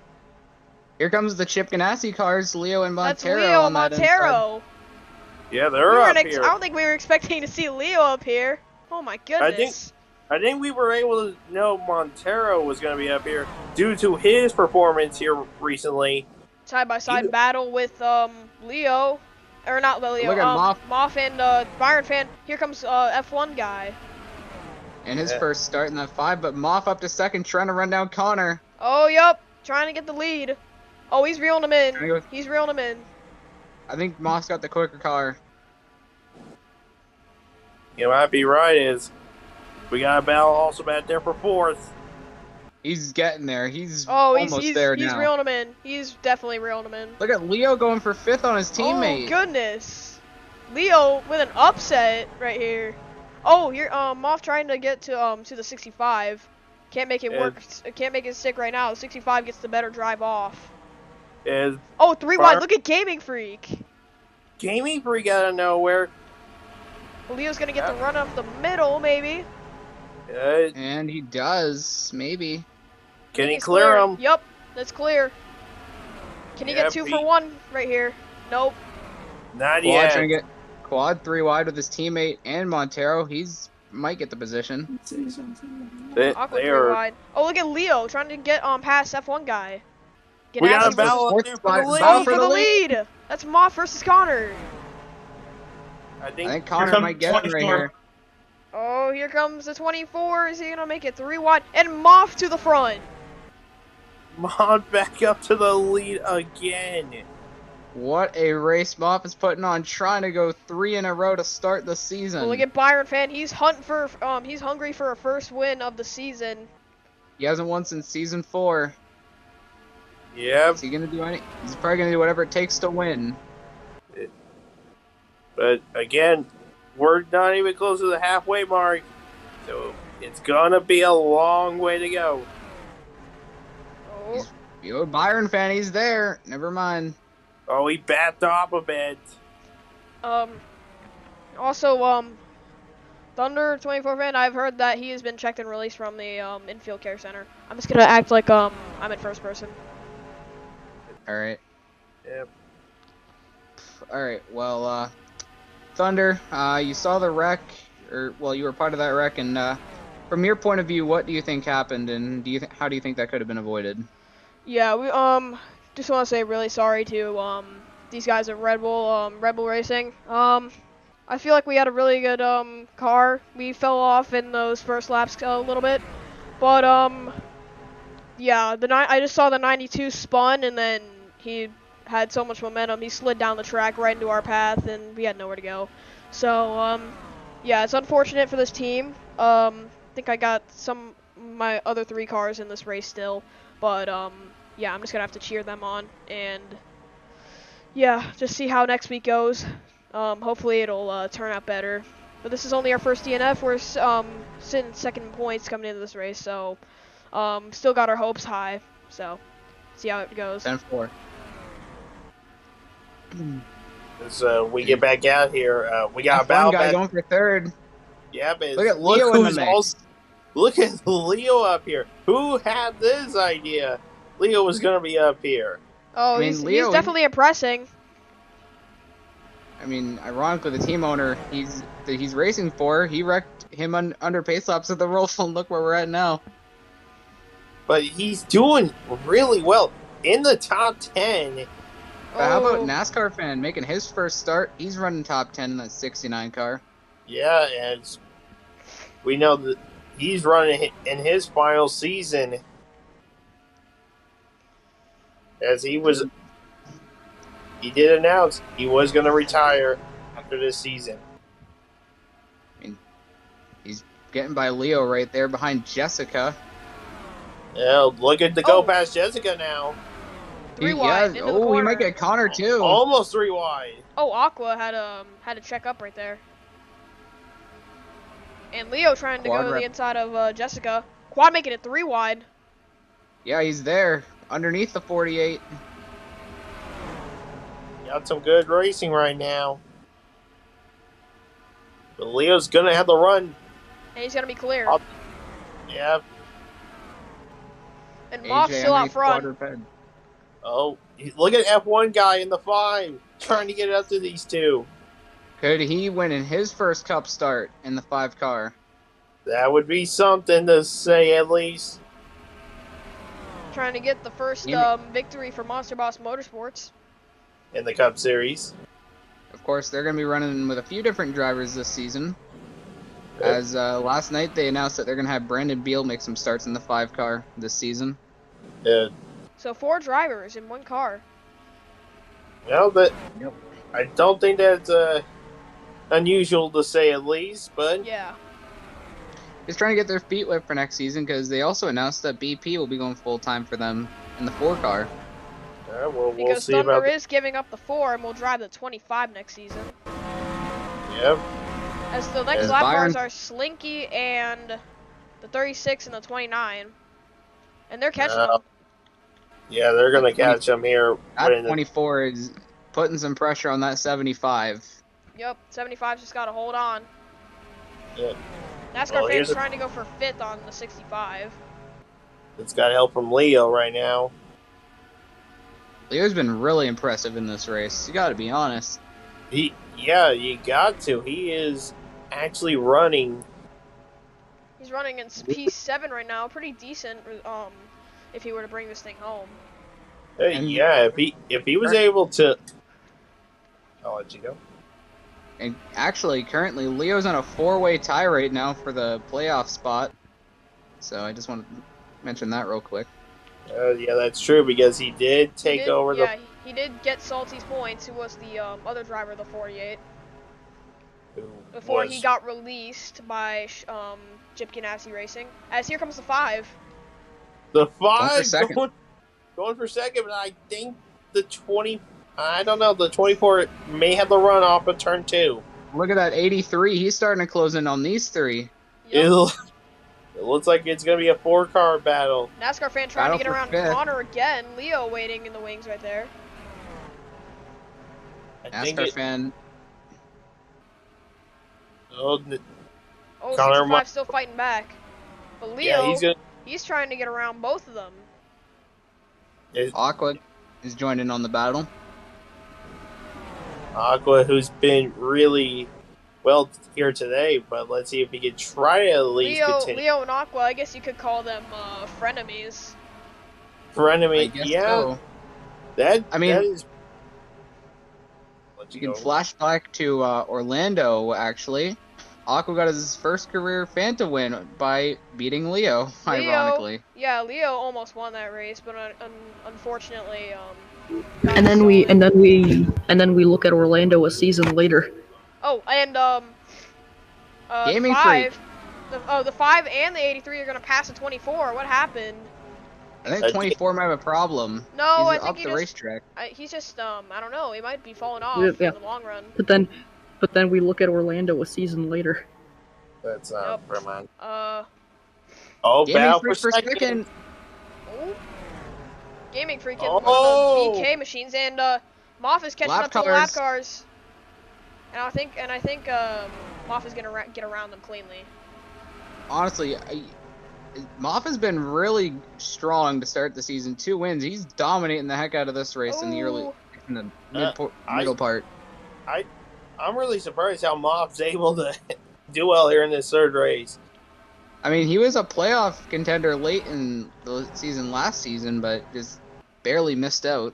Here comes the Chip Ganassi cars, Leo and Montero. That's Leo on that Montero. Yeah, they're up here. I don't think we were expecting to see Leo up here. Oh my goodness. I think we were able to know Montero was going to be up here due to his performance here recently. Side-by-side battle with Leo. Or not Leo, Look at Moff and Byron fan. Here comes F1 guy. And his first start in that 5, but Moff up to second, trying to run down Connor. Oh, yup. Trying to get the lead. Oh, he's reeling him in. He's reeling him in. I think Moff's got the quicker car. You might be right, is we got a battle also back there for 4th. He's getting there. He's almost there now. He's reeling him in. He's definitely reeling him in. Look at Leo going for 5th on his teammate. Oh, goodness. Leo with an upset right here. Oh, here, Moff trying to get to the 65. Can't make it work. Can't make it stick right now. The 65 gets the better drive off. Oh, 3 wide. Look at Gaming Freak. Gaming Freak out of nowhere. Leo's gonna get the run up the middle, maybe. And he does, maybe. Can he clear him? Yep, that's clear. Can he get 2 for 1 right here? Nope. Not yet. Trying to get quad 3 wide with his teammate and Montero. He's might get the position. Awkward 3 wide. Oh, look at Leo trying to get past F1 guy. We got a battle up there for the lead. Oh, for the lead. That's Moff versus Connor. I think Connor might get him right here. Oh, here comes the 24. Is he gonna make it 3 wide? And Moff to the front. Moff back up to the lead again. What a race Moff is putting on, trying to go 3 in a row to start the season. Well, look at Byron fan. He's he's hungry for a first win of the season. He hasn't won since season 4. Yep. Is he gonna do any? He's probably gonna do whatever it takes to win. But again, we're not even close to the halfway mark, so it's gonna be a long way to go. Oh, Byron fan, he's there. Never mind. Oh, he backed off a bit. Also, Thunder 24 fan, I've heard that he has been checked and released from the infield care center. I'm just gonna act like I'm in first person. All right. Yep. All right. Well, Thunder, you saw the wreck, or well, you were part of that wreck, and from your point of view, what do you think happened, and how do you think that could have been avoided? Yeah, we just want to say really sorry to these guys at Red Bull Racing. I feel like we had a really good car. We fell off in those first laps a little bit, but yeah, I just saw the 92 spun, and then he had so much momentum, he slid down the track right into our path, and we had nowhere to go. So yeah, it's unfortunate for this team. I think I got my other 3 cars in this race still, but yeah, I'm just gonna have to cheer them on, and yeah, just see how next week goes. Hopefully it'll turn out better. But this is only our first DNF. We're sitting second in points coming into this race, so still got our hopes high. So see how it goes. 10-4. As we get back out here, we got a battle guy going for 3rd. Yeah, but look at Leo in the mix. Look at Leo up here. Who had this idea? Leo was gonna be up here. Oh, I mean, he's Leo, definitely impressing. I mean, ironically, the team owner that he's racing for, he wrecked him under pace laps at the Rolls, and look where we're at now. But he's doing really well in the top 10. But how about Oh. NASCAR fan making his first start? He's running top 10 in that 69 car. Yeah, and we know that he's running in his final season, as he did announce he was going to retire after this season. I mean, he's getting by Leo right there behind Jessica. Yeah, looking to go past Jessica now. 3 wide into the he corner. might get Connor too. Almost 3 wide. Oh, Aqua had to check up right there. And Leo trying to Quad go to rep. the inside of Jessica. Quad making it 3 wide. Yeah, he's there underneath the 48. Got some good racing right now. But Leo's going to have the run. And he's gonna be clear. Yeah. And Moff's still out front. Oh, look at F1 guy in the 5 trying to get it up to these two. Could he win in his first Cup start in the 5 car? That would be something to say, at least. Trying to get the first victory for Monster Boss Motorsports. In the Cup Series. Of course, they're going to be running with a few different drivers this season. As last night they announced that they're going to have Brandon Beal make some starts in the 5 car this season. Yeah. So 4 drivers in 1 car. Well, I don't think that's unusual to say, at least, but yeah. Just trying to get their feet wet for next season, because they also announced that BP will be going full-time for them in the 4 car. We'll Because see Thunder about is giving up the 4 and will drive the 25 next season. Yep. As the next As lap Byron- cars are Slinky and the 36 and the 29. And they're catching them. Yeah, they're going to catch them here. That 24 is putting some pressure on that 75. Yep, 75's just got to hold on. Yeah. NASCAR fans trying to go for 5th on the 65. It's got help from Leo right now. Leo's been really impressive in this race. You got to be honest. Yeah, you got to. He is actually running. He's running in P7 right now, pretty decent. If he were to bring this thing home. Yeah, if he was able to. I'll let you go. And actually, currently, Leo's on a 4-way tie right now for the playoff spot. So I just want to mention that real quick. Yeah, that's true, because he did take over the. Yeah, he did get Salty's points, who was the other driver of the 48. Before he got released by Chip Ganassi Racing. As here comes the 5. The 5 going for second, but I think the 20. I don't know. The 24 may have the run off of turn 2. Look at that 83. He's starting to close in on these 3. Yep. It looks like it's going to be a 4-car battle. NASCAR fan trying to get around Connor again. Leo waiting in the wings right there. NASCAR fan. Oh, Connor 65 still fighting back. But Leo, yeah, he's trying to get around both of them. Aqua is joining on the battle. Aqua, who's been really well here today, but let's see if he can try to at least continue. Leo and Aqua, I guess you could call them frenemies. Frenemy, yeah. So. That is. You can flash back to Orlando, actually. Aqua got his first career Fanta win by beating Leo, ironically. Yeah, Leo almost won that race, but unfortunately, and then we look at Orlando a season later. Oh, and Gaming 5, the 5 and the 83 are gonna pass the 24. What happened? I think 24 might have a problem. No, he's I think up the racetrack. He's just I don't know. He might be falling off Yeah. in the long run. But then we look at Orlando a season later. That's never mind. Gaming battle for second. Oh. Gaming Freak in Oh. the BK machines, and Moff is catching Lap up to the cars. lap cars. And I think Moff is gonna get around them cleanly. Honestly, Moff has been really strong to start the season. 2 wins. He's dominating the heck out of this race in the middle part. I'm really surprised how Moff's able to do well here in this third race. I mean, he was a playoff contender late in the season last season, but just barely missed out.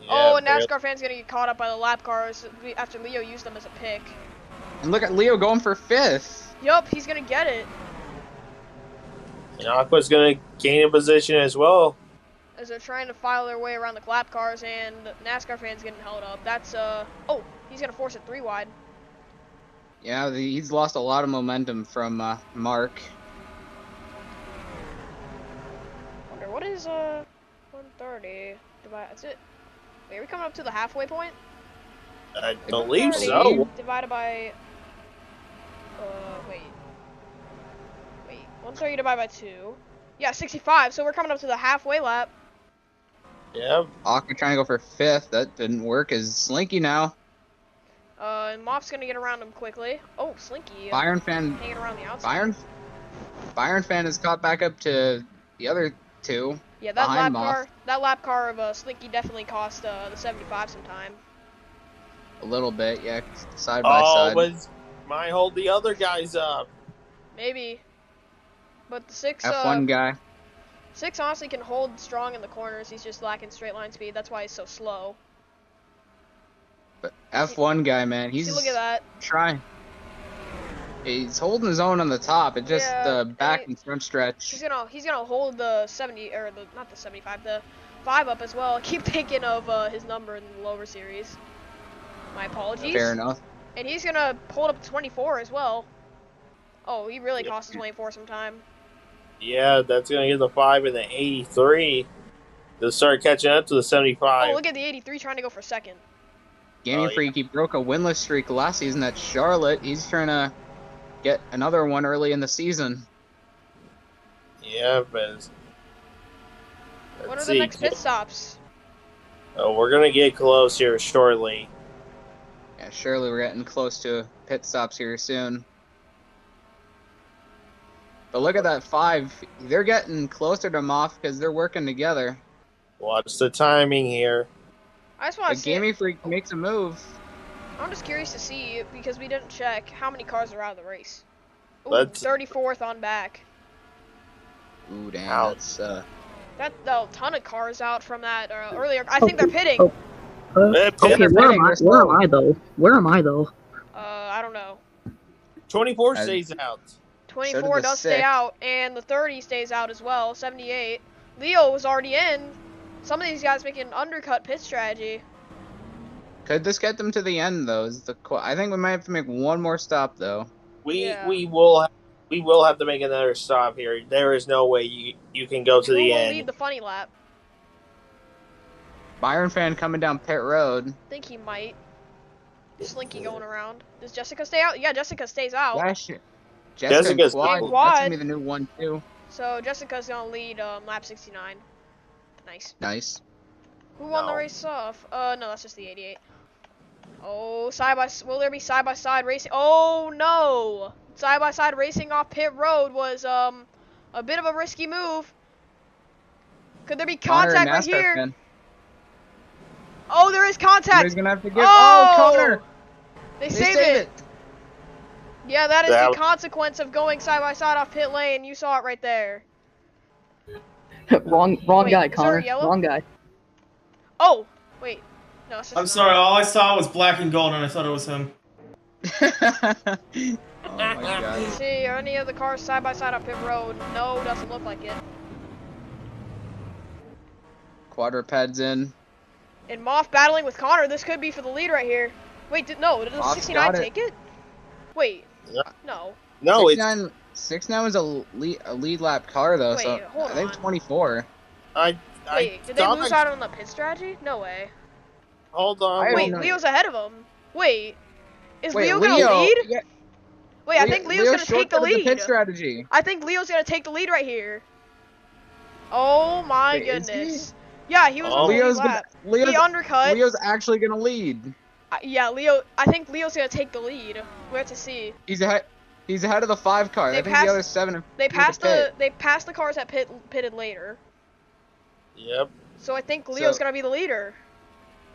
Yeah, and NASCAR fans gonna get caught up by the lap cars after Leo used them as a pick. And look at Leo going for 5th. Yup, he's gonna get it. And Aqua's gonna gain a position as well. As they're trying to file their way around the lap cars, and NASCAR fans getting held up. That's oh, he's gonna force it 3 wide. Yeah, he's lost a lot of momentum from Mark. Wonder what is 130 divided? Is it? Wait, are we coming up to the halfway point? I believe so. Divided by wait, 130 divided by 2. Yeah, 65. So we're coming up to the halfway lap. Yeah. Aqua trying to go for 5th. That didn't work. Is Slinky now? And Moff's gonna get around him quickly. Oh, Slinky. Byron fan. Hanging around the outside. Byron fan has caught back up to the other 2. Yeah, that lap car of Slinky definitely cost the 75 some time. A little bit, yeah, side by side. Oh, but might hold the other guys up. Maybe. But the 6 F1 guy. 6 honestly can hold strong in the corners. He's just lacking straight line speed. That's why he's so slow. But F1 guy, man, he's see, look at that. Trying. He's holding his own on the top. It's just the back and front stretch. He's gonna hold the 70 or not the 75, the 5 up as well. I keep thinking of his number in the lower series. My apologies. Fair enough. And he's gonna hold up to 24 as well. Oh, he really cost 24 some time. Yeah, that's gonna get the 5 and the 83. They'll start catching up to the 75. Oh, look at the 83 trying to go for 2nd. Gaming Freak, he broke a winless streak last season at Charlotte. He's trying to get another one early in the season. Yeah, but what are the next pit stops? Oh, we're gonna get close here shortly. Yeah, surely we're getting close to pit stops here soon. But look at that 5. They're getting closer to Moff because they're working together. Watch the timing here. I just want to see. Gaming Freak makes a move. I'm just curious to see, because we didn't check how many cars are out of the race. Ooh, Let's... 34th on back. Ooh, damn, Ouch. that's That's a ton of cars out from that earlier. I think they're pitting. Okay, where am I though? Where am I though? I don't know. 24 stays out. 24 does stay out, and the 30 stays out as well. 78. Leo was already in. Some of these guys making an undercut pit strategy. Could this get them to the end though? I think we might have to make one more stop though. We will have to make another stop here. There is no way you can go to the end. Lead the funny lap. Byron fan coming down pit road. I think he might. Slinky going around. Does Jessica stay out? Yeah, Jessica stays out. Yeah, shit. Jessica's quad. That's gonna be the new 1-2. So Jessica's gonna lead lap 69. Nice. Nice. Who won the race off? No, that's just the 88. Oh, will there be side-by-side racing? Oh no! Side-by-side racing off pit road was a bit of a risky move. Could there be contact right here? Fan. Oh, there is contact. He's gonna have to give. Oh, Connor! They saved it. Yeah, that is the consequence of going side-by-side off pit lane. You saw it right there. wrong guy, Connor. Wrong guy. Oh, wait. No, it's just I'm sorry, all I saw was black and gold and I thought it was him. Oh my god. See, are any of the cars side by side up pit road? No, doesn't look like it. Quadruped's in. And Moff battling with Connor. This could be for the lead right here. Wait, did the 69 take it? Wait. Yeah. No. No, 69 was a lead lap car though, wait, so hold I think on. 24. Wait, did they lose out on the pit strategy? No way. Hold on. Wait, Leo's ahead of him. Wait, is Leo gonna lead? Yeah. Wait, I think Leo's gonna take the lead. Pit strategy. I think Leo's gonna take the lead right here. Oh my goodness. Yeah, he was on the lead lap. He undercut. Leo's actually gonna lead. Yeah, Leo. I think Leo's gonna take the lead. We have to see. He's ahead. He's ahead of the 5 car. I think the other 7. They passed the cars that pitted later. Yep. So I think Leo's gonna be the leader.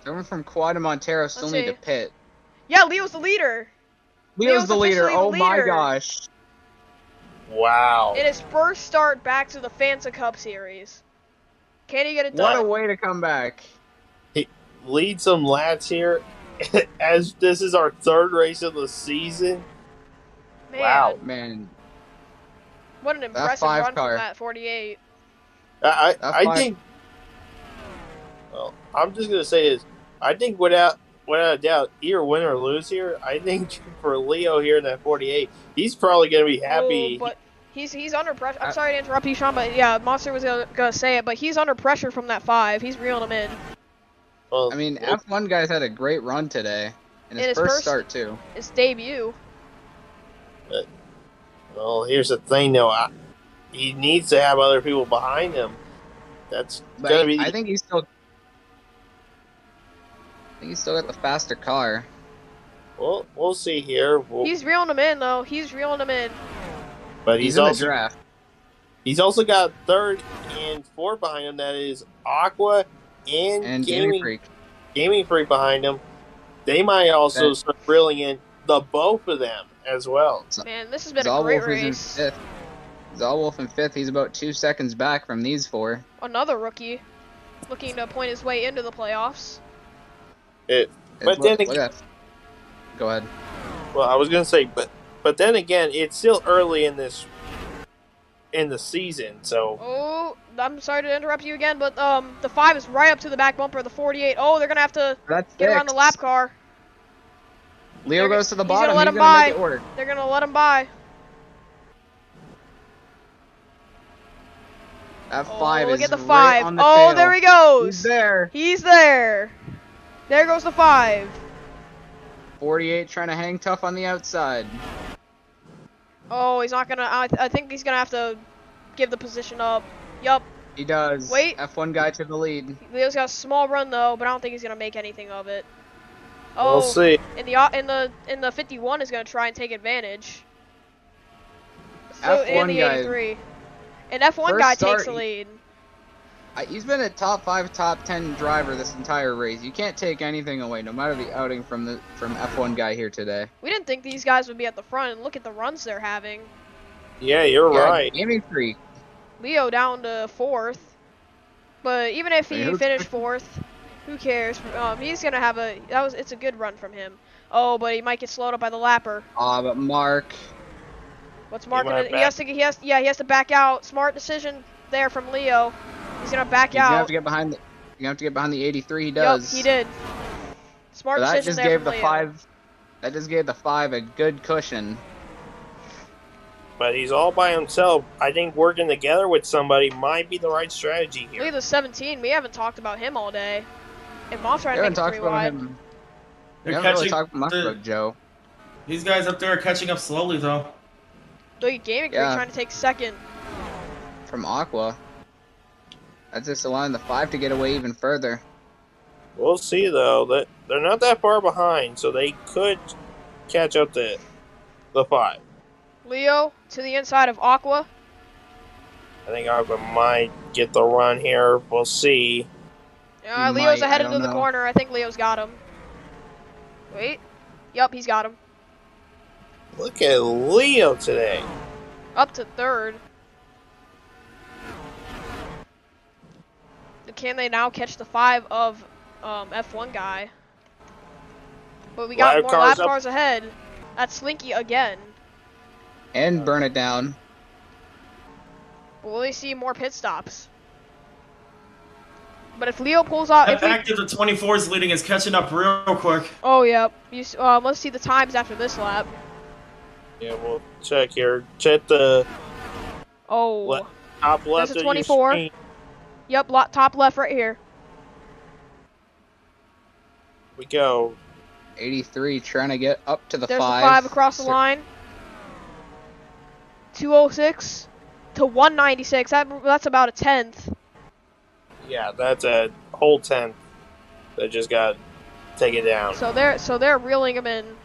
Someone from Quad and Montero still need to pit. Yeah, Leo's the leader. Leo's the leader. officially Oh the my leader. gosh. Wow. In his first start back to the Fanta Cup Series. Can he get it done? What a way to come back. He lead some laps here as this is our 3rd race of the season. Man, Wow. Man. what an impressive five run car. from that 48. I think. Well, I'm just gonna say is I think without a doubt, either win or lose here, I think for Leo here in that 48, he's probably gonna be happy. Oh, but he's under pressure. I'm sorry to interrupt you, Sean, but yeah, Monster was gonna say it, but he's under pressure from that 5. He's reeling him in. Well, I mean, F1 guys had a great run today. In his first start, too. His debut. Well, here's the thing, though. He needs to have other people behind him. That's gonna be. I think he's still got the faster car. Well, we'll see here. He's reeling him in, though. He's reeling him in. But He's in also the draft. He's also got 3rd and 4th behind him. That is Aqua and Gaming Freak. Gaming Freak behind him. They might also start reeling in the both of them as well. Man, this has been a great race. Is in 5th. Zalwolf in 5th. He's about 2 seconds back from these 4. Another rookie looking to point his way into the playoffs. But then again, go ahead. Well, I was gonna say, but then again, it's still early in the season, so. Oh, I'm sorry to interrupt you again, but the 5 is right up to the back bumper of the 48. Oh, they're gonna have to get around the lap car. Leo goes to the bottom. He's gonna let him by. They're gonna let him by. That 5 is look at the 5. Right on the tail. tail. There he goes. He's there. He's there. There goes the 5. 48 trying to hang tough on the outside. Oh, he's not gonna. I think he's gonna have to give the position up. Yup. He does. Wait. F1 guy to the lead. Leo's got a small run though, but I don't think he's gonna make anything of it. Oh, We'll see. In the 51 is gonna try and take advantage. So in the 83. An F1 guy takes the lead. He's been a top 5, top 10 driver this entire race. You can't take anything away, no matter the outing from F1 guy here today. We didn't think these guys would be at the front, and look at the runs they're having. Yeah, you're right. Gaming Freak. Leo down to 4th, but even if he finished 4th, who cares? He's gonna have it's a good run from him. Oh, but he might get slowed up by the lapper. But Mark. What's Mark gonna? He has to back out. Smart decision there from Leo. He's gonna back out. You're gonna have to get behind the. You have to get behind the 83. He does. Yup, he did. Smart that decision just there gave from the Leo. 5. That just gave the 5 a good cushion. But he's all by himself. I think working together with somebody might be the right strategy here. Look at the 17. We haven't talked about him all day. And Mom's trying to make it talked 3 about wide. him. We They're haven't really catching talked much about Joe. These guys up there are catching up slowly, though. Look at Gaming Crew trying to take 2nd. From Aqua. That's just allowing the 5 to get away even further. We'll see, though. That they're not that far behind, so they could catch up to the 5. Leo to the inside of Aqua. I think Aqua might get the run here. We'll see. Leo's ahead into the corner. I think Leo's got him. Wait. Yup, he's got him. Look at Leo today. Up to 3rd. Can they now catch the 5 of F1 guy? But we got more lap cars ahead. That's Slinky again. And burn it down. Will we see more pit stops? But if Leo pulls out... The fact that the 24 is leading is catching up real quick. Oh, yeah. Let's see the times after this lap. Yeah, we'll check here. Check the... Oh. Top left There's a 24. of your screen. Yep, top left right here. We go. 83 trying to get up to the 5. There's the 5 across the line. 206 to 196. That's about a 10th. Yeah, that's a whole 10th that just got taken down. So they're reeling him in.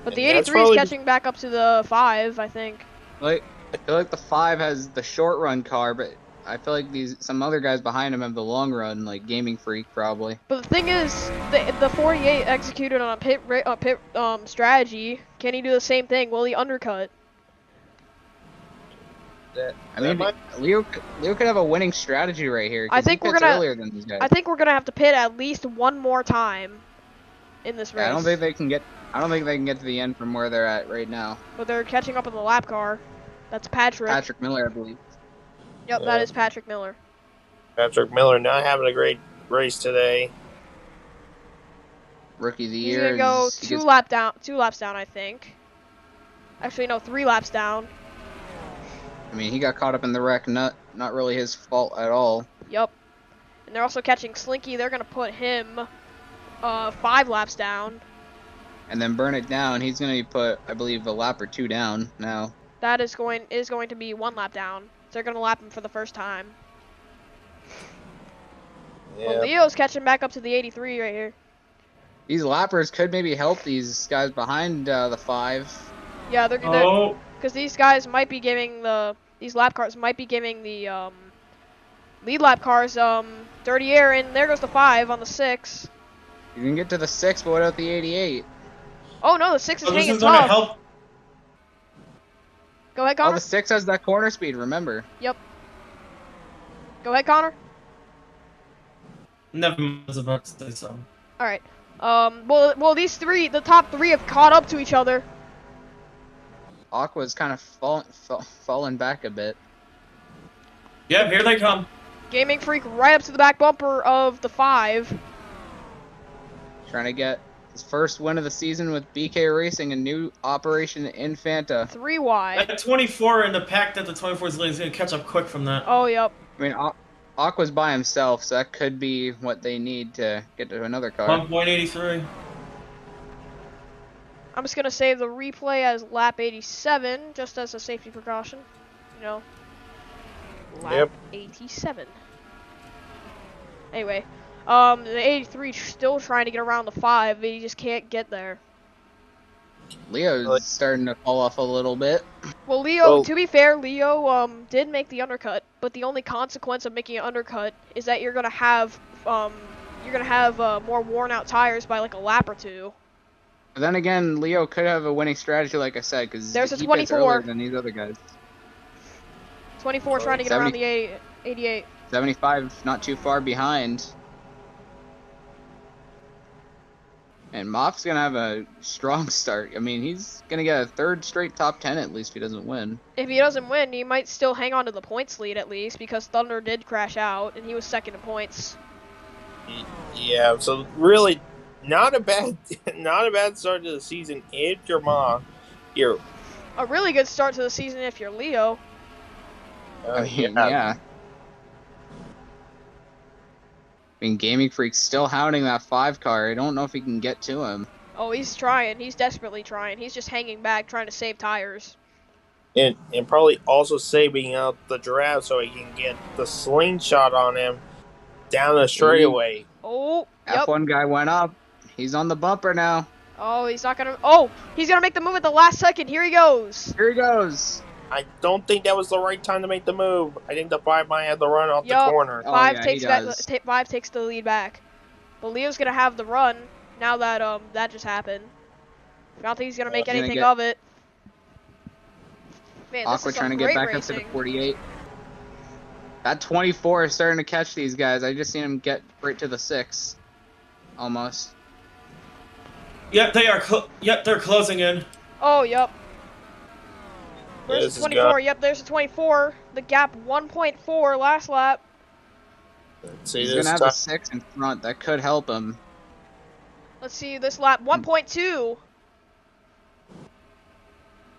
But the And that's 83 is probably- catching back up to the 5, I think. I feel like the 5 has the short run car, but I feel like some other guys behind him have the long run, like Gaming Freak probably. But the thing is, the 48 executed on a pit strategy. Can he do the same thing? Will he undercut? I mean, Leo could have a winning strategy right here. I think we're gonna. Earlier than these guys. I think we're gonna have to pit at least one more time in this race. Yeah, I don't think they can get. I don't think they can get to the end from where they're at right now. But they're catching up on the lap car. That's Patrick. Patrick Miller, I believe. Yep, Yeah. that is Patrick Miller. Patrick Miller not having a great race today. Rookie of the He's year. gonna go two laps down, I think. Actually, no, 3 laps down. I mean, he got caught up in the wreck. Not really his fault at all. Yep. And they're also catching Slinky. They're gonna put him 5 laps down. And then burn it down. He's gonna be put, I believe, a lap or 2 down now. That is going to be 1 lap down. So they're gonna lap him for the first time. Yeah. Well, Leo's catching back up to the 83 right here. These lappers could maybe help these guys behind the 5. Yeah, they're Oh, because these guys might be giving these lap cars might be giving the lead lap cars dirty air, and there goes the 5 on the 6. You can get to the 6, but what about the 88? Oh no, the 6 is so this hanging is gonna tough. help. Go ahead, Oh, Connor. the 6 has that corner speed, remember. Yep. Go ahead, Connor. Never mind, I was about to say something. All right. Well, these 3, the top 3 have caught up to each other. Aqua's kind of fallen back a bit. Yep, here they come. Gaming Freak right up to the back bumper of the 5. Trying to get his first win of the season with BK Racing, a new operation in Fanta. 3 wide. That 24 and the pack that the 24 is leading is going to catch up quick from that. Oh, yep. I mean, Aqua's by himself, so that could be what they need to get to another car. 1.83. I'm just gonna save the replay as lap 87, just as a safety precaution. You know. Lap 87. Anyway, the 83 still trying to get around the 5, but he just can't get there. Leo's starting to fall off a little bit. Well, Leo, to be fair, Leo did make the undercut, but the only consequence of making an undercut is that you're gonna have more worn out tires by like a lap or 2. But then again, Leo could have a winning strategy, like I said, because There's a he 24. pits earlier than these other guys. 24 trying to get around the 88. 75, not too far behind. And Moff's going to have a strong start. I mean, he's going to get a 3rd straight top 10 at least if he doesn't win. If he doesn't win, he might still hang on to the points lead at least, because Thunder did crash out, and he was 2nd in points. Yeah, so really, not a bad start to the season if you're you're A really good start to the season if you're Leo. I mean, yeah. I mean, Gaming Freak's still hounding that 5 car. I don't know if he can get to him. Oh, he's trying. He's desperately trying. He's just hanging back, trying to save tires. and probably also saving out the draft so he can get the slingshot on him down the straightaway. Oh, yep. F1 guy went up. He's on the bumper now. Oh, he's not gonna. Oh, he's gonna make the move at the last second. Here he goes. Here he goes. I don't think that was the right time to make the move. I think the 5 might have to run off the Yup. corner. Oh, 5 yeah, takes he that. does. 5 takes the lead back. But Leo's gonna have the run now that that just happened. I don't think he's gonna make He's gonna anything get- of it. Man, this Aqua is trying to some get great back racing. up to the 48. That 24 is starting to catch these guys. I just seen him get right to the 6. Almost. Yep, they are. Yep, they're closing in. Oh, yep. Yeah, Where's this the is 24? good. Yep, there's the 24. The gap 1.4 last lap. Let's see He's this gonna have time. a 6 in front. That could help him. Let's see this lap 1.2.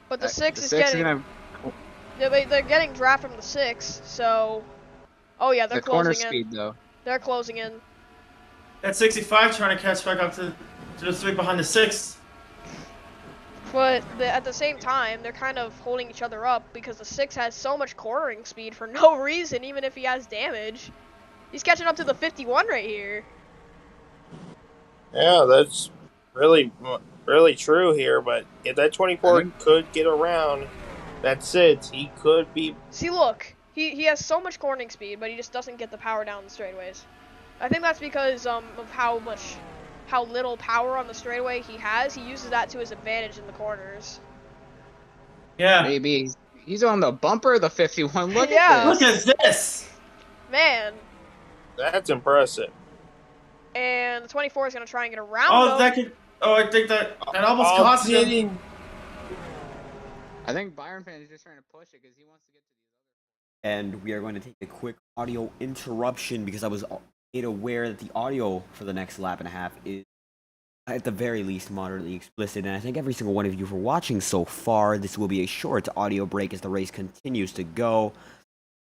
But the 6 is getting. Gonna, They're getting draft from the 6, so. Oh yeah, they're the corner closing in. speed though. They're closing in. That 65 trying to catch back up to the 3 behind the 6. But at the same time, they're kind of holding each other up because the 6 has so much cornering speed for no reason, even if he has damage. He's catching up to the 51 right here. Yeah, that's really, really true here. But if that 24 could get around, that's it. He could be. See, look, he has so much cornering speed, but he just doesn't get the power down the straightaways. I think that's because of how little power on the straightaway he has. He uses that to his advantage in the corners. Yeah. Maybe he's on the bumper of the 51. Look Yeah. at this. Look at this. Man. That's impressive. And the 24 is going to try and get around Oh, him. that could. Oh, I think that almost cost him. I think Byron fan is just trying to push it because he wants to get to the other. And we are going to take a quick audio interruption because I was made aware that the audio for the next lap and a half is at the very least moderately explicit, and I thank every single one of you for watching so far. This will be a short audio break as the race continues to go.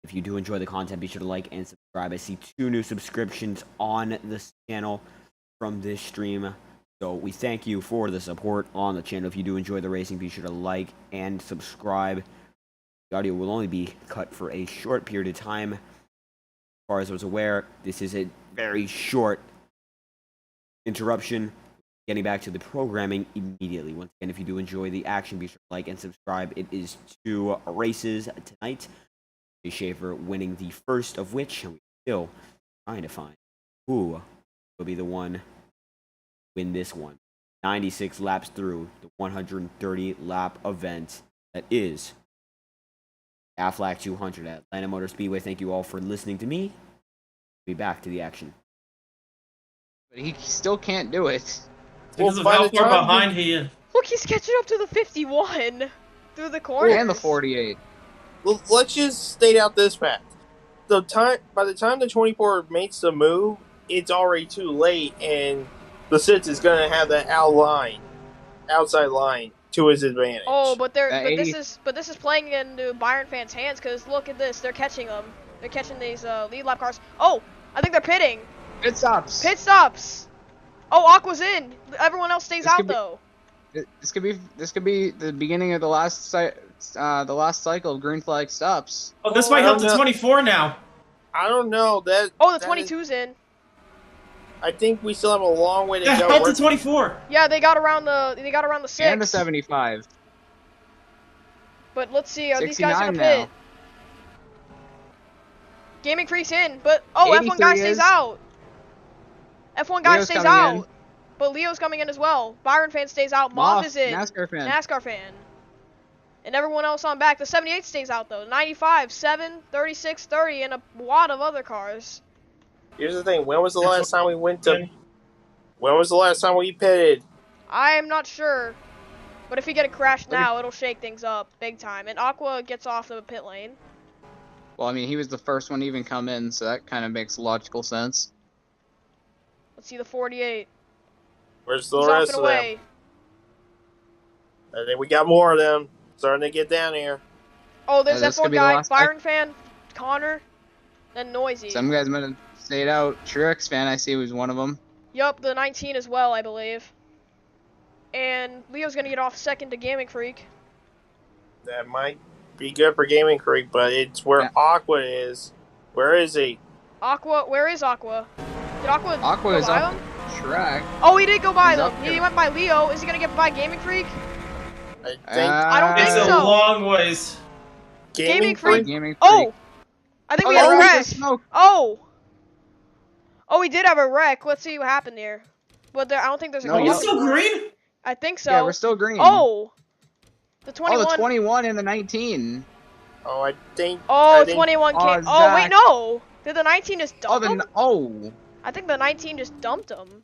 If you do enjoy the content, be sure to like and subscribe. I see 2 new subscriptions on this channel from this stream, so we thank you for the support on the channel. If you do enjoy the racing, be sure to like and subscribe. The audio will only be cut for a short period of time. As far as I was aware, this is a very short interruption. Getting back to the programming immediately. Once again, if you do enjoy the action, be sure to like and subscribe. It is 2 races tonight. Schaefer winning the first of which, and we're still trying to find who will be the one to win this one. 96 laps through the 130 lap event that is Aflac 200 at Atlanta Motor Speedway. Thank you all for listening to me. Be back to the action. But he still can't do it. Because of how far behind he is. Look, he's catching up to the 51 through the corner. And the 48. Well, let's just state out this fact. By the time the 24 makes the move, it's already too late, and the 6 is going to have that outside line to his advantage. Oh, but this is playing into Byron fans' hands because look at this. They're catching them. They're catching these lead lap cars. Oh, I think they're pitting. Pit stops. Pit stops. Oh, Aqua's in. Everyone else stays out though. This could be the beginning of the last cycle of green flag stops. Oh, this might help the 24 now. I don't know that. Oh, the 22's in. I think we still have a long way to Yeah, go. help the 24. Yeah, they got around the 6. And the 75. But let's see, are these guys gonna pit? Now. Gaming Freak's in, but F1 guy stays out. F1 guy stays out. But Leo's coming in as well. Byron fan stays out. Mauve is in. NASCAR fan. And everyone else on back. The 78 stays out though. 95, 7, 36, 30, and a lot of other cars. Here's the thing. When was the last time we went to... When was the last time we pitted? I am not sure. But if we get a crash now, it'll shake things up big time. And Aqua gets off the pit lane. Well, I mean, he was the first one to even come in, so that kind of makes logical sense. Let's see the 48. Where's the rest of them? I think we got more of them starting to get down here. Oh, there's F1 guy, Byron fan, Connor, then Noisy. Some guys might have stayed out. Truex fan, I see, was one of them. Yup, the 19 as well, I believe. And Leo's gonna get off second to Gaming Freak. That might be good for Gaming Freak, but it's where Aqua is. Where is he? Aqua, where is Aqua? Did Aqua Aqua go is by up them? Track. Oh, he did go by them. He went by Leo. Is he gonna get by Gaming Freak? I don't think so. It's a long ways. Gaming Freak. Gaming Freak. Oh, I think we had a wreck. Smoke. Oh, we did have a wreck. Let's see what happened here. But I don't think there's a. Are we still green? I think so. Yeah, we're still green. Oh, the 21. Oh, the 21 and the 19. Oh, I think. Oh, 21 came. Oh, wait, no. Did the 19 just dump him? Oh. I think the 19 just dumped him.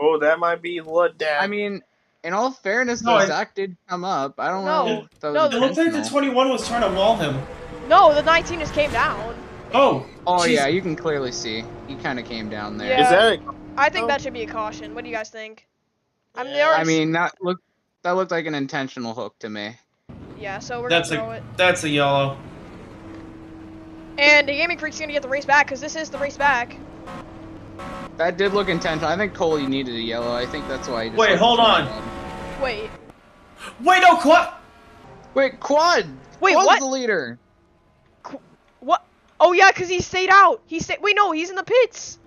Oh, that might be let down. I mean, in all fairness, Zach did come up. I don't know. It looked like the 21 was trying to wall him. No, the 19 just came down. Oh. Yeah, you can clearly see. He kind of came down there. Yeah. Is that I think that should be a caution. What do you guys think? I mean, that looked like an intentional hook to me. Yeah, so we're gonna throw it. That's a yellow. And the Gaming Freak's gonna get the race back because this is the race back. That did look intentional. I think Coley needed a yellow. I think that's why he just... Wait, hold on. Wait, no, Quad! Wait, Quad! Wait, Quad's what? the leader. What? Oh, yeah, because he stayed out. Wait, no, he's in the pits.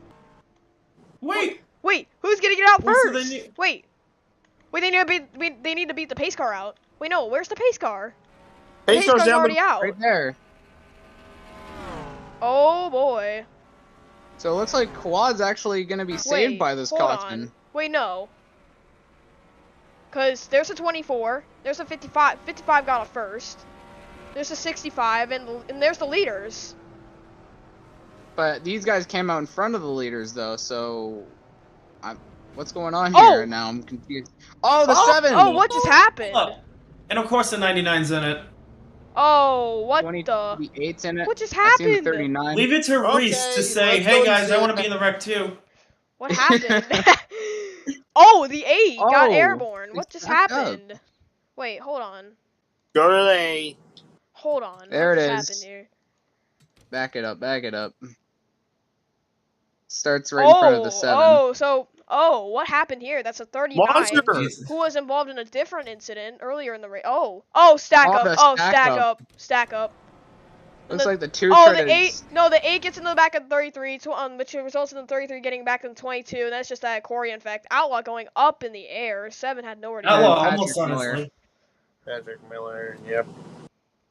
Wait, who's gonna get out first? Wait. Wait, they need to beat the pace car out. Wait, no, where's the pace car? The Pace pace car's car's down already out. Right there. Oh boy. So it looks like Quad's actually going to be saved by this hold caution. on. Wait, no. Because there's a 24, there's a 55. 55 got a first. There's a 65, and there's the leaders. But these guys came out in front of the leaders, though, so... what's going on here? Now I'm confused. Oh, the 7! Oh, what just happened? And of course the 99's in it. Oh, what 28's in it. What just I seen the happened? 39. Leave it to Reese to say, hey guys, I want to be in the wreck too. What happened? Oh, the 8 got Oh, airborne. What just back up. happened? Wait, hold on. Go to the 8. Hold on. There what it just is. happened here? Back it up, back it up. Starts right in front of the 7. What happened here? That's a 39 Monster! who was involved in a different incident earlier in the race. Stack up. Stack up. Looks like the 2 Oh, tried the 8. No, the 8 gets into the back of the 33, which results in the 33 getting back in the 22, and that's just that Corey effect. Outlaw going up in the air. 7 had nowhere to go. Outlaw, Patrick almost Miller. honestly. Patrick Miller, yep.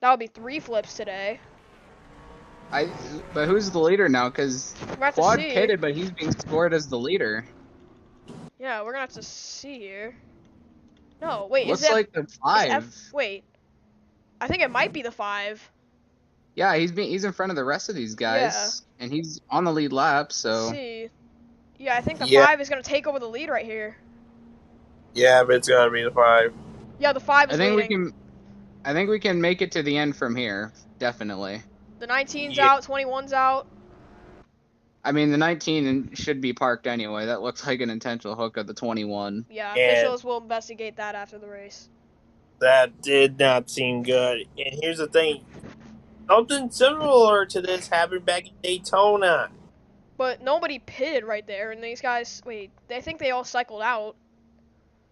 That would be 3 flips today. But who's the leader now? Because We're gonna have to Quad see. pitted, but he's being scored as the leader. Yeah, we're gonna have to see here. No, wait, Looks is it like the 5. wait. I think it might be the 5. Yeah, he's in front of the rest of these guys, and he's on the lead lap. So Let's see. Yeah, I think the Yeah. 5 is gonna take over the lead right here. Yeah, but it's gonna be the 5. Yeah, the 5 is I think leading. I think we can make it to the end from here. Definitely. The 19's Yeah. out, 21's out. I mean, the 19 should be parked anyway. That looks like an intentional hook of the 21. Yeah, And- officials will investigate that after the race. That did not seem good. And here's the thing. Something similar to this happened back in Daytona. But nobody pitted right there, and these guys, wait, I think they all cycled out.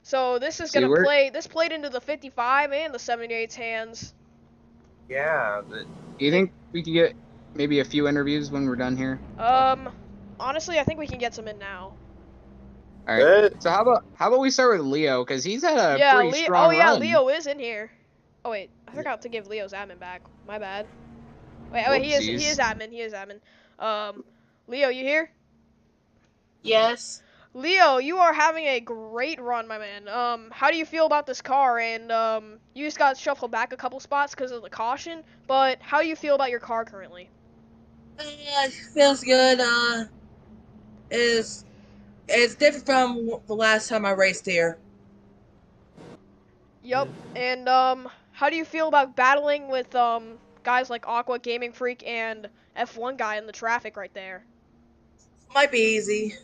So this is See, gonna we're- this played into the 55 and the 78's hands. Yeah. Do you think we could get maybe a few interviews when we're done here? Honestly, I think we can get some in now. All right. So how about we start with Leo, because he's had a pretty strong run. Leo is in here. Oh wait, I forgot to give Leo's admin back. My bad. Wait, he is admin. He is admin. Leo, you here? Yes. Leo, you are having a great run, my man. How do you feel about this car? And you just got shuffled back a couple spots because of the caution. But how do you feel about your car currently? Feels good. It's different from the last time I raced here. Yep. And how do you feel about battling with guys like Aqua, Gaming Freak, and F1 guy in the traffic right there? Might be easy.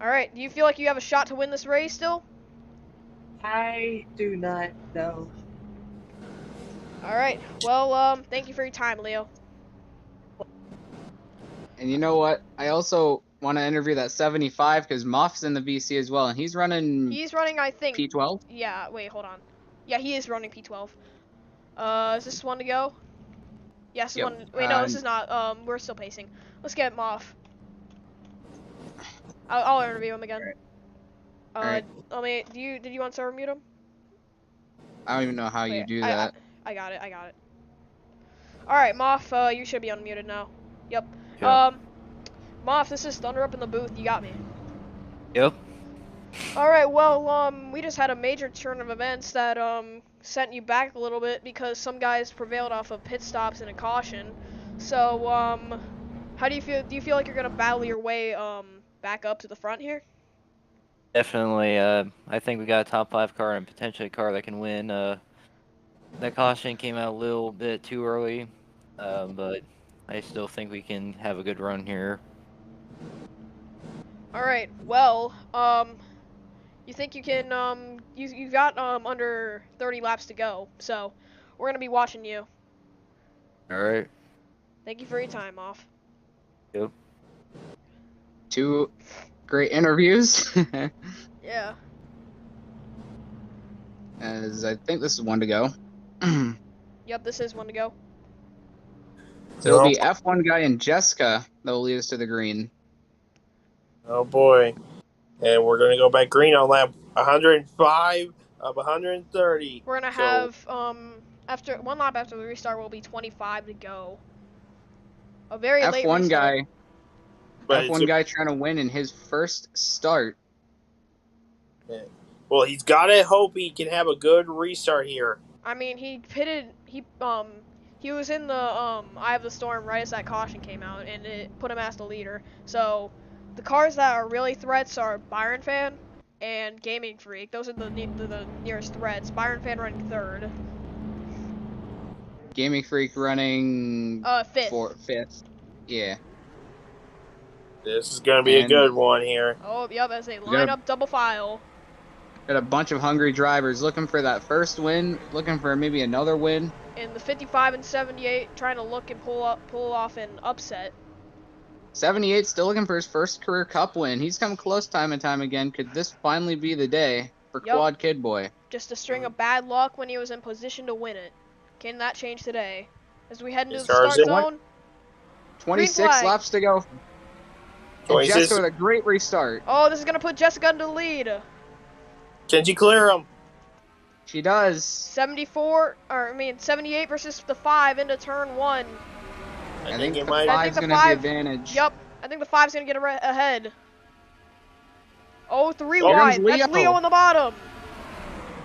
All right. Do you feel like you have a shot to win this race still? I do not know. All right. Well, thank you for your time, Leo. And you know what? I also want to interview that 75 because Moff's in the VC as well, and he's running. He's running, I think. P12. Yeah. Wait. Hold on. Yeah, he is running P12. Is this one to go? Yes. Yep. One. Wait, no, this is not. We're still pacing. Let's get Moff. I'll interview him again. Alright. Did you want to mute him? I don't even know how you do that. I got it. Alright, Moff, you should be unmuted now. Yep. Yeah. Moff, this is Thunder up in the booth. You got me. Yep. Alright, well, we just had a major turn of events that, sent you back a little bit because some guys prevailed off of pit stops and a caution. So, how do you feel? Do you feel like you're gonna battle your way, back up to the front here? Definitely. I think we got a top 5 car and potentially a car that can win. That caution came out a little bit too early, but I still think we can have a good run here. Alright, well, you think you can, you've got, under 30 laps to go, so we're gonna be watching you. Alright. Thank you for your time, Off. Yep. 2 great interviews. Yeah. As I think this is one to go. Yep, this is one to go. So it'll be F1 guy and Jessica that will lead us to the green. Oh boy. And we're going to go back green on lap 105 of 130. We're gonna So, have after one lap after the restart will be 25 to go. A very late F1 restart. guy. but F1 guy trying to win in his first start. well, he's got to hope he can have a good restart here. I mean, he pitted. He was in the eye of the storm right as that caution came out, and it put him as the leader. So, the cars that are really threats are Byron Fan and Gaming Freak. Those are the nearest threats. Byron Fan running third. Gaming Freak running fifth. Yeah. This is going to be a good one here. Oh, yep, as they line up double file. Got a bunch of hungry drivers looking for that first win, looking for maybe another win. In the 55 and 78, trying to look and pull off an upset. 78 still looking for his first career cup win. He's come close time and time again. Could this finally be the day for Quad Kid Boy? Just a string of bad luck when he was in position to win it. Can that change today? As we head into the start zone. 26 laps to go. And Jessica with a great restart. Oh, this is going to put Jessica into the lead. Can she clear him? She does. 78 versus the 5 into turn 1. I think the 5's going to have the advantage. Yep, I think the 5's going to get ahead. Oh, 3 wide. That's Leo on the bottom.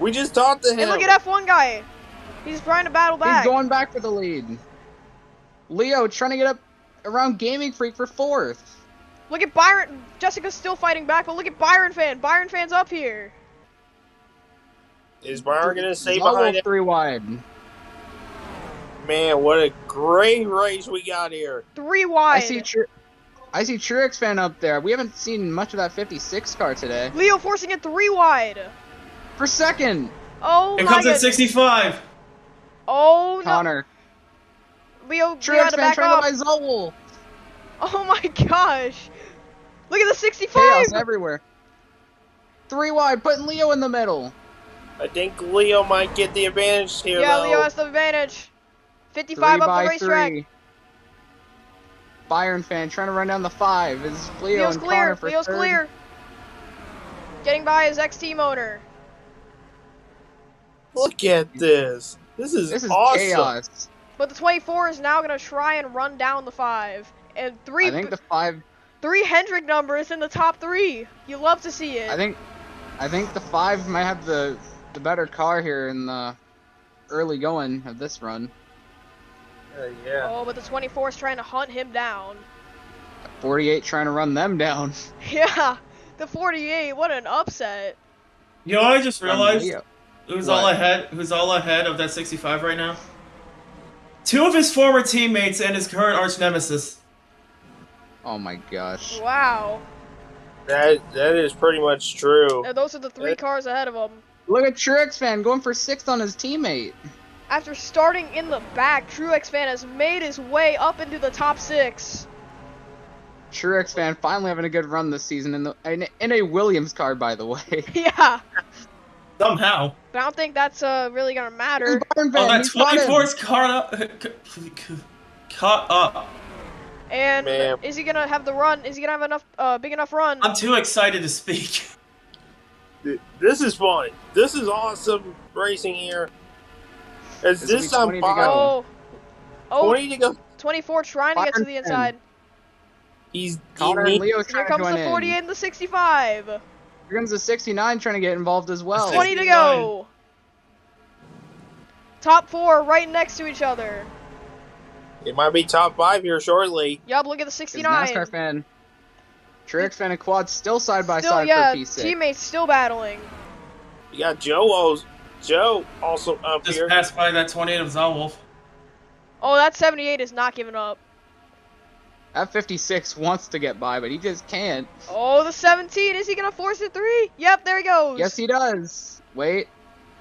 We just talked to him. And look at F1 guy. He's trying to battle back. He's going back for the lead. Leo trying to get up around Gaming Freak for 4th. Look at Byron. Jessica's still fighting back, but look at Byron Fan. Byron Fan's up here. Is Byron going to stay behind him? 3 wide. Man, what a great race we got here. 3 wide. I see Truex Fan up there. We haven't seen much of that 56 car today. Leo forcing it 3 wide. For second. Oh, It comes at 65. Oh, no. Connor. Leo Truex to Fan back trying up. to buy Zolwell. Oh my gosh. Look at the 65. Chaos everywhere. 3 wide, putting Leo in the middle. I think Leo might get the advantage here, Yeah, though. Leo has the advantage. 55 up the racetrack. Byron Fan trying to run down the 5. Is Leo Leo's and clear. Connor for Leo's third. clear. Getting by his XT motor. Look at this. This is awesome. Chaos. But the 24 is now going to try and run down the 5. And I think the 5... 3 Hendrick numbers in the top 3. You love to see it. I think the 5 might have the better car here in the early going of this run. Yeah. Oh, but the 24 is trying to hunt him down. 48 trying to run them down. Yeah, the 48. What an upset. You know what I just realized? Who's all ahead of that 65 right now? 2 of his former teammates and his current arch nemesis. Oh my gosh. Wow. That is pretty much true. And those are the 3 cars ahead of him. Look at Truex Fan going for 6th on his teammate. After starting in the back, Truex Fan has made his way up into the top 6. Truex Fan finally having a good run this season in a Williams car, by the way. Yeah. Somehow. But I don't think that's really gonna matter. Oh, that 24's caught up. And is he gonna have the run? Is he gonna have enough big enough run? I'm too excited to speak. This is fun. This is awesome racing here. As this time 20 to go. 20 to go. 24 trying to get to the inside. He's Connor and Leo Here trying comes to the join 48 in. and the 65. Here comes the 69 trying to get involved as well. 20 to go. Top 4 right next to each other. It might be top 5 here shortly. Yup, look at the 69. NASCAR Fan. Truex Fan and Quad still side by Still, side yeah, for P6. teammates still battling. You got Joe also up Just here. passed by that 28 of Zolwolf. Oh, that 78 is not giving up. That 56 wants to get by, but he just can't. Oh, the 17. Is he going to force it 3? Yep, there he goes. Yes, he does. Wait.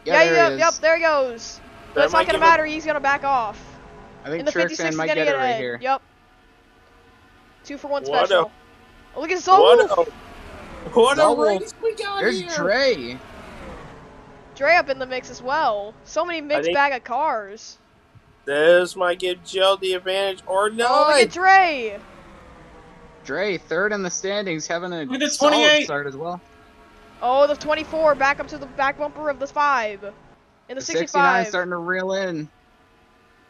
Yep, there he goes. But it's not going to matter. He's going to back off. I think and the Truex 56 Fan is might going to get get it right ahead. here. Yep. 2 for 1 What special. Oh, look at Zolwolf. What a Zolwolf. race we got There's here. Dre. Dre up in the mix as well. So many mixed bag of cars. This might give Joe the advantage or not. Oh, look at Dre. Dre, 3rd in the standings, having a Look at solid 28. start as well. Oh, the 24 back up to the back bumper of the 5. And the 69 65. starting to reel in.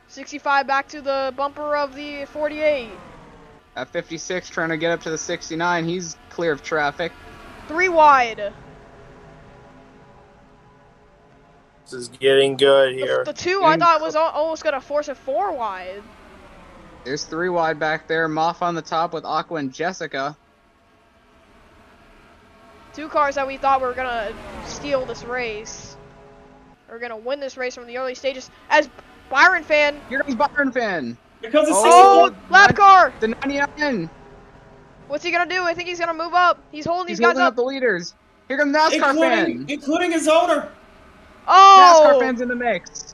65 back to the bumper of the 48. At 56 trying to get up to the 69. He's clear of traffic. 3 wide. This is getting good here. The 2 I thought was almost going to force a 4 wide. There's 3 wide back there. Moff on the top with Aqua and Jessica. 2 cars that we thought were going to steal this race. Or going to win this race from the early stages. As Byron Fan. Here comes Byron Fan. Here comes the lap car. The 99. What's he going to do? I think he's going to move up. He's holding these He's guys holding up. up the leaders. Here comes NASCAR Fan. Including his owner. Oh! NASCAR Fan's in the mix.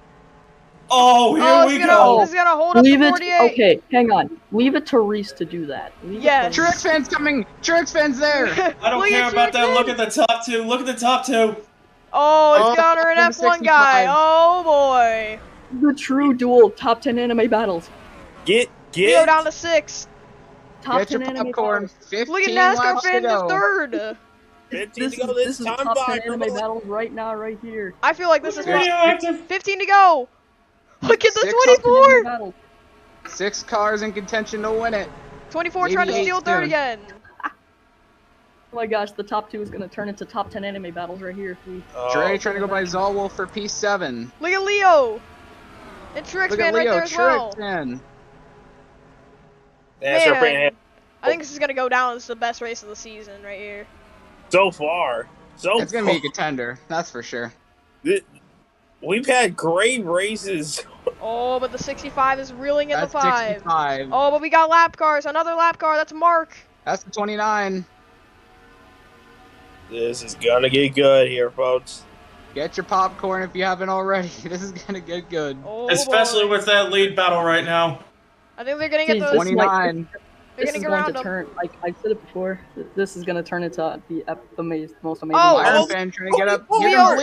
Oh, here we go. This is going to hold up the 48. Okay, hang on. Leave it to Reese to do that. Yes. Truex Fan's coming. Truex Fan's there. I don't care about that. Look at the top 2. Look at the top 2. Oh, it's Gunner and F1 guy. Oh, boy. The true duel top 10 anime battles. Leo down to 6. Top Get 10 your anime popcorn. battles. 15 Look at NASCAR laps to Fan go. to 3rd. This is top 10 anime battles right now, right here. I feel like this is Radioactive. 15 to go. Look at the 6 24. 6 cars in contention to win it. 24 Maybe trying to 8 steal 3rd soon. again. Oh my gosh, the top 2 is going to turn into top 10 anime battles right here. Dre trying to go by Zolwolf for P7. Look at Leo. And Truex Look Fan at right Leo. there as well. Truex Fan. Man, I think this is going to go down as the best race of the season right here. So far. It's going to be a contender. That's for sure. We've had great races. Oh, but the 65 is reeling in That's the 5. 65. Oh, but we got lap cars. Another lap car. That's Mark. That's the 29. This is gonna get good here, folks. Get your popcorn if you haven't already. This is gonna get good. Oh, Especially boy. with that lead battle right now. I think they're going to get the 29. They're This going to is get going around to them. turn, like I said it before, this is going to turn into the most amazing Oh, Byron oh, Fan trying to get up. oh, Here Leo. comes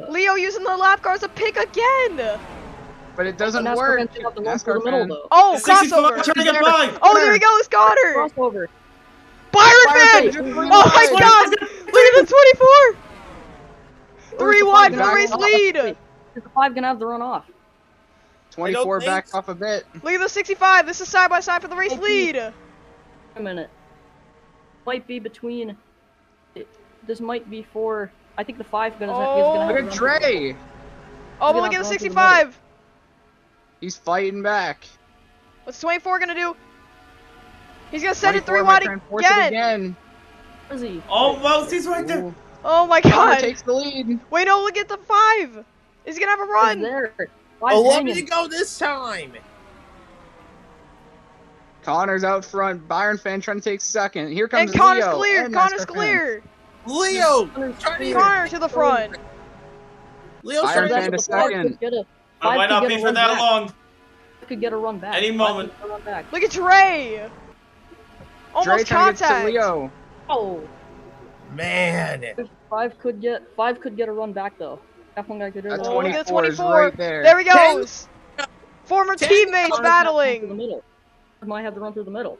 Leo. Leo using the lap cars to pick again. But it doesn't NASCAR work. Fan should have to run through the middle, though. Oh, The 65 crossover. trying to get by. Oh, there he goes, Connor. Crossover. Byron Byron Fan. Fan, Oh my God. Look at the 24. 3 wide for the race lead. Is the 5 going to have to run off? 24 back off a bit. Look at the 65. This is side by side for the race lead. Wait a minute. Might be between. This might be for. I think the 5 is going to have Look to at run. Dre. Oh, but look at the 65. He's fighting back. What's 24 going to do? He's going to send it 3 24 wide might try and force it again. Where is he? Almost, he's right there. Ooh. Oh my Connor God. takes the lead. Wait, no, look at the 5. Is he going to have a He's run? there. 11 to go this time. Connor's out front. Byron Fan trying to take second. Here comes And Connor's Leo. clear. and Connor's NASCAR Fan. clear. Leo, Connor to the front. Leo's Byron trying Fan to to second. I might not be for that long. Could get a run back. Any moment. Could get a run back. Look at Dre. Dre Almost trying to get to contact. Leo. Oh, Man. 5 could get a run back though. F1 guy could do That that. Oh, look at the 24 is 24. right there. There he goes. Former 10 teammates Through battling. the middle. Might have to run through the middle.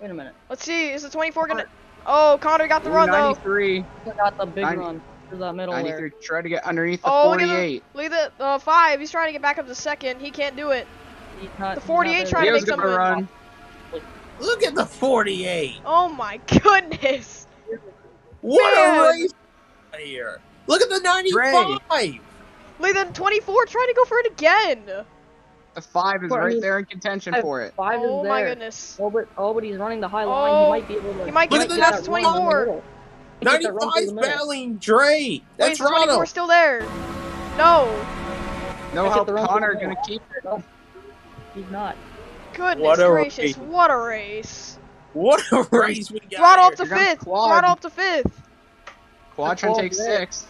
Wait a minute. Let's see. Is the 24 gonna? Oh, Connor got the run though. 93. Got the big 90 run through that middle 93. there. Try to get underneath the Oh, 48. look at the 5. He's trying to get back up to second. He can't do it. He's not, The 48 he's not trying to Leo's make gonna something. run. Look at the 48. Oh my goodness. What Man. a race here. Look at the 95. Look at the 24 trying to go for it again. The 5 is Well, I right mean, there in contention for it. 5 is Oh there. my goodness. Oh, but he's running the high Oh, line. He might be able to. he might Look get at past the the 24. Get that run through the 95's middle. battling Dre. Wait, That's is the 24 Rado. still there? No. No Get help. the run Connor through the gonna middle. keep it. No, he's not. Goodness What a gracious. race. What a race. What a race we got Throttle up to here. Here comes 5th. Quad. Throttle up to 5th. Quad trying to take 6.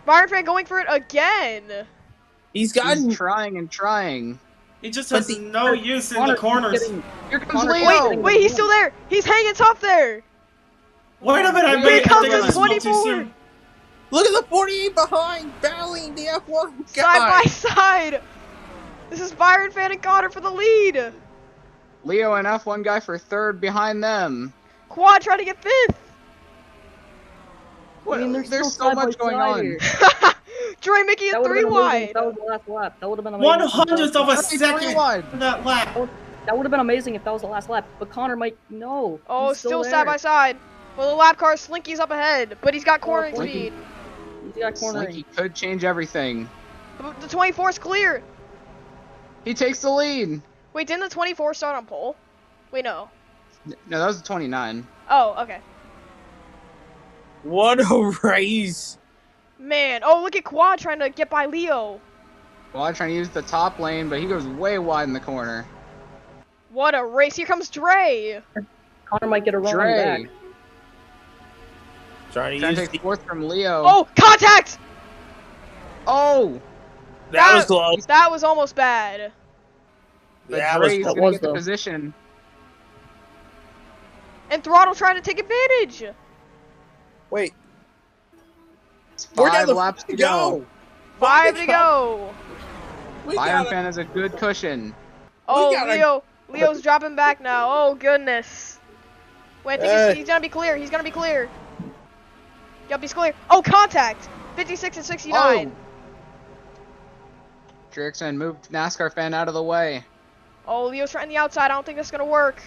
Byron Fan going for it again. He's gotten. He's trying and trying. He just has But the- no use in the corners. Here comes Connor- Leo. Wait, he's still there. He's hanging top there. Wait a minute, I Here think comes I the just spoke too 24. soon. Look at the 48 behind, battling the F1 Side guy. by side. This is Byron Fan and Connor for the lead. Leo and F1 guy for 3rd behind them. Quad trying to get 5th. What? I mean, they're There's still so much going on. here. Dre making That it would have 3 been amazing wide. if that was the last lap. That would have been amazing. 1/100th of a That's second 3 wide. for that lap. That would have been amazing if that was the last lap. But Connor might no. Oh, He's still there. side by side. Well, the lap car Slinky's up ahead, but he's got cornering Slinky. speed. He's got cornering. Slinky could change everything. The 24's clear. He takes the lead. Wait, didn't the 24 start on pole? Wait, no. No, that was the 29. Oh, okay. What a race! Man, oh, look at Quad trying to get by Leo. Well, I'm trying to use the top lane, but he goes way wide in the corner. What a race. Here comes Dre. Connor might get a run Dre. back. Trying to Trying use to take fourth from Leo. Oh, contact! Oh! that was close. That was almost bad. But That was Dre's close. gonna get the position. And Throttle trying to take advantage. Wait, It's we're down 5 the laps to to go. go. 5 to go. We Byron gotta- Fan has a good cushion. Oh, gotta- Leo's dropping back now. Oh, goodness. Wait, I think he's gonna be clear. He's gonna be clear. Yep, he's clear. Oh, contact. 56 and 69. Drickson moved NASCAR Fan out of the way. Oh, Leo's trying the outside. I don't think that's gonna work.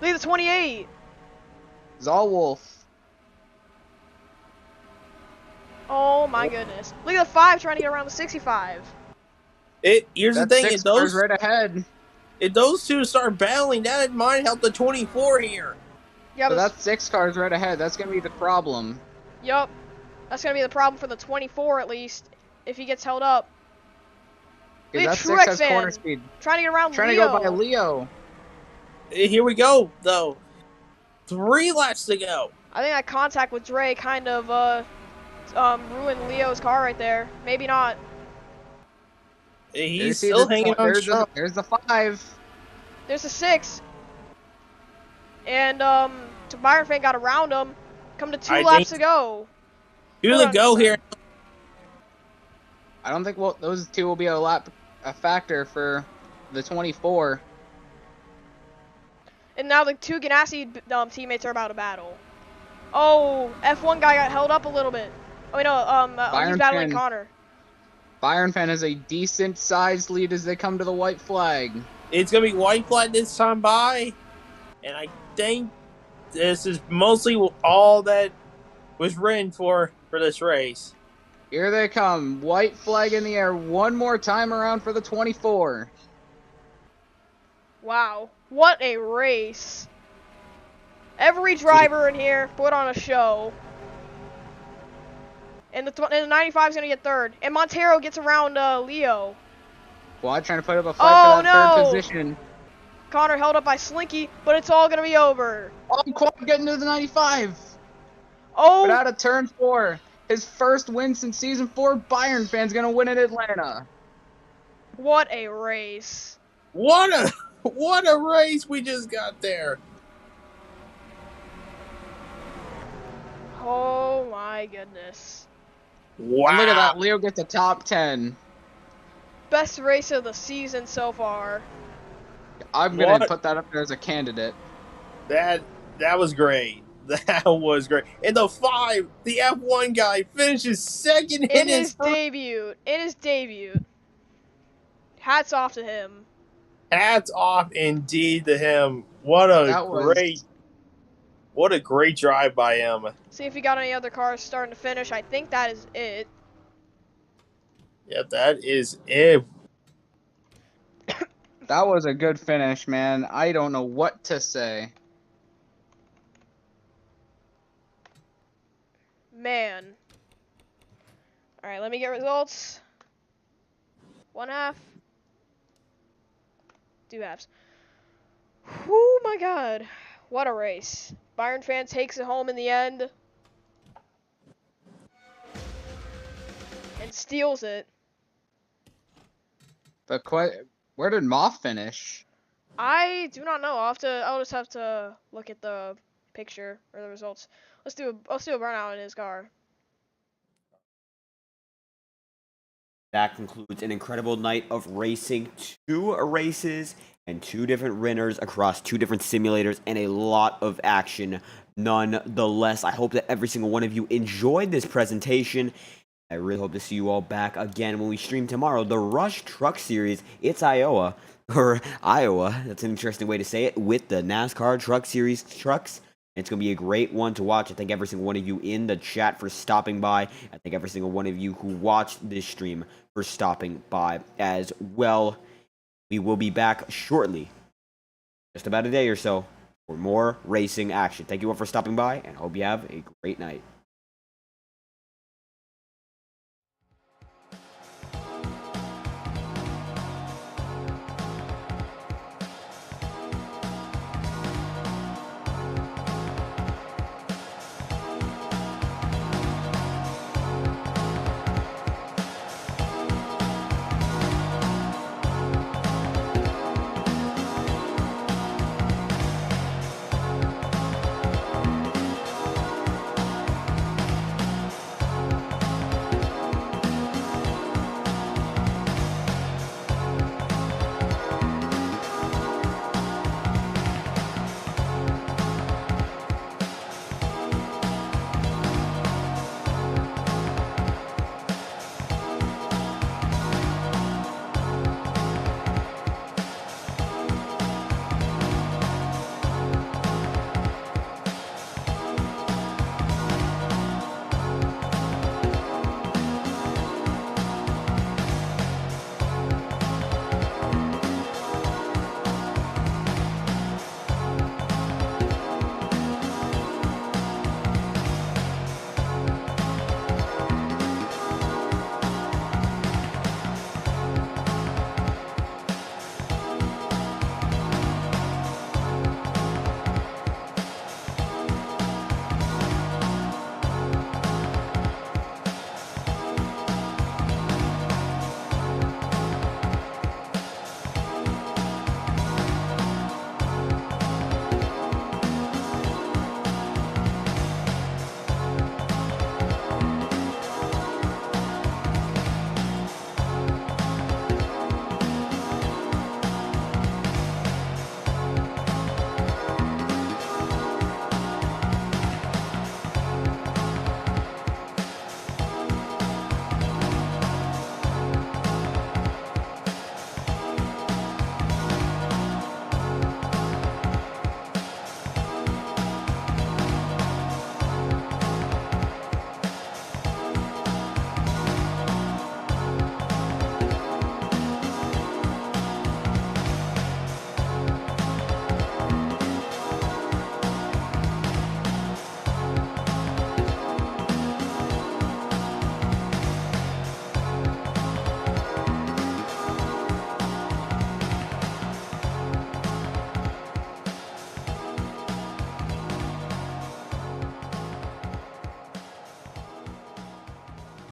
Look at the 28. Zolwolf. Oh my goodness. Look at the 5 trying to get around the 65. Here's the That thing: 6 if those car's right ahead. if those two start battling, that might help the 24 here. Yeah, So but that 6 car's right ahead. That's gonna be the problem. yup. That's gonna be the problem for the 24 at least, if he gets held up. Look That at 6 has Truex corner fan speed. trying to get around Trying Leo. to go by Leo. Here we go, though. 3 laps to go. I think that contact with Dre kind of ruined Leo's car right there. Maybe not. He's still hanging on strong. There's the 5. There's a 6. And Byron Fan got around him. Come to 2 laps to go. Here to go here. I don't think those 2 will be a factor for the 24. And now the 2 Ganassi teammates are about to battle. Oh, F1 guy got held up a little bit. Oh, wait, no, he's battling Fan. Connor. Byron Fan has a decent sized lead as they come to the white flag. It's going to be white flag this time by. And I think this is mostly all that was written for this race. Here they come. White flag in the air one more time around for the 24. Wow, what a race. Every driver in here put on a show. And the 95 is going to get 3rd. And Montero gets around Leo. Quad trying to put up a fight for that no. 3rd position. Connor held up by Slinky, but it's all going to be over. Oh, Quad getting to the 95. Oh. But out of turn 4. His first win since season 4. Byron Fan's going to win in Atlanta. What a race. What a race we just got there. Oh my goodness. Wow. And look at that. Leo gets a top 10. Best race of the season so far. I'm going to put that up there as a candidate. That was great. That was great. And the 5, the F1 guy finishes 2nd in his debut. In his debut. Hats off to him. Hats off indeed to him. What a great drive by him. See if he got any other cars starting to finish. I think that is it. Yeah, that is it. That was a good finish, man. I don't know what to say. Man. Alright, let me get results. 1/2. 2/2. Oh my god. What a race. Byron Fan takes it home in the end. And steals it. But where did Moth finish? I do not know. I'll just have to look at the picture or the results. Let's do a burnout in his car. That concludes an incredible night of racing. 2 races and 2 different winners across 2 different simulators and a lot of action nonetheless. I hope that every single one of you enjoyed this presentation. I really hope to see you all back again when we stream tomorrow. The Rush Truck Series, it's Iowa, that's an interesting way to say it, with the NASCAR Truck Series trucks. It's going to be a great one to watch. I thank every single one of you in the chat for stopping by. I thank every single one of you who watched this stream for stopping by as well. We will be back shortly, just about a day or so, for more racing action. Thank you all for stopping by, and I hope you have a great night.